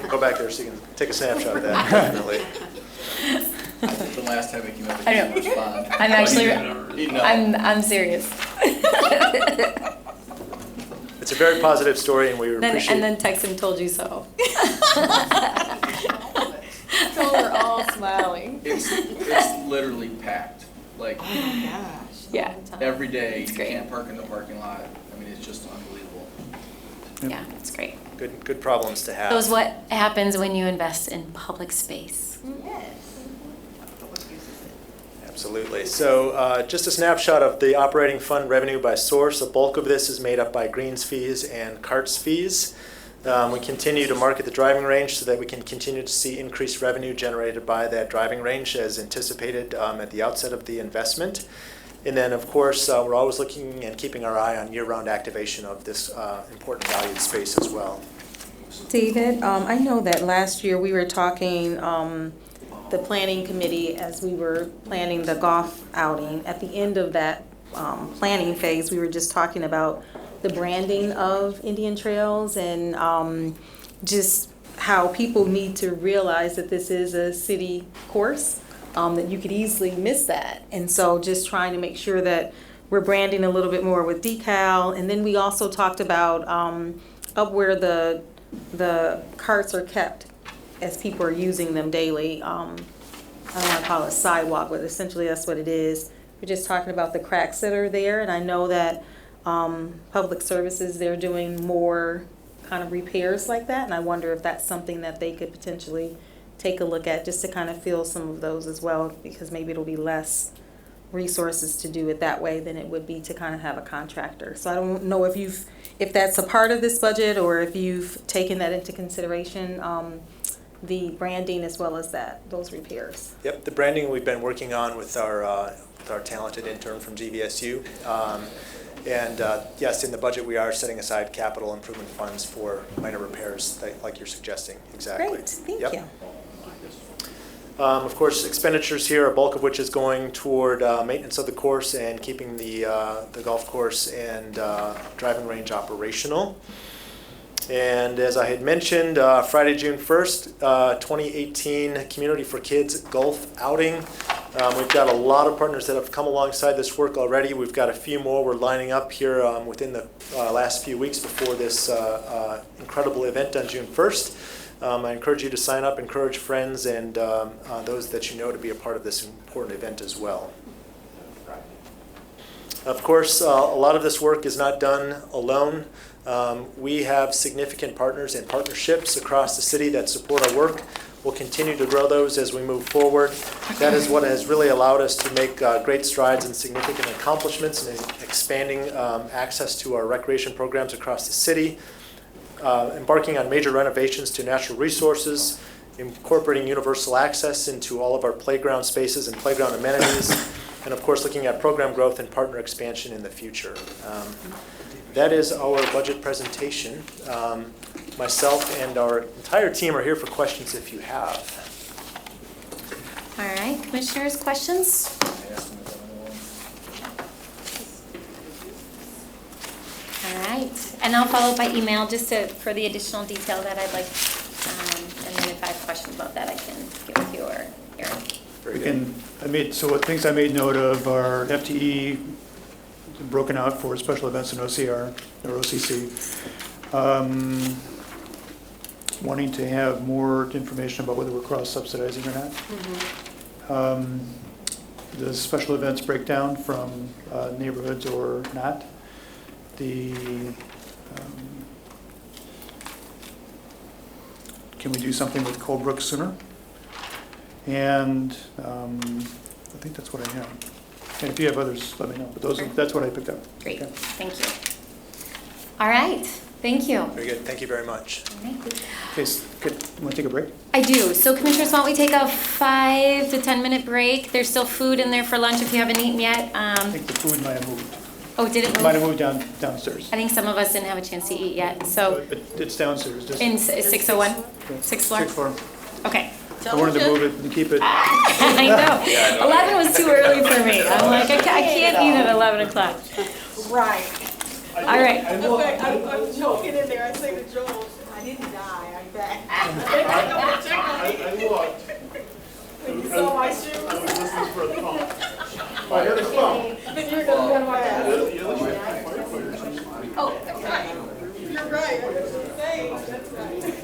Go back there so you can take a snapshot of that. Definitely. I think the last time it came up, I know. he respond. I'm actually, No. I'm serious. It's a very positive story, and we appreciate. And then Texan told you so. So we're all smiling. It's literally packed. Like Yeah. every day, It's you great. can't park in the parking lot. I mean, it's just unbelievable. Yeah, it's great. Good problems to have. That was what happens when you invest in public space. Yes. Absolutely. So just a snapshot of the operating fund revenue by source. The bulk of this is made up by greens fees and carts fees. We continue to market the driving range so that we can continue to see increased revenue generated by that driving range as anticipated at the outset of the investment. And then, of course, we're always looking and keeping our eye on year-round activation of this important valued space as well. David, I know that last year we were talking, the planning committee, as we were planning the golf outing, at the end of that planning phase, we were just talking about the branding of Indian Trails and just how people need to realize that this is a city course, that you could easily miss that. And so just trying to make sure that we're branding a little bit more with decal. And then we also talked about up where the carts are kept as people are using them daily. I don't want to call it sidewalk, but essentially that's what it is. We're just talking about the cracks that are there, and I know that Public Services, they're doing more kind of repairs like that, and I wonder if that's something that they could potentially take a look at just to kind of fill some of those as well, because maybe it'll be less resources to do it that way than it would be to kind of have a contractor. So I don't know if that's a part of this budget or if you've taken that into consideration, the branding as well as those repairs. Yep, the branding we've been working on with our talented intern from GVSU. Yes, in the budget we are setting aside capital improvement funds for minor repairs like you're suggesting. Exactly. Great, thank Yep. you. Of course, expenditures here, a bulk of which is going toward maintenance of the course and keeping the golf course and driving range operational. And as I had mentioned, Friday, June 1st, 2018 Community for Kids Golf Outing. We've got a lot of partners that have come alongside this work already. We've got a few more we're lining up here within the last few weeks before this incredible event on June 1st. I encourage you to sign up, encourage friends and those that you know to be a part of this important event as well. Of course, a lot of this work is not done alone. We have significant partners and partnerships across the city that support our work. We'll continue to grow those as we move forward. That is what has really allowed us to make great strides and significant accomplishments in expanding access to our recreation programs across the city. Embarking on major renovations to natural resources, incorporating universal access into all of our playground spaces and playground amenities, and of course looking at program growth and partner expansion in the future. That is our budget presentation. Myself and our entire team are here for questions if you have. All right, commissioners, questions? All right, and I'll follow up by email just for the additional detail that I'd like. And then if I have questions about that, I can get with you or Eric. Things I made note of are FTE broken out for special events in OCR or OCC. Wanting to have more information about whether we're cross-subsidizing or not. Mm-hmm. The special events breakdown from neighborhoods or not. Can we do something with Colebrook sooner? And I think that's what I have. And if you have others, let me know. But that's what I picked up. Great, Okay. thank you. All right, thank you. Very good. Thank you very much. All right. Okay, good. You want to take a break? I do. So commissioners, why don't we take a 5 to 10 minute break? There's still food in there for lunch if you haven't eaten yet. I think the food might have moved. Oh, did it move? Might have moved downstairs. I think some of us didn't have a chance to eat yet, so It's downstairs. Just in 601? Sixth floor? Sixth floor. Okay. I wanted to move it and keep it. I know. 11 was too early for me. I'm like, I can't eat at 11 o'clock. Right. All right. In fact, I'm joking in there. I say to Joel, I didn't die. I'm back. I looked. When you saw my shoes. I was listening for a thump. Oh, I heard a thump. Then you're going to be on my ass. You're like firefighters. Oh, that's right. You're right. That's what I'm saying. That's right.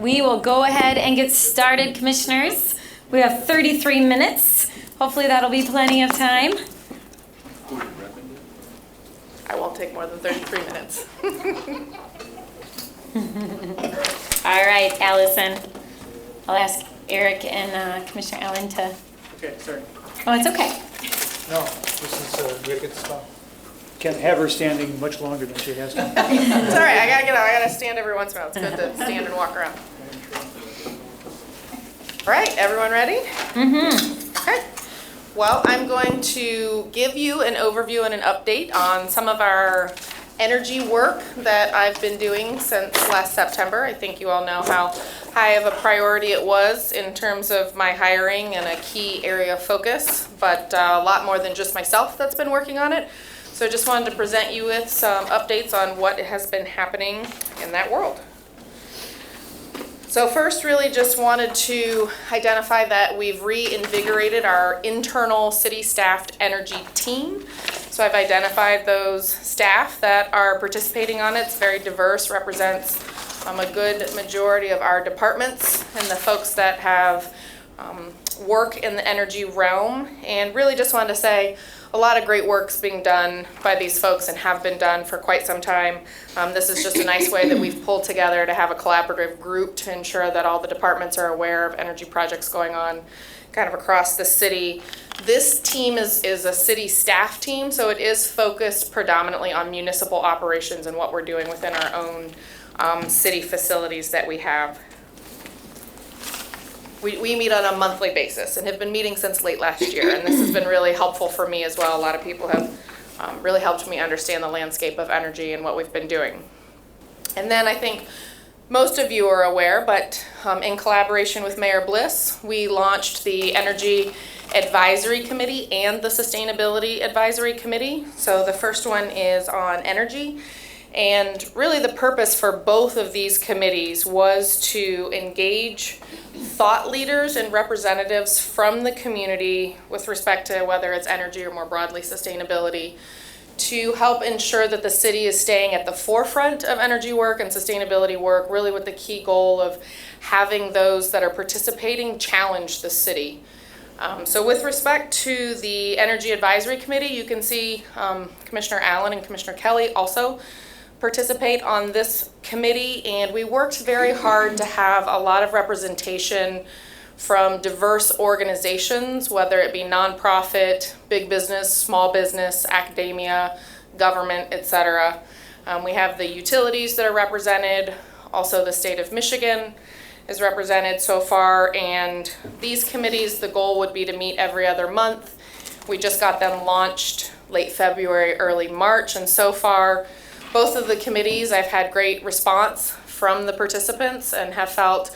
we will go ahead and get started, commissioners. We have 33 minutes. Hopefully that'll be plenty of time. I won't take more than 33 minutes. All right, Allison. I'll ask Eric and Commissioner Allen to. Okay, sorry. Oh, it's okay. No, this is, we gotta get this done. Can't have her standing much longer than she has to. It's all right, I gotta get up. I gotta stand every once in a while. It's good to stand and walk around. All right, everyone ready? Mm-hmm. Okay. Well, I'm going to give you an overview and an update on some of our energy work that I've been doing since last September. I think you all know how high of a priority it was in terms of my hiring and a key area of focus, but a lot more than just myself that's been working on it. So I just wanted to present you with some updates on what has been happening in that world. So first, really just wanted to identify that we've reinvigorated our internal city staffed energy team. So I've identified those staff that are participating on it. It's very diverse, represents a good majority of our departments and the folks that have work in the energy realm. And really just wanted to say a lot of great work's being done by these folks and have been done for quite some time. This is just a nice way that we've pulled together to have a collaborative group to ensure that all the departments are aware of energy projects going on kind of across the city. This team is a city staff team, so it is focused predominantly on municipal operations and what we're doing within our own city facilities that we have. We meet on a monthly basis and have been meeting since late last year, and this has been really helpful for me as well. A lot of people have really helped me understand the landscape of energy and what we've been doing. And then I think most of you are aware, but in collaboration with Mayor Bliss, we launched the Energy Advisory Committee and the Sustainability Advisory Committee. So the first one is on energy. And really the purpose for both of these committees was to engage thought leaders and representatives from the community with respect to whether it's energy or more broadly sustainability, to help ensure that the city is staying at the forefront of energy work and sustainability work, really with the key goal of having those that are participating challenge the city. So with respect to the Energy Advisory Committee, you can see Commissioner Allen and Commissioner Kelly also participate on this committee, and we worked very hard to have a lot of representation from diverse organizations, whether it be nonprofit, big business, small business, academia, government, etc. We have the utilities that are represented, also the state of Michigan is represented so far, and these committees, the goal would be to meet every other month. We just got them launched late February, early March, and so far both of the committees, I've had great response from the participants and have felt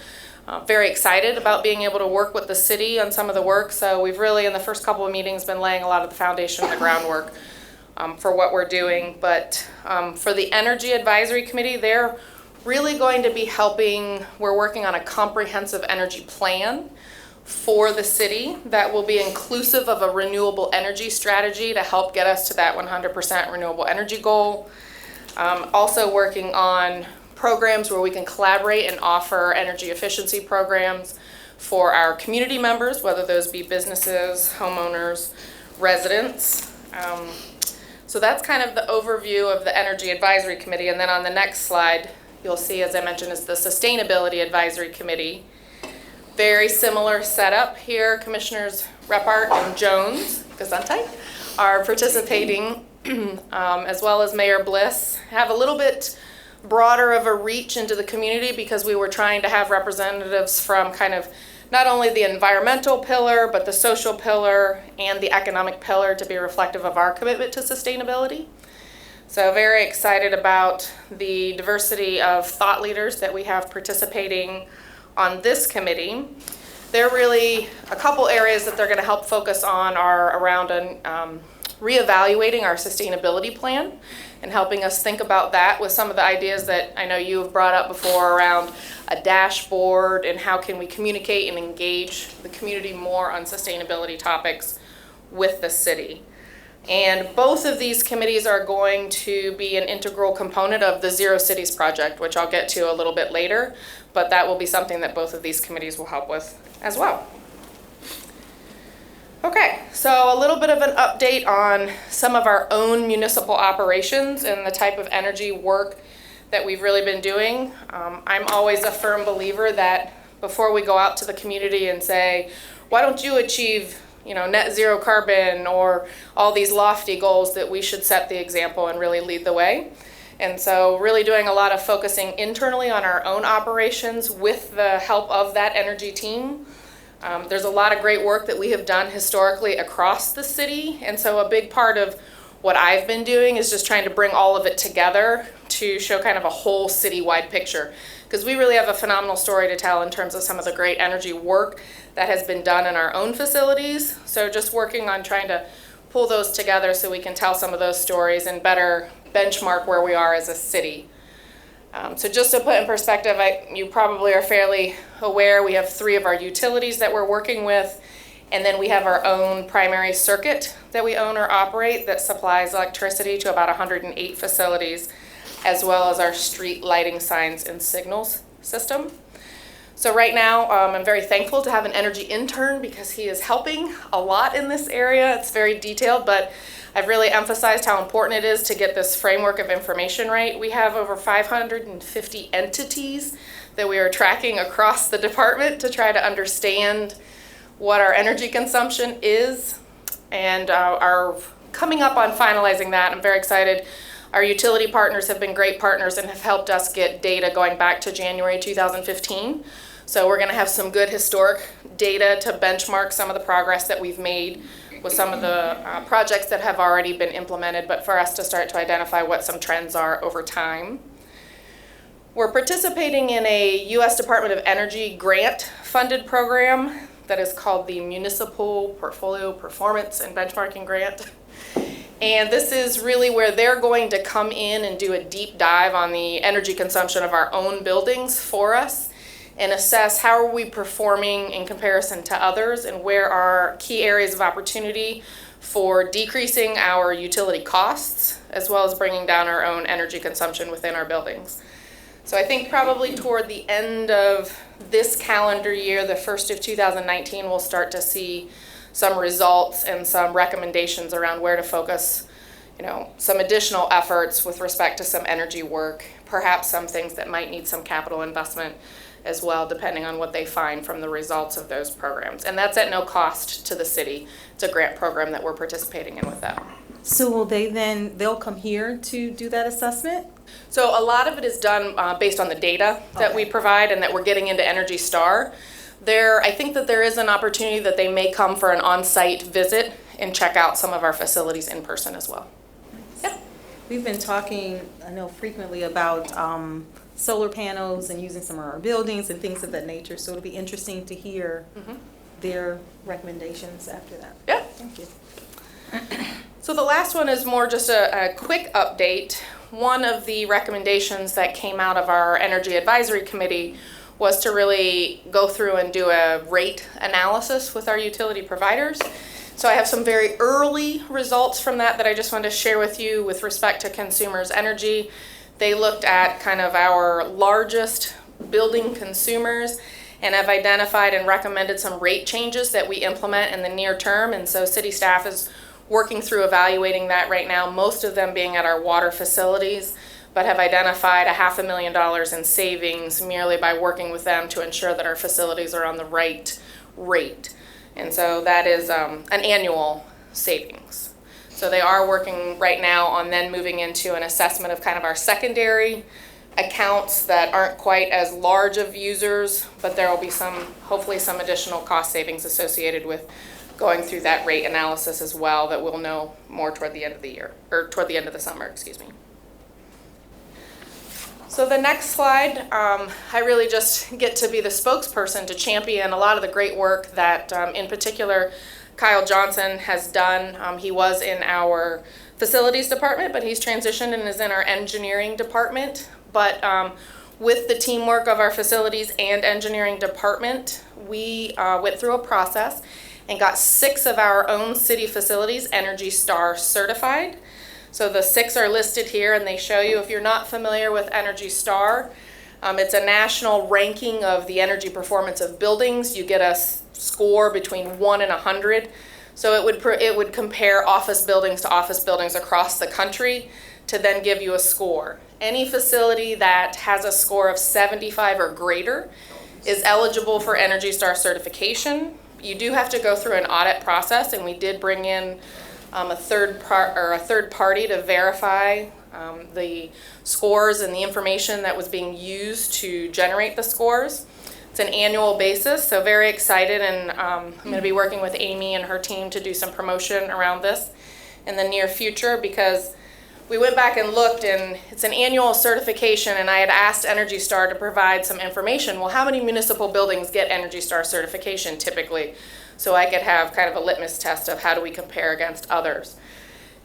very excited about being able to work with the city on some of the work. So we've really, in the first couple of meetings, been laying a lot of the foundation and the groundwork for what we're doing. But for the Energy Advisory Committee, they're really going to be helping. We're working on a comprehensive energy plan for the city that will be inclusive of a renewable energy strategy to help get us to that 100% renewable energy goal. Also working on programs where we can collaborate and offer energy efficiency programs for our community members, whether those be businesses, homeowners, residents. So that's kind of the overview of the Energy Advisory Committee. And then on the next slide, you'll see, as I mentioned, is the Sustainability Advisory Committee. Very similar setup here. Commissioners Repart and Jones, Gesundheit, are participating as well as Mayor Bliss. Have a little bit broader of a reach into the community because we were trying to have representatives from kind of not only the environmental pillar, but the social pillar and the economic pillar to be reflective of our commitment to sustainability. So very excited about the diversity of thought leaders that we have participating on this committee. They're really, a couple areas that they're going to help focus on are around reevaluating our sustainability plan and helping us think about that with some of the ideas that I know you have brought up before around a dashboard and how can we communicate and engage the community more on sustainability topics with the city. And both of these committees are going to be an integral component of the Zero Cities project, which I'll get to a little bit later, but that will be something that both of these committees will help with as well. Okay, so a little bit of an update on some of our own municipal operations and the type of energy work that we've really been doing. I'm always a firm believer that before we go out to the community and say, why don't you achieve net zero carbon or all these lofty goals, that we should set the example and really lead the way. And so really doing a lot of focusing internally on our own operations with the help of that energy team. There's a lot of great work that we have done historically across the city. And so a big part of what I've been doing is just trying to bring all of it together to show kind of a whole citywide picture. Because we really have a phenomenal story to tell in terms of some of the great energy work that has been done in our own facilities. So just working on trying to pull those together so we can tell some of those stories and better benchmark where we are as a city. So just to put in perspective, you probably are fairly aware we have 3 of our utilities that we're working with, and then we have our own primary circuit that we own or operate that supplies electricity to about 108 facilities, as well as our street lighting signs and signals system. So right now, I'm very thankful to have an energy intern because he is helping a lot in this area. It's very detailed, but I've really emphasized how important it is to get this framework of information right. We have over 550 entities that we are tracking across the department to try to understand what our energy consumption is, and are coming up on finalizing that. I'm very excited. Our utility partners have been great partners and have helped us get data going back to January 2015. So we're going to have some good historic data to benchmark some of the progress that we've made with some of the projects that have already been implemented, but for us to start to identify what some trends are over time. We're participating in a U.S. Department of Energy grant-funded program that is called the Municipal Portfolio Performance and Benchmarking Grant. And this is really where they're going to come in and do a deep dive on the energy consumption of our own buildings for us and assess how are we performing in comparison to others and where are key areas of opportunity for decreasing our utility costs, as well as bringing down our own energy consumption within our buildings. So I think probably toward the end of this calendar year, the first of 2019, we'll start to see some results and some recommendations around where to focus, some additional efforts with respect to some energy work, perhaps some things that might need some capital investment as well, depending on what they find from the results of those programs. And that's at no cost to the city. It's a grant program that we're participating in with them. So will they'll come here to do that assessment? So a lot of it is done based on the data that we provide and that we're getting into Energy Star. I think that there is an opportunity that they may come for an on-site visit and check out some of our facilities in person as well. Yeah. We've been talking, I know, frequently about solar panels and using some of our buildings and things of that nature. So it'll be interesting to hear their recommendations after that. Yeah. Thank you. So the last one is more just a quick update. One of the recommendations that came out of our Energy Advisory Committee was to really go through and do a rate analysis with our utility providers. So I have some very early results from that I just wanted to share with you with respect to consumers' energy. They looked at kind of our largest building consumers and have identified and recommended some rate changes that we implement in the near term. And so city staff is working through evaluating that right now, most of them being at our water facilities, but have identified $500,000 in savings merely by working with them to ensure that our facilities are on the right rate. And so that is an annual savings. So they are working right now on then moving into an assessment of kind of our secondary accounts that aren't quite as large of users, but there will be hopefully some additional cost savings associated with going through that rate analysis as well that we'll know more toward the end of the year, or toward the end of the summer, excuse me. So the next slide, I really just get to be the spokesperson to champion a lot of the great work that, in particular, Kyle Johnson has done. He was in our facilities department, but he's transitioned and is in our engineering department. But with the teamwork of our facilities and engineering department, we went through a process and got 6 of our own city facilities Energy Star certified. So the 6 are listed here, and they show you, if you're not familiar with Energy Star, it's a national ranking of the energy performance of buildings. You get a score between 1 and 100. So it would compare office buildings across the country to then give you a score. Any facility that has a score of 75 or greater is eligible for Energy Star certification. You do have to go through an audit process, and we did bring in a third party to verify the scores and the information that was being used to generate the scores. It's an annual basis, so very excited, and I'm going to be working with Amy and her team to do some promotion around this in the near future, because we went back and looked, and it's an annual certification, and I had asked Energy Star to provide some information. Well, how many municipal buildings get Energy Star certification typically? So I could have kind of a litmus test of how do we compare against others.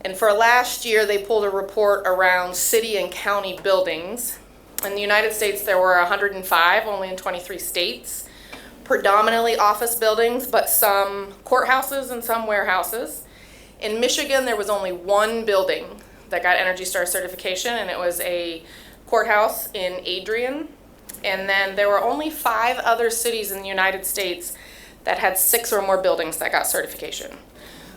And for last year, they pulled a report around city and county buildings. In the United States, there were 105, only in 23 states. Predominantly office buildings, but some courthouses and some warehouses. In Michigan, there was only 1 building that got Energy Star certification, and it was a courthouse in Adrian. And then there were only 5 other cities in the United States that had 6 or more buildings that got certification.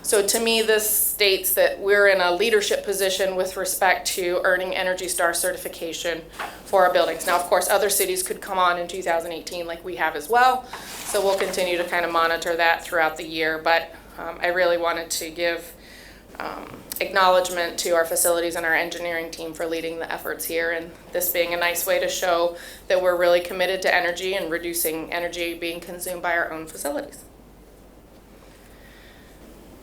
So to me, this states that we're in a leadership position with respect to earning Energy Star certification for our buildings. Now, of course, other cities could come on in 2018 like we have as well. So we'll continue to kind of monitor that throughout the year. But I really wanted to give acknowledgement to our facilities and our engineering team for leading the efforts here, and this being a nice way to show that we're really committed to energy and reducing energy being consumed by our own facilities.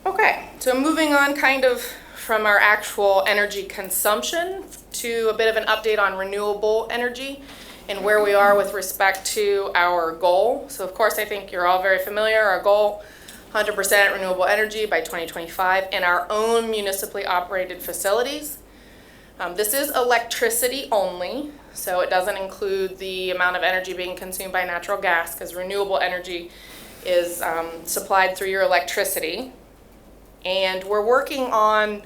Okay, so moving on kind of from our actual energy consumption to a bit of an update on renewable energy and where we are with respect to our goal. So of course, I think you're all very familiar. Our goal, 100% renewable energy by 2025 in our own municipally operated facilities. This is electricity only, so it doesn't include the amount of energy being consumed by natural gas, because renewable energy is supplied through your electricity. And we're working on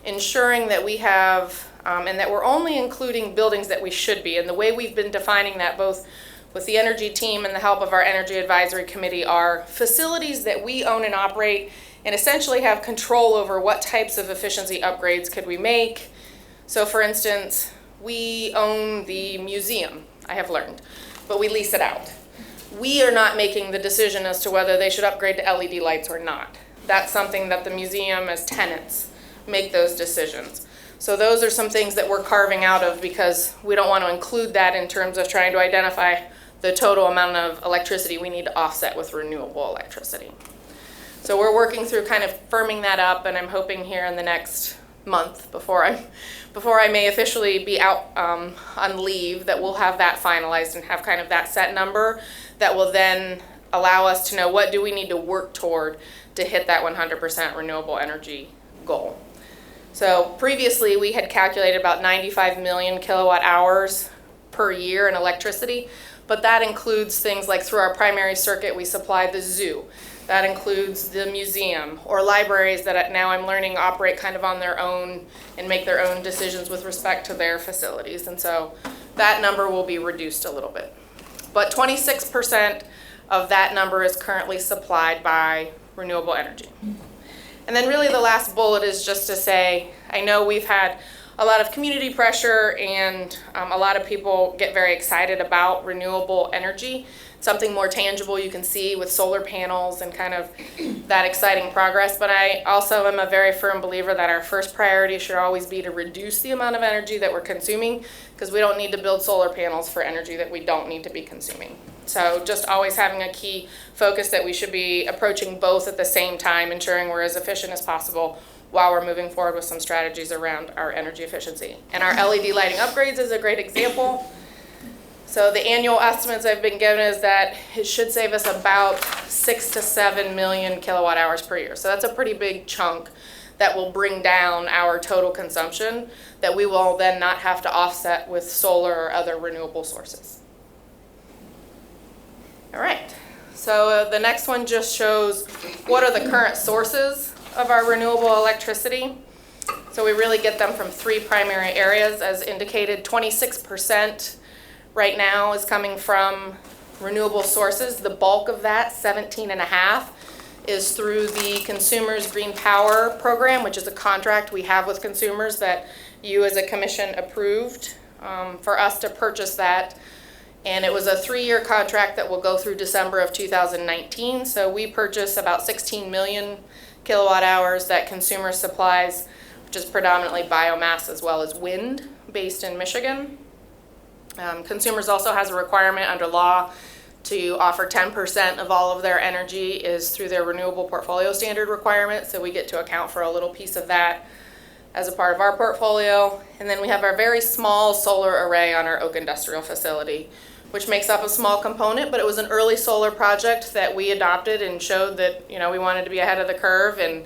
ensuring that we have, and that we're only including buildings that we should be. And the way we've been defining that, both with the energy team and the help of our Energy Advisory Committee, are facilities that we own and operate and essentially have control over what types of efficiency upgrades could we make. So for instance, we own the museum, I have learned, but we lease it out. We are not making the decision as to whether they should upgrade to LED lights or not. That's something that the museum as tenants make those decisions. So those are some things that we're carving out of, because we don't want to include that in terms of trying to identify the total amount of electricity we need to offset with renewable electricity. So we're working through kind of firming that up, and I'm hoping here in the next month, before I may officially be out on leave, that we'll have that finalized and have kind of that set number that will then allow us to know what do we need to work toward to hit that 100% renewable energy goal. So previously we had calculated about 95 million kilowatt hours per year in electricity, but that includes things like through our primary circuit we supply the zoo. That includes the museum or libraries that now I'm learning operate kind of on their own and make their own decisions with respect to their facilities. And so that number will be reduced a little bit. But 26% of that number is currently supplied by renewable energy. And then really the last bullet is just to say, I know we've had a lot of community pressure, and a lot of people get very excited about renewable energy. Something more tangible you can see with solar panels and kind of that exciting progress. But I also am a very firm believer that our first priority should always be to reduce the amount of energy that we're consuming, because we don't need to build solar panels for energy that we don't need to be consuming. So just always having a key focus that we should be approaching both at the same time, ensuring we're as efficient as possible while we're moving forward with some strategies around our energy efficiency. And our LED lighting upgrades is a great example. So the annual estimates I've been given is that it should save us about 6 to 7 million kilowatt hours per year. So that's a pretty big chunk that will bring down our total consumption that we will then not have to offset with solar or other renewable sources. All right, So the next one just shows what are the current sources of our renewable electricity. So we really get them from 3 primary areas. As indicated, 26% right now is coming from renewable sources. The bulk of that, 17.5%, is through the Consumers Green Power Program, which is a contract we have with consumers that you as a commission approved for us to purchase that. And it was a 3-year contract that will go through December of 2019. So we purchase about 16 million kilowatt hours that consumer supplies, which is predominantly biomass as well as wind, based in Michigan. Consumers also has a requirement under law to offer 10% of all of their energy is through their renewable portfolio standard requirement. So we get to account for a little piece of that as a part of our portfolio. And then we have our very small solar array on our Oak Industrial Facility, which makes up a small component, but it was an early solar project that we adopted and showed that, you know, we wanted to be ahead of the curve and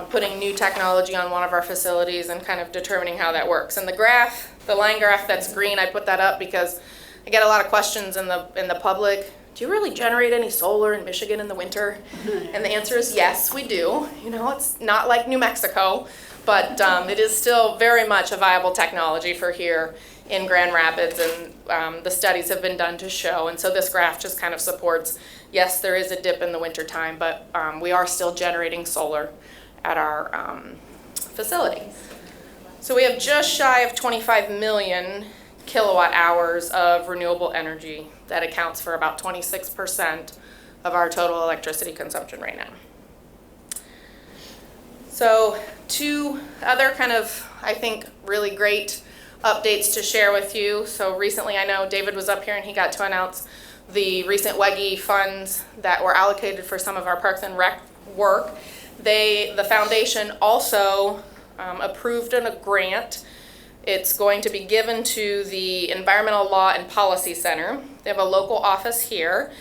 putting new technology on one of our facilities and kind of determining how that works. And the graph, the line graph that's green, I put that up because I get a lot of questions in the public. Do you really generate any solar in Michigan in the winter? And the answer is yes, we do. You know, it's not like New Mexico, but it is still very much a viable technology for here in Grand Rapids, and the studies have been done to show. And so this graph just kind of supports, yes, there is a dip in the winter time, but we are still generating solar at our facility. So we have just shy of 25 million kilowatt hours of renewable energy. That accounts for about 26% of our total electricity consumption right now. So 2 other kind of, I think, really great updates to share with you. So recently, I know David was up here and he got to announce the recent WEGI funds that were allocated for some of our Parks and Rec work. The foundation also approved a grant. It's going to be given to the Environmental Law and Policy Center. They have a local office here,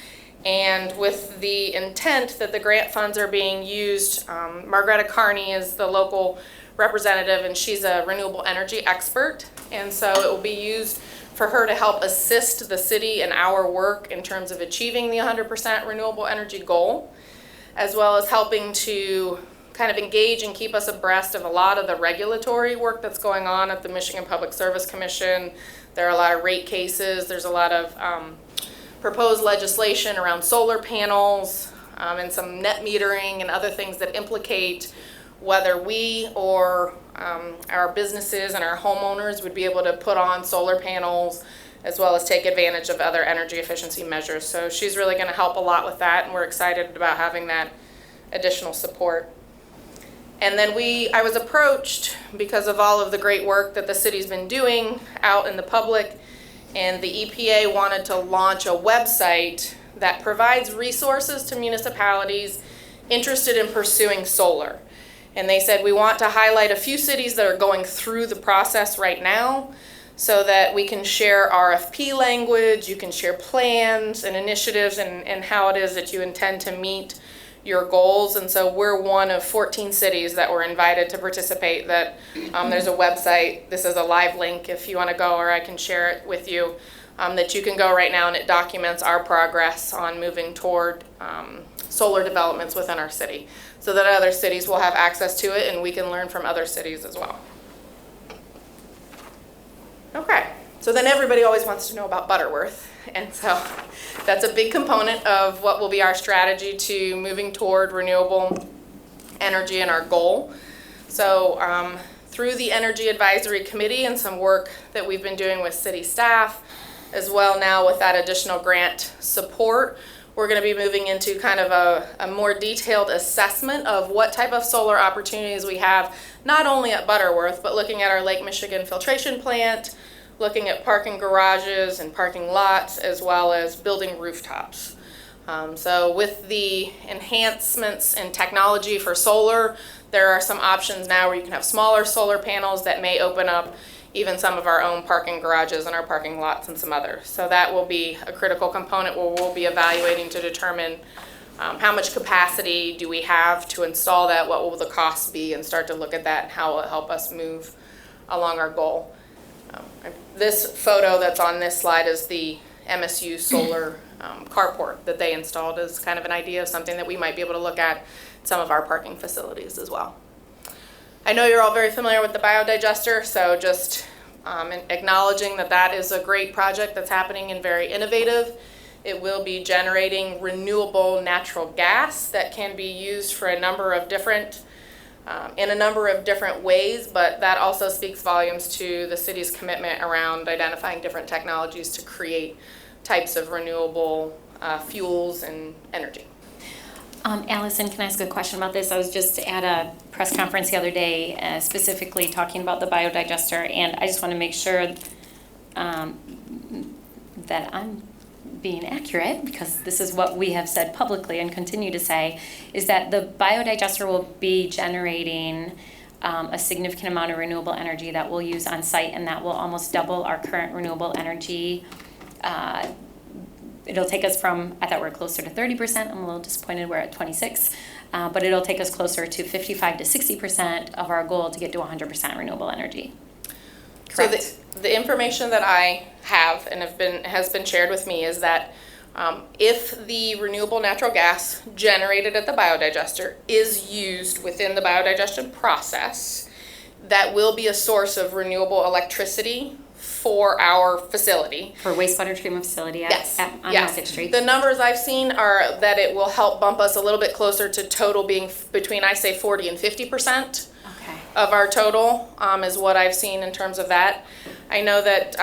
and with the intent that the grant funds are being used, Margreta Carney is the local representative, and she's a renewable energy expert, and so it will be used for her to help assist the city in our work in terms of achieving the 100% renewable energy goal, as well as helping to kind of engage and keep us abreast of a lot of the regulatory work that's going on at the Michigan Public Service Commission. There are a lot of rate cases. There's a lot of proposed legislation around solar panels and some net metering and other things that implicate whether we or our businesses and our homeowners would be able to put on solar panels as well as take advantage of other energy efficiency measures. So she's really going to help a lot with that, and we're excited about having that additional support. And then I was approached because of all of the great work that the city's been doing out in the public, and the EPA wanted to launch a website that provides resources to municipalities interested in pursuing solar. And they said, we want to highlight a few cities that are going through the process right now so that we can share RFP language, you can share plans and initiatives and how it is that you intend to meet your goals. And so we're one of 14 cities that were invited to participate. That there's a website, this is a live link if you want to go, or I can share it with you, that you can go right now, and it documents our progress on moving toward solar developments within our city, so that other cities will have access to it and we can learn from other cities as well. Okay, so then everybody always wants to know about Butterworth, and so that's a big component of what will be our strategy to moving toward renewable energy and our goal. So through the Energy Advisory Committee and some work that we've been doing with city staff, as well now with that additional grant support, we're going to be moving into kind of a more detailed assessment of what type of solar opportunities we have, not only at Butterworth, but looking at our Lake Michigan filtration plant, looking at parking garages and parking lots, as well as building rooftops. So with the enhancements in technology for solar, there are some options now where you can have smaller solar panels that may open up even some of our own parking garages and our parking lots and some others. So that will be a critical component where we'll be evaluating to determine how much capacity do we have to install that, what will the costs be, and start to look at that and how it will help us move along our goal. This photo that's on this slide is the MSU solar carport that they installed as kind of an idea of something that we might be able to look at some of our parking facilities as well. I know you're all very familiar with the biodigester, so just acknowledging that that is a great project that's happening and very innovative. It will be generating renewable natural gas that can be used for a number of different, in a number of different ways, but that also speaks volumes to the city's commitment around identifying different technologies to create types of renewable fuels and energy. Allison, can I ask a question about this? I was just at a press conference the other day, specifically talking about the biodigester, and I just want to make sure that I'm being accurate, because this is what we have said publicly and continue to say, is that the biodigester will be generating a significant amount of renewable energy that we'll use on site, and that will almost double our current renewable energy. It'll take us from, I thought we were closer to 30%, I'm a little disappointed we're at 26, but it'll take us closer to 55 to 60% of our goal to get to 100% renewable energy. Correct? So the information that I have and has been shared with me is that if the renewable natural gas generated at the biodigester is used within the biodigestion process, that will be a source of renewable electricity for our facility. For wastewater treatment facility on Market Street. The numbers I've seen are that it will help bump us a little bit closer to total being between, I say, 40 and 50% of our total is what I've seen in terms of that. I know that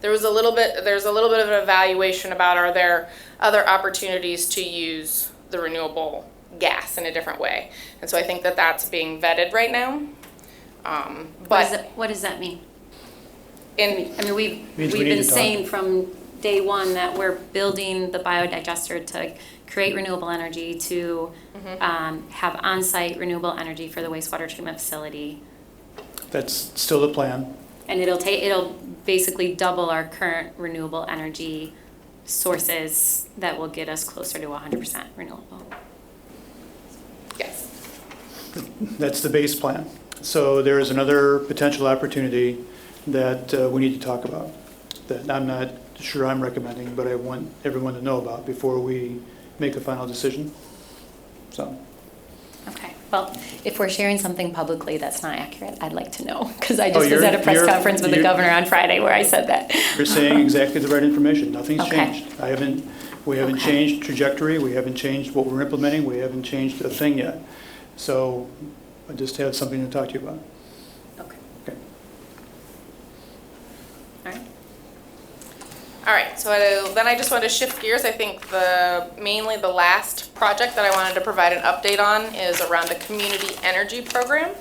there's a little bit of an evaluation about are there other opportunities to use the renewable gas in a different way. And so I think that that's being vetted right now. What does that mean? In, I mean, we've Means we need been to talk. saying from day one that we're building the biodigester to create renewable energy, to have on-site renewable energy for the wastewater treatment facility. That's still the plan. And it'll basically double our current renewable energy sources that will get us closer to 100% renewable. yes. That's the base plan. So there is another potential opportunity that we need to talk about, that I'm not sure I'm recommending, but I want everyone to know about before we make a final decision. So. Okay, well, if we're sharing something publicly that's not accurate, I'd like to know, because I just was you're- at a press you're- conference with the you're- governor on Friday where I said that. You're saying exactly the right information. Nothing's Okay. changed. We haven't Okay. changed trajectory. We haven't changed what we're implementing. We haven't changed a thing yet. So I just have something to talk to you about. Okay, Okay. all right. All right, so then I just want to shift gears. I think mainly the last project that I wanted to provide an update on is around the community energy program.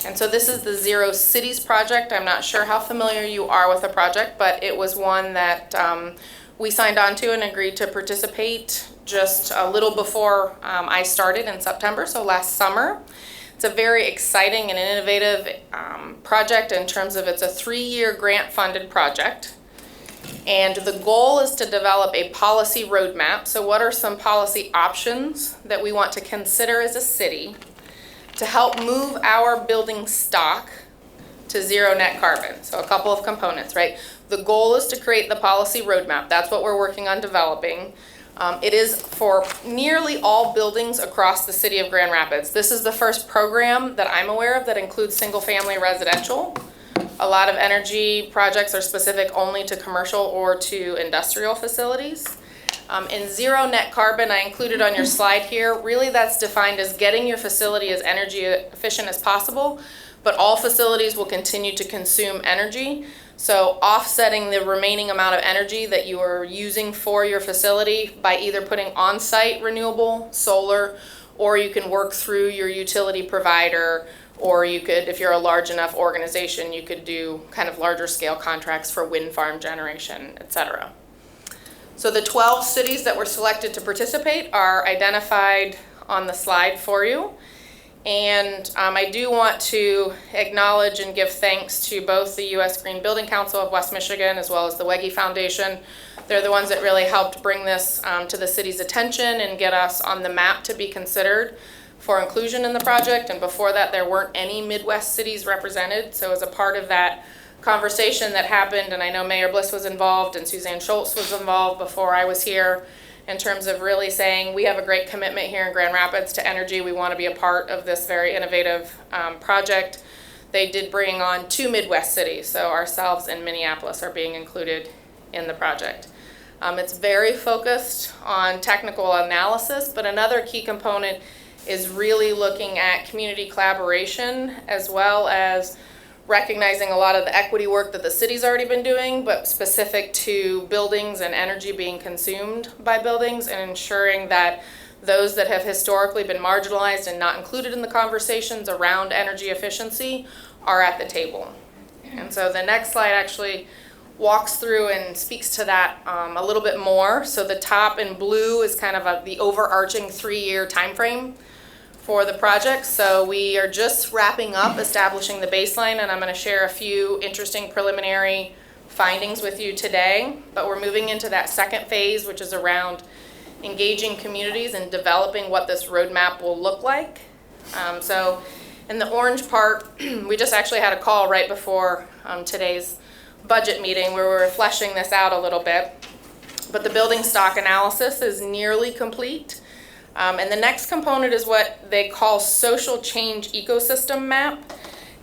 And so this is the Zero Cities project. I'm not sure how familiar you are with the project, but it was one that we signed on to and agreed to participate just a little before I started in September, so last summer. It's a very exciting and innovative project in terms of it's a 3-year grant-funded project. And the goal is to develop a policy roadmap. So what are some policy options that we want to consider as a city to help move our building stock to zero net carbon? So a couple of components, right? The goal is to create the policy roadmap. That's what we're working on developing. It is for nearly all buildings across the city of Grand Rapids. This is the first program that I'm aware of that includes single-family residential. A lot of energy projects are specific only to commercial or to industrial facilities. In zero net carbon, I included on your slide here, really that's defined as getting your facility as energy efficient as possible, but all facilities will continue to consume energy. So offsetting the remaining amount of energy that you are using for your facility by either putting on-site renewable solar, or you can work through your utility provider, or you could, if you're a large enough organization, you could do kind of larger scale contracts for wind farm generation, et cetera. So the 12 cities that were selected to participate are identified on the slide for you. And I do want to acknowledge and give thanks to both the U.S. Green Building Council of West Michigan as well as the Wegge Foundation. They're the ones that really helped bring this to the city's attention and get us on the map to be considered for inclusion in the project. And before that, there weren't any Midwest cities represented. So as a part of that conversation that happened, and I know Mayor Bliss was involved and Suzanne Schultz was involved before I was here, in terms of really saying we have a great commitment here in Grand Rapids to energy. We want to be a part of this very innovative project. They did bring on 2 Midwest cities, so ourselves and Minneapolis are being included in the project. It's very focused on technical analysis, but another key component is really looking at community collaboration, as well as recognizing a lot of the equity work that the city's already been doing, but specific to buildings and energy being consumed by buildings, and ensuring that those that have historically been marginalized and not included in the conversations around energy efficiency are at the table. And so the next slide actually walks through and speaks to that a little bit more. So the top in blue is kind of the overarching 3-year time frame for the project. So we are just wrapping up establishing the baseline, and I'm going to share a few interesting preliminary findings with you today. But we're moving into that second phase, which is around engaging communities and developing what this roadmap will look like. So in the orange part, we just actually had a call right before today's budget meeting where we were fleshing this out a little bit. But the building stock analysis is nearly complete. And the next component is what they call social change ecosystem map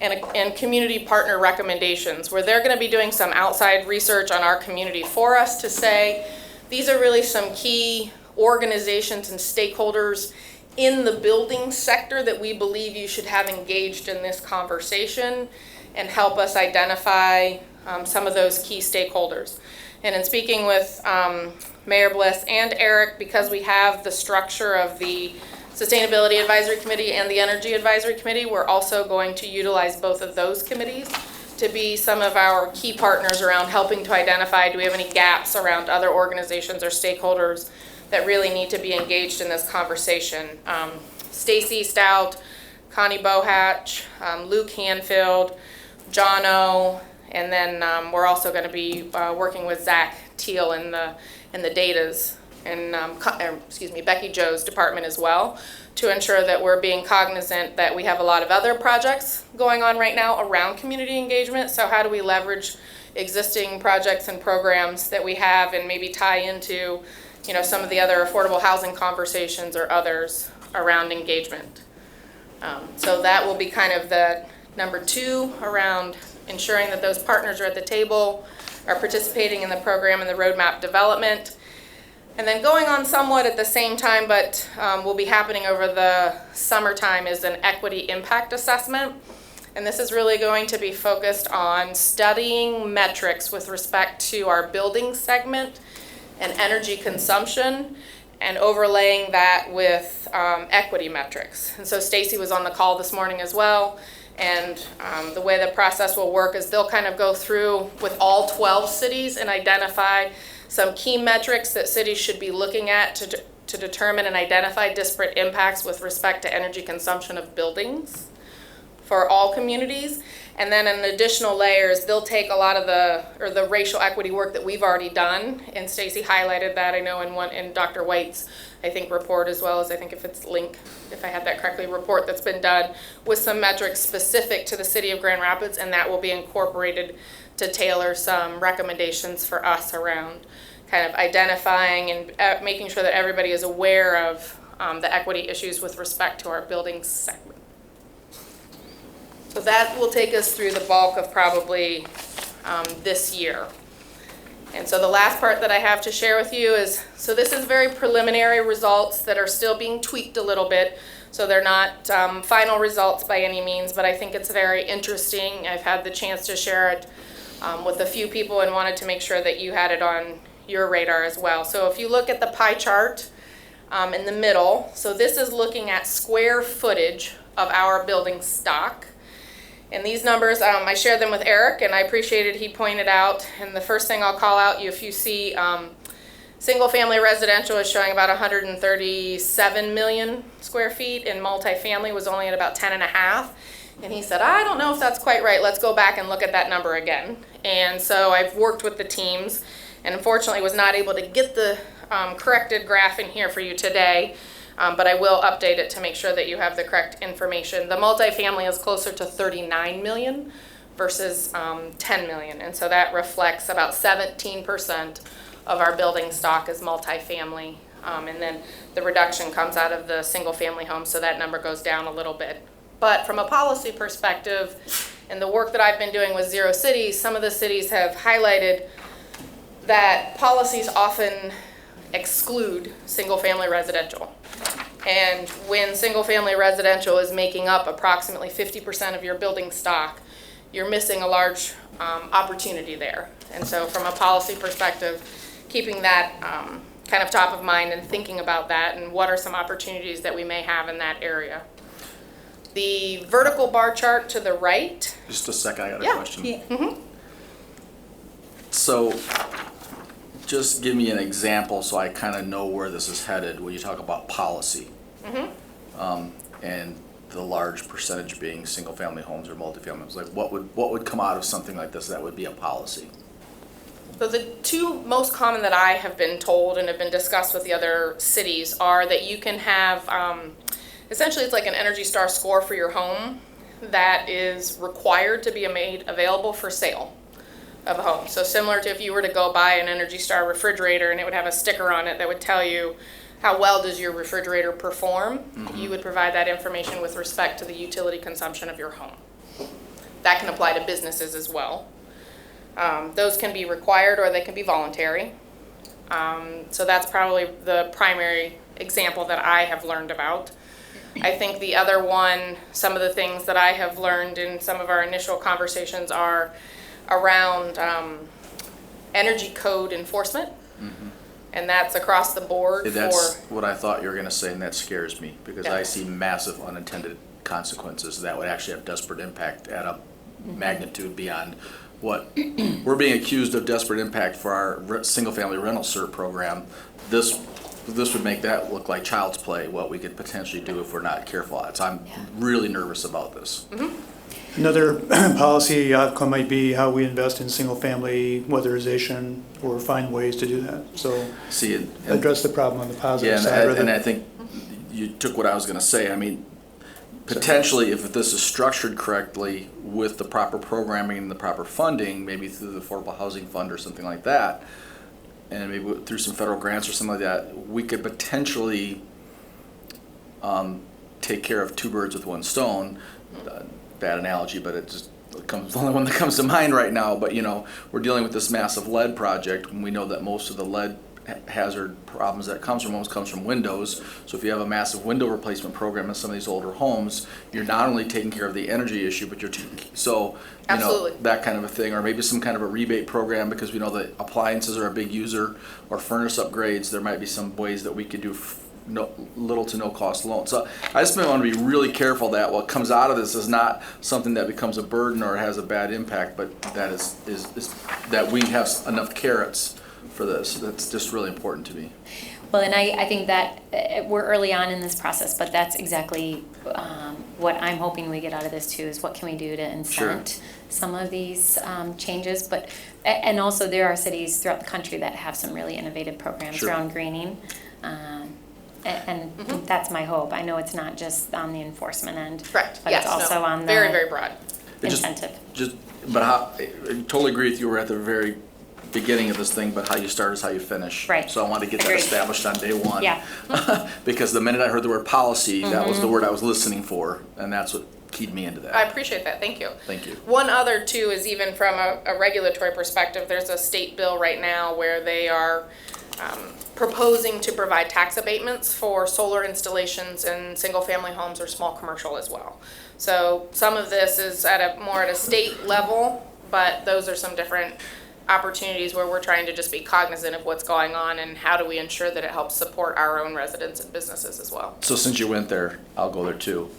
and community partner recommendations, where they're going to be doing some outside research on our community for us to say, these are really some key organizations and stakeholders in the building sector that we believe you should have engaged in this conversation, and help us identify some of those key stakeholders. And in speaking with Mayor Bliss and Eric, because we have the structure of the Sustainability Advisory Committee and the Energy Advisory Committee, we're also going to utilize both of those committees to be some of our key partners around helping to identify, do we have any gaps around other organizations or stakeholders that really need to be engaged in this conversation. Stacy Stout, Connie Bohatch, Luke Hanfield, John O, and then we're also going to be working with Zach Teal in the datas and Becky Joe's department as well, to ensure that we're being cognizant that we have a lot of other projects going on right now around community engagement. So how do we leverage existing projects and programs that we have and maybe tie into, you know, some of the other affordable housing conversations or others around engagement. So that will be kind of the number 2 around ensuring that those partners are at the table, are participating in the program and the roadmap development. And then going on somewhat at the same time, but will be happening over the summertime, is an equity impact assessment. And this is really going to be focused on studying metrics with respect to our building segment and energy consumption, and overlaying that with equity metrics. And so Stacy was on the call this morning as well. And the way the process will work is they'll kind of go through with all 12 cities and identify some key metrics that cities should be looking at to determine and identify disparate impacts with respect to energy consumption of buildings for all communities. And then in additional layers, they'll take a lot of the racial equity work that we've already done, and Stacy highlighted that, I know, in Dr. White's, I think, report, as well as, I think if it's Link, if I had that correctly, report that's been done with some metrics specific to the city of Grand Rapids, and that will be incorporated to tailor some recommendations for us around kind of identifying and making sure that everybody is aware of the equity issues with respect to our building segment. So that will take us through the bulk of probably this year. And so the last part that I have to share with you is, so this is very preliminary results that are still being tweaked a little bit. So they're not final results by any means, but I think it's very interesting. I've had the chance to share it with a few people and wanted to make sure that you had it on your radar as well. So if you look at the pie chart in the middle, so this is looking at square footage of our building stock. And these numbers, I shared them with Eric, and I appreciated he pointed out, and the first thing I'll call out, if you see single-family residential is showing about 137 million square feet, and multifamily was only at about 10.5. And he said, I don't know if that's quite right. Let's go back and look at that number again. And so I've worked with the teams, and unfortunately was not able to get the corrected graph in here for you today. But I will update it to make sure that you have the correct information. The multifamily is closer to 39 million versus 10 million. And so that reflects about 17% of our building stock is multifamily. And then the reduction comes out of the single-family homes, so that number goes down a little bit. But from a policy perspective, and the work that I've been doing with Zero Cities, some of the cities have highlighted that policies often exclude single-family residential. And when single-family residential is making up approximately 50% of your building stock, you're missing a large opportunity there. And so from a policy perspective, keeping that kind of top of mind and thinking about that and what are some opportunities that we may have in that area. The vertical bar chart to the right. Just a second, I got a Yeah. question. Yeah. Mm-hmm. So, just give me an example so I kind of know where this is headed when you talk about policy. And the large percentage being single-family homes or multifamily homes. Like, what would come out of something like this that would be a policy? So the two most common that I have been told and have been discussed with the other cities are that you can have, essentially it's like an Energy Star score for your home that is required to be made available for sale of a home. So similar to if you were to go buy an Energy Star refrigerator and it would have a sticker on it that would tell you how well does your refrigerator perform, you would provide that information with respect to the utility consumption of your home. That can apply to businesses as well. Those can be required or they can be voluntary. So that's probably the primary example that I have learned about. I think the other one, some of the things that I have learned in some of our initial conversations are around energy code enforcement. And that's across the board That's for, what I thought you were gonna say, and that scares me, because Yeah. I see massive unintended consequences that would actually have desperate impact at a magnitude beyond what we're being accused of desperate impact for our single-family rental cert program. This would make that look like child's play, what we could potentially do if we're not careful. I'm really nervous about this. Another policy outcome might be how we invest in single-family weatherization or find ways to do that. So See, and address the problem on the yeah, positive side. and rather I than- think you took what I was gonna say. I mean, potentially, if this is structured correctly with the proper programming and the proper funding, maybe through the Affordable Housing Fund or something like that, and maybe through some federal grants or something like that, we could potentially take care of two birds with one stone. Bad analogy, but it just comes, the only one that comes to mind right now. But we're dealing with this massive lead project, and we know that most of the lead hazard problems that comes from windows. So if you have a massive window replacement program in some of these older homes, you're not only taking care of the energy issue, but you're Absolutely. that kind of a thing, or maybe some kind of a rebate program, because we know that appliances are a big user, or furnace upgrades. There might be some ways that we could do little to no cost loan. So I just want to be really careful that what comes out of this is not something that becomes a burden or has a bad impact, but that is that we have enough carrots for this. That's just really important to me. Well, and I think that we're early on in this process, but that's exactly what I'm hoping we get out of this too, is what can we do to incent some of these changes. But and also there are cities throughout the country that have some really innovative programs around greening. And that's my hope. I know it's not just on the enforcement end. correct, But yes, it's also no, on the very, very broad. incentive. But I totally agree with you. We're at the very beginning of this thing, but how you start is how you finish. Right. So I want to get that Agreed. established on day one. Yeah. Because the minute I heard the word policy, that was the word I was listening for, and that's what keyed me into that. I appreciate that, thank you. Thank you. One other too is even from a regulatory perspective, there's a state bill right now where they are proposing to provide tax abatements for solar installations in single-family homes or small commercial as well. So some of this is more at a state level, but those are some different opportunities where we're trying to just be cognizant of what's going on and how do we ensure that it helps support our own residents and businesses as well. So since you went there, I'll go there too.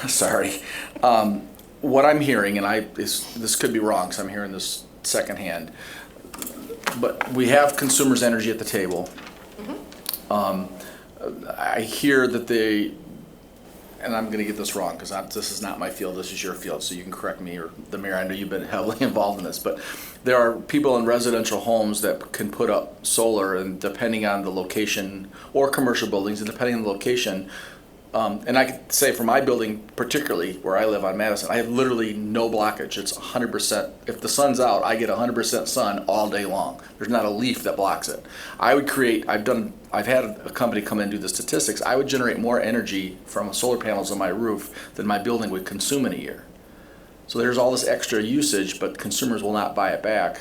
Sorry. What I'm hearing, and this could be wrong because I'm hearing this secondhand, but we have consumers' energy at the table. I hear that and I'm going to get this wrong because this is not my field, this is your field, so you can correct me, or the mayor, I know you've been heavily involved in this, but there are people in residential homes that can put up solar, and depending on the location, or commercial buildings, and depending on the location, And I could say for my building, particularly where I live on Madison, I have literally no blockage. It's 100%. If the sun's out, I get 100% sun all day long. There's not a leaf that blocks it. I've had a company come in and do the statistics. I would generate more energy from solar panels on my roof than my building would consume in a year. So there's all this extra usage, but consumers will not buy it back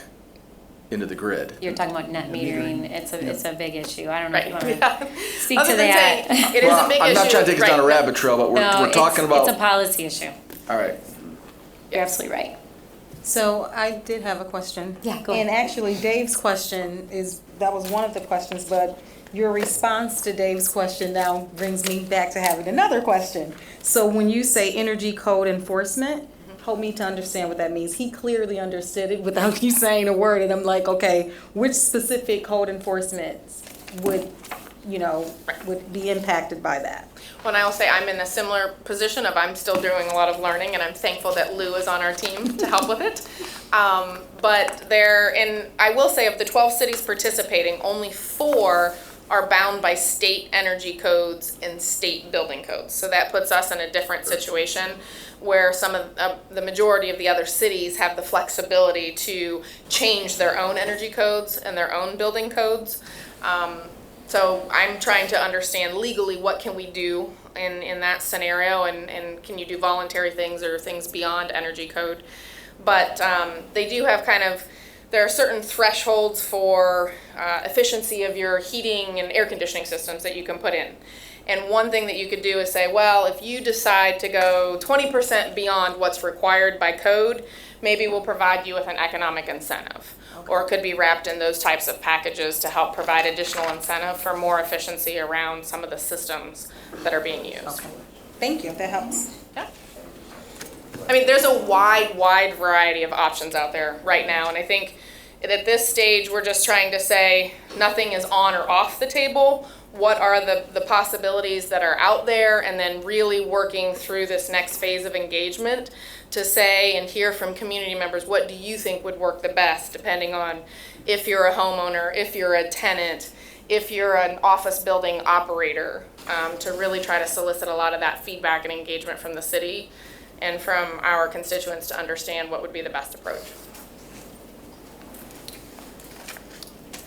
into the grid. You're talking about net metering. It's a big issue. I don't know if you want Right, to yeah. speak Other to than that. saying, it is a big issue. I'm not trying to take us down a right, rabbit trail, but No, we're talking about. It's a policy issue. All right. You're absolutely right. So I did have a question. Yeah, go And ahead. actually Dave's question that was one of the questions, but your response to Dave's question now brings me back to having another question. So when you say energy code enforcement, help me to understand what that means. He clearly understood it without you saying a word, and I'm like, okay, which specific code enforcements would be impacted by that? When I will say I'm in a similar position of I'm still doing a lot of learning, and I'm thankful that Lou is on our team to help with it. But I will say of the 12 cities participating, only 4 are bound by state energy codes and state building codes. So that puts us in a different situation where some of the majority of the other cities have the flexibility to change their own energy codes and their own building codes. So I'm trying to understand legally what can we do in that scenario, and can you do voluntary things or things beyond energy code. But they do have there are certain thresholds for efficiency of your heating and air conditioning systems that you can put in. And one thing that you could do is say, well, if you decide to go 20% beyond what's required by code, maybe we'll provide you with an economic incentive. Okay. Or it could be wrapped in those types of packages to help provide additional incentive for more efficiency around some of the systems that are being used. Okay. Thank you, that helps. Yeah. I mean, there's a wide variety of options out there right now, and I think at this stage, we're just trying to say nothing is on or off the table. What are the possibilities that are out there, and then really working through this next phase of engagement to say and hear from community members, what do you think would work the best, depending on if you're a homeowner, if you're a tenant, if you're an office building operator, to really try to solicit a lot of that feedback and engagement from the city and from our constituents to understand what would be the best approach.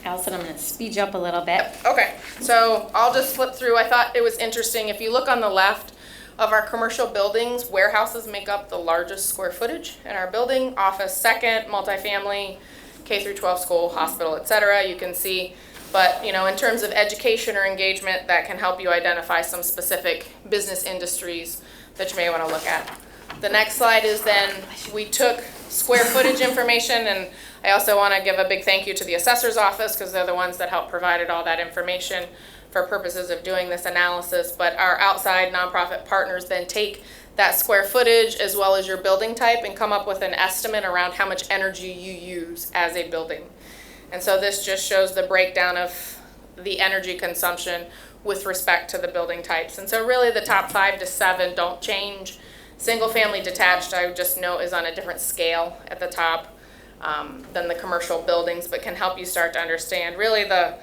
Allison, I'm going to speed you up a little bit. Okay, so I'll just flip through. I thought it was interesting. If you look on the left of our commercial buildings, warehouses make up the largest square footage in our building, office second, multifamily, K through 12 school, hospital, et cetera. You can see, but in terms of education or engagement, that can help you identify some specific business industries that you may want to look at. The next slide is then we took square footage information, and I also want to give a big thank you to the assessor's office because they're the ones that helped provided all that information for purposes of doing this analysis. But our outside nonprofit partners then take that square footage as well as your building type and come up with an estimate around how much energy you use as a building. And so this just shows the breakdown of the energy consumption with respect to the building types. And so really the top 5 to 7 don't change. Single family detached, I would just note, is on a different scale at the top than the commercial buildings, but can help you start to understand. Really the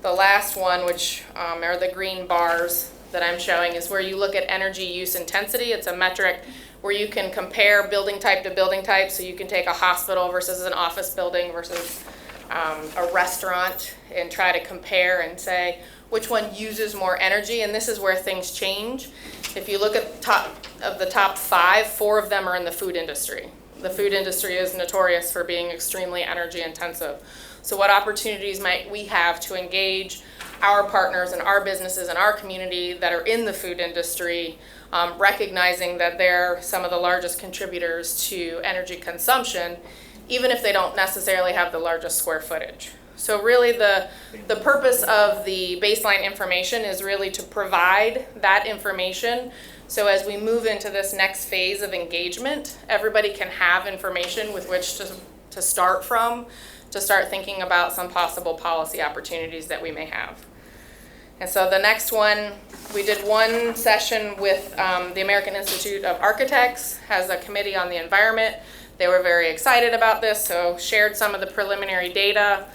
last one, which are the green bars that I'm showing, is where you look at energy use intensity. It's a metric where you can compare building type to building type. So you can take a hospital versus an office building versus a restaurant and try to compare and say which one uses more energy. And this is where things change. If you look at the top 5, 4 of them are in the food industry. The food industry is notorious for being extremely energy intensive. So what opportunities might we have to engage our partners and our businesses and our community that are in the food industry, recognizing that they're some of the largest contributors to energy consumption, even if they don't necessarily have the largest square footage. So really the purpose of the baseline information is really to provide that information. So as we move into this next phase of engagement, everybody can have information with which to start from, to start thinking about some possible policy opportunities that we may have. And so the next one, we did one session with the American Institute of Architects, has a committee on the environment. They were very excited about this, so shared some of the preliminary data.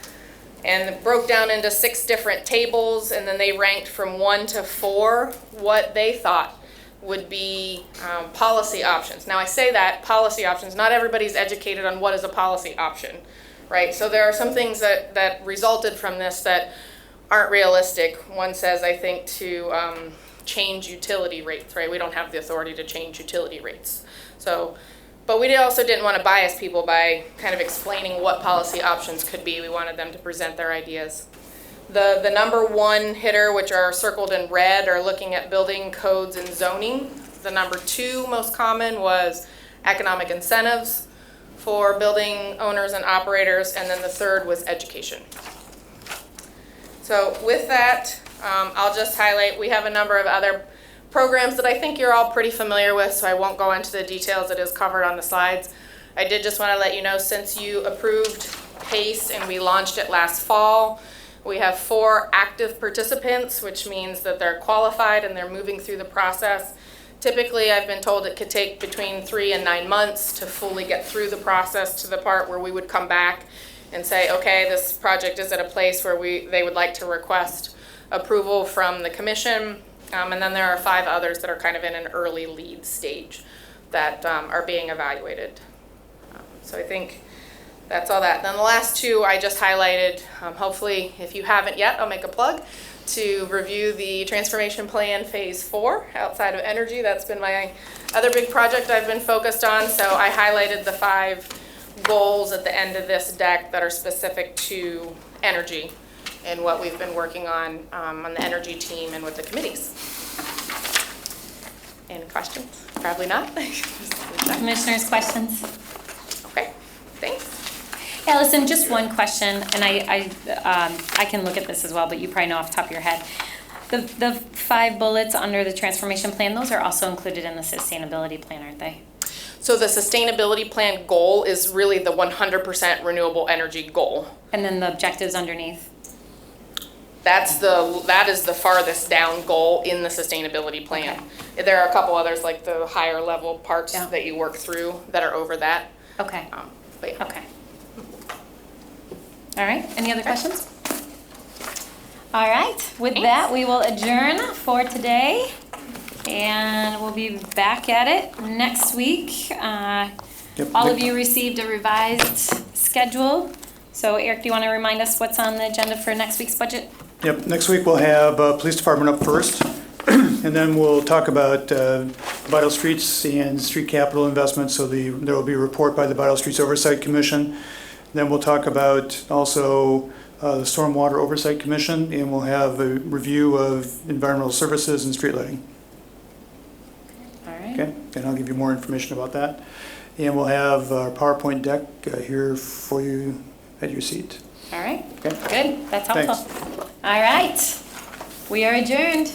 and broke down into 6 different tables, and then they ranked from 1 to 4 what they thought would be policy options. Now I say that, policy options, not everybody's educated on what is a policy option, right? So there are some things that resulted from this that aren't realistic. One says, I think, to change utility rates, right? We don't have the authority to change utility rates. So, but we also didn't want to bias people by kind of explaining what policy options could be. We wanted them to present their ideas. The number 1 hitter, which are circled in red, are looking at building codes and zoning. The number 2 most common was economic incentives for building owners and operators, and then the 3rd was education. So with that, I'll just highlight, we have a number of other programs that I think you're all pretty familiar with, so I won't go into the details. It is covered on the slides. I did just want to let you know, since you approved PACE and we launched it last fall, we have 4 active participants, which means that they're qualified and they're moving through the process. Typically, I've been told it could take between 3 and 9 months to fully get through the process to the part where we would come back and say, okay, this project is at a place where they would like to request approval from the commission. And then there are 5 others that are kind of in an early lead stage that are being evaluated. So I think that's all that. Then the last 2 I just highlighted. Hopefully, if you haven't yet, I'll make a plug to review the transformation plan phase 4 outside of energy. That's been my other big project I've been focused on. So I highlighted the 5 goals at the end of this deck that are specific to energy and what we've been working on the energy team and with the committees. Any questions? Probably not. Commissioners, questions? Okay, thanks. Allison, just one question, and I can look at this as well, but you probably know off the top of your head. The 5 bullets under the transformation plan, those are also included in the sustainability plan, aren't they? So the sustainability plan goal is really the 100% renewable energy goal. And then the objectives underneath? That is the farthest down goal in the sustainability plan. Okay. There are a couple others, like the higher level parts that you work through that are over that. Okay. But yeah. Okay. All right, any other questions? All right, with that, we will adjourn for today, and we'll be back at it next week. All of you received a revised schedule. So Eric, do you want to remind us what's on the agenda for next week's budget? Yep, next week we'll have police department up first, and then we'll talk about vital streets and street capital investments. So there will be a report by the Vital Streets Oversight Commission. Then we'll talk about also the Stormwater Oversight Commission, and we'll have a review of environmental services and street lighting. All right. Okay, and I'll give you more information about that. And we'll have our PowerPoint deck here for you at your seat. All right, Okay. good, that's helpful. Thanks. All right, we are adjourned.